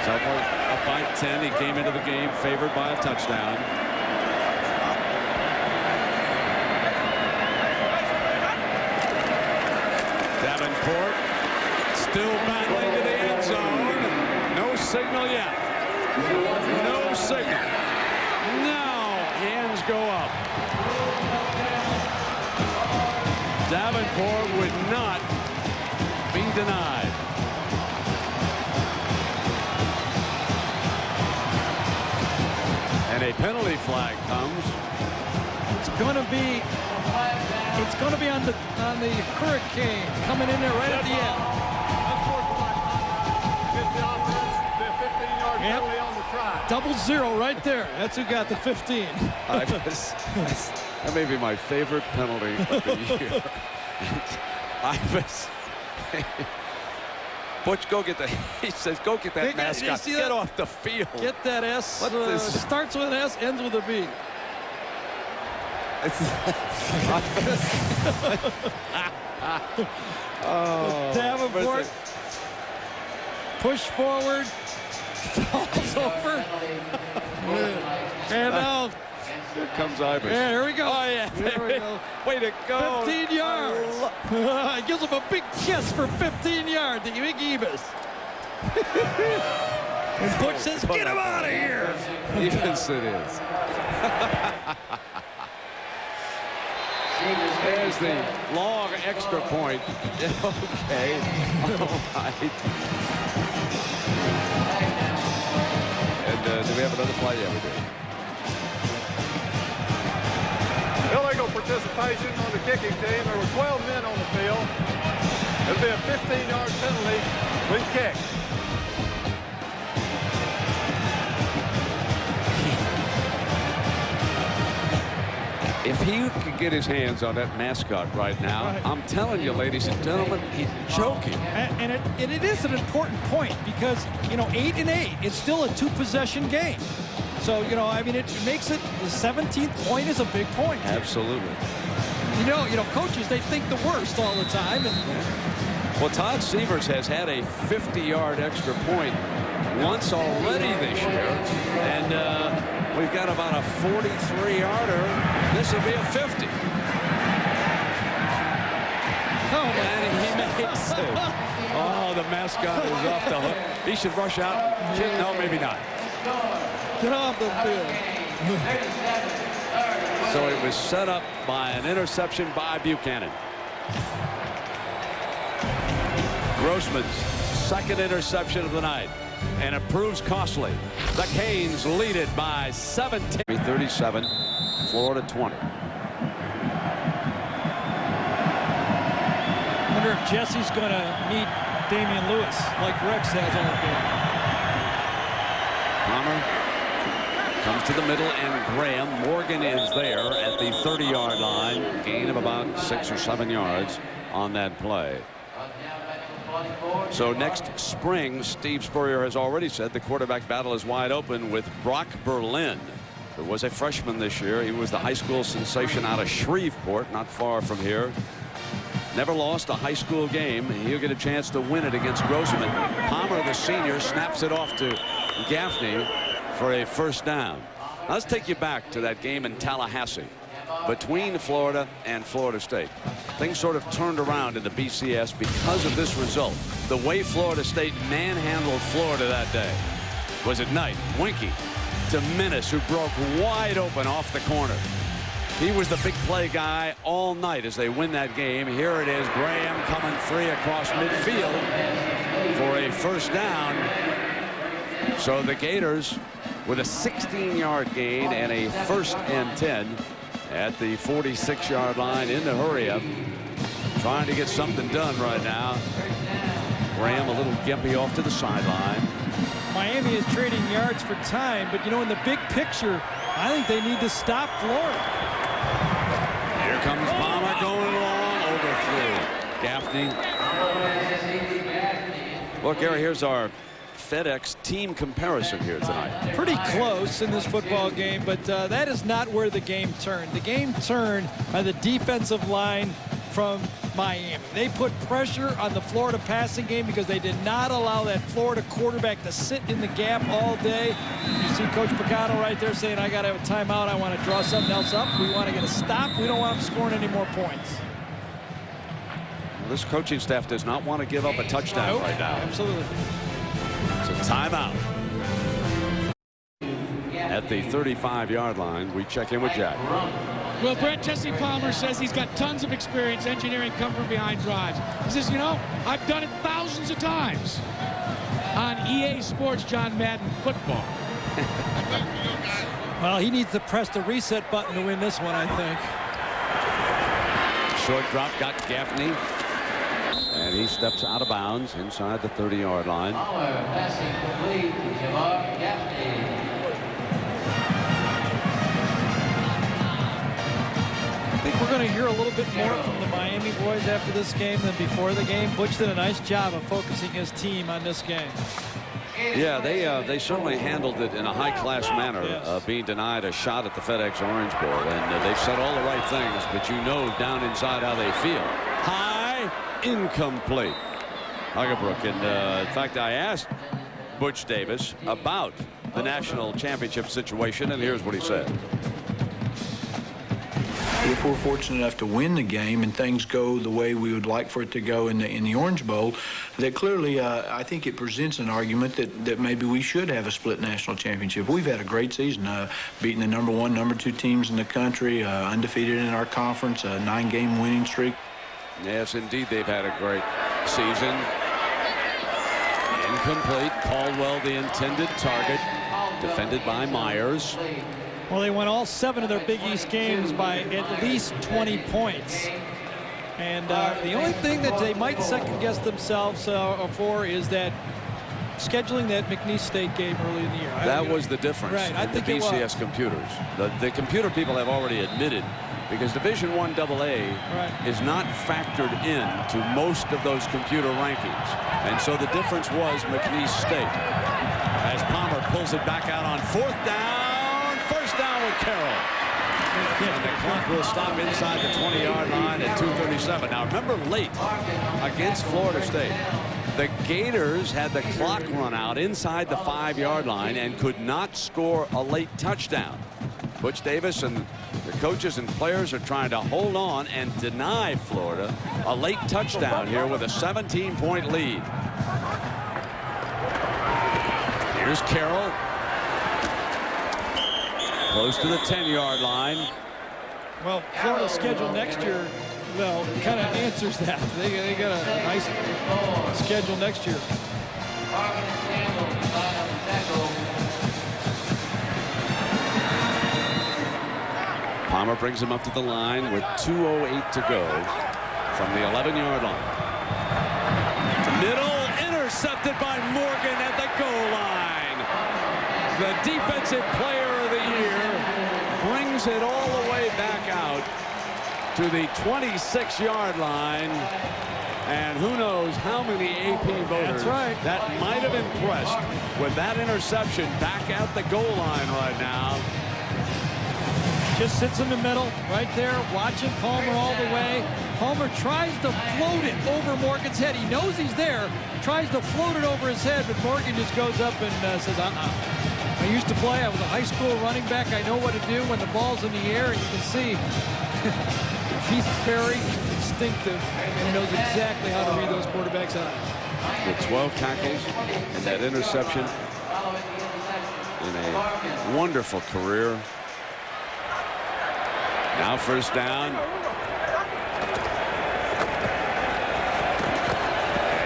A: Zeppler up by 10. He came into the game favored by a touchdown. Davenport still battling to the end zone. No signal yet. No signal. Now hands go up. Davenport would not be denied. And a penalty flag comes.
F: It's going to be on the Hurricane coming in there right at the end. Yep. Double zero right there. That's who got the 15.
A: That may be my favorite penalty of the year. Butch, go get he says, go get that mascot. Get off the field.
F: Get that S. Starts with an S, ends with a B. Davenport, push forward, falls over. And now,
I: here comes Ivers.
F: Yeah, here we go.
I: Oh, yeah.
F: Here we go.
I: Way to go.
F: 15 yards. Gives him a big kiss for 15 yards. The big Ebus. And Butch says, get him out of here.
I: Yes, it is. There's the long extra point. Okay. All right. And do we have another play? Yeah, we do.
H: Illegal participation on the kicking team. There were 12 men on the field. It'll be a 15-yard penalty. We kick.
I: If he could get his hands on that mascot right now, I'm telling you, ladies and gentlemen, he's choking.
F: And it is an important point because, you know, 8-8, it's still a two-possession game. So, you know, I mean, it makes it the 17th point is a big point.
I: Absolutely.
F: You know, coaches, they think the worst all the time.
I: Well, Todd Sievers has had a 50-yard extra point once already this year. And we've got about a 43-yarder. This will be a 50.
F: Oh,
I: and he makes it. Oh, the mascot is off the hook. He should rush out. No, maybe not.
F: Get off the field.
I: So it was set up by an interception by Buchanan. Grossman's second interception of the night. And it proves costly. The Canes lead it by 17. 37, Florida 20.
F: I wonder if Jesse's going to meet Damian Lewis like Rex has all game.
I: Palmer comes to the middle, and Graham. Morgan is there at the 30-yard line. Gain of about 6 or 7 yards on that play. So next spring, Steve Spurrier has already said the quarterback battle is wide open with Brock Berlin, who was a freshman this year. He was the high school sensation out of Shreveport, not far from here. Never lost a high school game. He'll get a chance to win it against Grossman. Palmer, the senior, snaps it off to Gaffney for a first down. Now, let's take you back to that game in Tallahassee between Florida and Florida State. Things sort of turned around in the BCS because of this result. The way Florida State manhandled Florida that day was at night. Winky to Minnis, who broke wide open off the corner. He was the big play guy all night as they win that game. Here it is, Graham coming free across midfield for a first down. So the Gators with a 16-yard gain and a 1st and 10 at the 46-yard line in the hurry up. Trying to get something done right now. Graham a little gimpy off to the sideline.
F: Miami is trading yards for time, but you know, in the big picture, I think they need to stop Florida.
I: Here comes Palmer going long, overthrew Gaffney. Look, Gary, here's our FedEx team comparison here tonight.
F: Pretty close in this football game, but that is not where the game turned. The game turned by the defensive line from Miami. They put pressure on the Florida passing game because they did not allow that Florida quarterback to sit in the gap all day. You see Coach Pagano right there saying, I got to have a timeout. I want to draw something else up. We want to get a stop. We don't want them scoring any more points.
I: Well, this coaching staff does not want to give up a touchdown right now.
F: Absolutely.
I: It's a timeout. At the 35-yard line, we check in with Jack.
D: Well, Brett, Jesse Palmer says he's got tons of experience engineering come from behind drives. He says, you know, I've done it thousands of times on EA Sports John Madden football.
F: Well, he needs to press the reset button to win this one, I think.
I: Short drop got Gaffney. And he steps out of bounds inside the 30-yard line.
K: Passing complete to Jamar Gaffney.
F: I think we're going to hear a little bit more from the Miami boys after this game than before the game. Butch did a nice job of focusing his team on this game.
I: Yeah, they certainly handled it in a high-class manner, being denied a shot at the FedEx Orange Bowl. And they've said all the right things, but you know down inside how they feel. High. incomplete. Huggebrook, and in fact, I asked Butch Davis about the national championship situation, and here's what he said.
Q: If we're fortunate enough to win the game and things go the way we would like for it to go in the Orange Bowl, that clearly I think it presents an argument that maybe we should have a split national championship. We've had a great season, beating the number 1, number 2 teams in the country, undefeated in our conference, a 9-game winning streak.
I: Yes, indeed, they've had a great season. Incomplete. Caldwell, the intended target, defended by Myers.
F: Well, they won all 7 of their Big East games by at least 20 points. And the only thing that they might second-guess themselves for is that scheduling that McNeese State game early in the year.
I: That was the difference.
F: Right, I think
I: the BCS computers. The computer people have already admitted, because Division I AA is not factored into most of those computer rankings. And so the difference was McNeese State. As Palmer pulls it back out on 4th down. First down with Carroll. And the clock will stop inside the 20-yard line at 2:37. Now remember, late against Florida State, the Gators had the clock run out inside the 5-yard line and could not score a late touchdown. Butch Davis and the coaches and players are trying to hold on and deny Florida a late touchdown here with a 17-point lead. Here's Carroll. Close to the 10-yard line.
F: Well, Florida's schedule next year, well, kind of answers that. They got a nice schedule next year.
I: Palmer brings him up to the line with 2:08 to go from the 11-yard line. Middle, intercepted by Morgan at the goal line. The defensive player of the year brings it all the way back out to the 26-yard line. And who knows how many AP voters that might have impressed with that interception back at the goal line right now.
F: Just sits in the middle right there, watching Palmer all the way. Palmer tries to float it over Morgan's head. He knows he's there, tries to float it over his head, but Morgan just goes up and says, I used to play. I was a high school running back. I know what to do when the ball's in the air, and you can see he's very instinctive and knows exactly how to read those quarterbacks out.
I: With 12 tackles and that interception in a wonderful career. Now first down.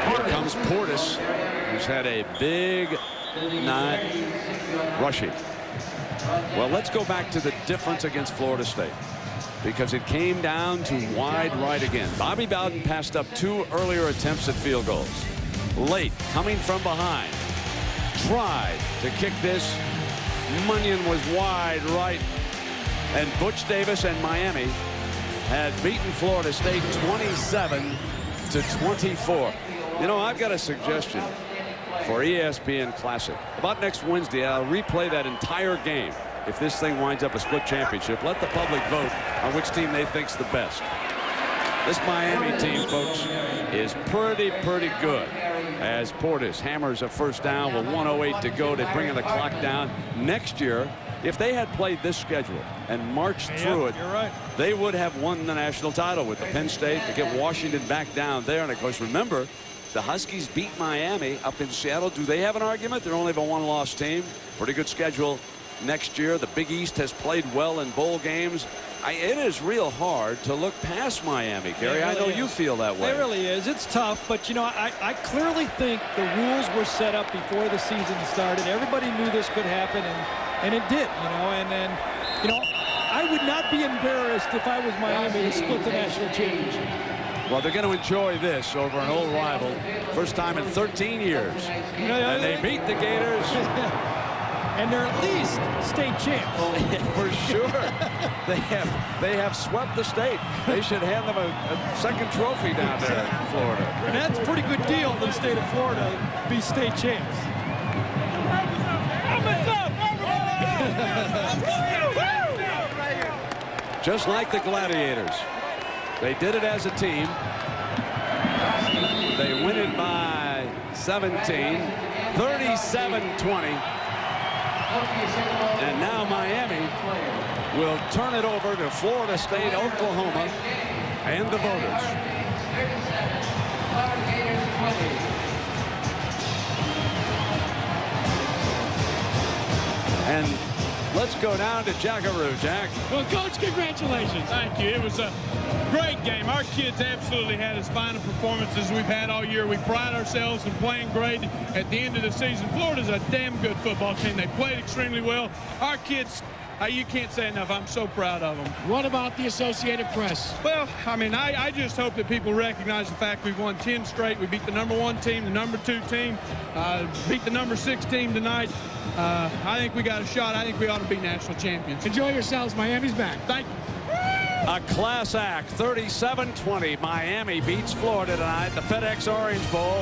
I: Here comes Portis, who's had a big night rushing. Well, let's go back to the difference against Florida State, because it came down to wide right again. Bobby Bowden passed up 2 earlier attempts at field goals. Late, coming from behind, tried to kick this. Munyon was wide right. And Butch Davis and Miami had beaten Florida State 27-24. You know, I've got a suggestion for ESPN Classic. About next Wednesday, I'll replay that entire game. If this thing winds up a split championship, let the public vote on which team they think's the best. This Miami team, folks, is pretty good. As Portis hammers a first down with 1:08 to go, they bring the clock down. Next year, if they had played this schedule and marched through it, they would have won the national title with the Penn State to get Washington back down there. And of course, remember, the Huskies beat Miami up in Seattle. Do they have an argument? They're only a one-loss team. Pretty good schedule next year. The Big East has played well in bowl games. It is real hard to look past Miami, Gary. I know you feel that way.
F: It really is. It's tough, but you know, I clearly think the rules were set up before the season started. Everybody knew this could happen, and it did, you know. And then, you know, I would not be embarrassed if I was Miami to split the national championship.
I: Well, they're going to enjoy this over an old rival. First time in 13 years. And they beat the Gators.
F: And they're at least state champs.
I: For sure. They have swept the state. They should hand them a second trophy down there in Florida.
F: And that's a pretty good deal for the state of Florida to be state champs.
I: Just like the Gladiators. They did it as a team.
A: 17, 37-20. And now Miami will turn it over to Florida State, Oklahoma, and the voters. And let's go down to Jackaroo, Jack.
E: Well, Coach, congratulations. Thank you. It was a great game. Our kids absolutely had as fine a performance as we've had all year. We pride ourselves in playing great at the end of the season. Florida's a damn good football team. They played extremely well. Our kids, you can't say enough. I'm so proud of them.
D: What about the Associated Press?
E: Well, I mean, I just hope that people recognize the fact we've won 10 straight. We beat the #1 team, the #2 team, beat the #6 team tonight. I think we got a shot. I think we ought to be national champions.
D: Enjoy yourselves. Miami's back.
E: Thank you.
A: A class act, 37-20. Miami beats Florida tonight, the FedEx Orange Bowl.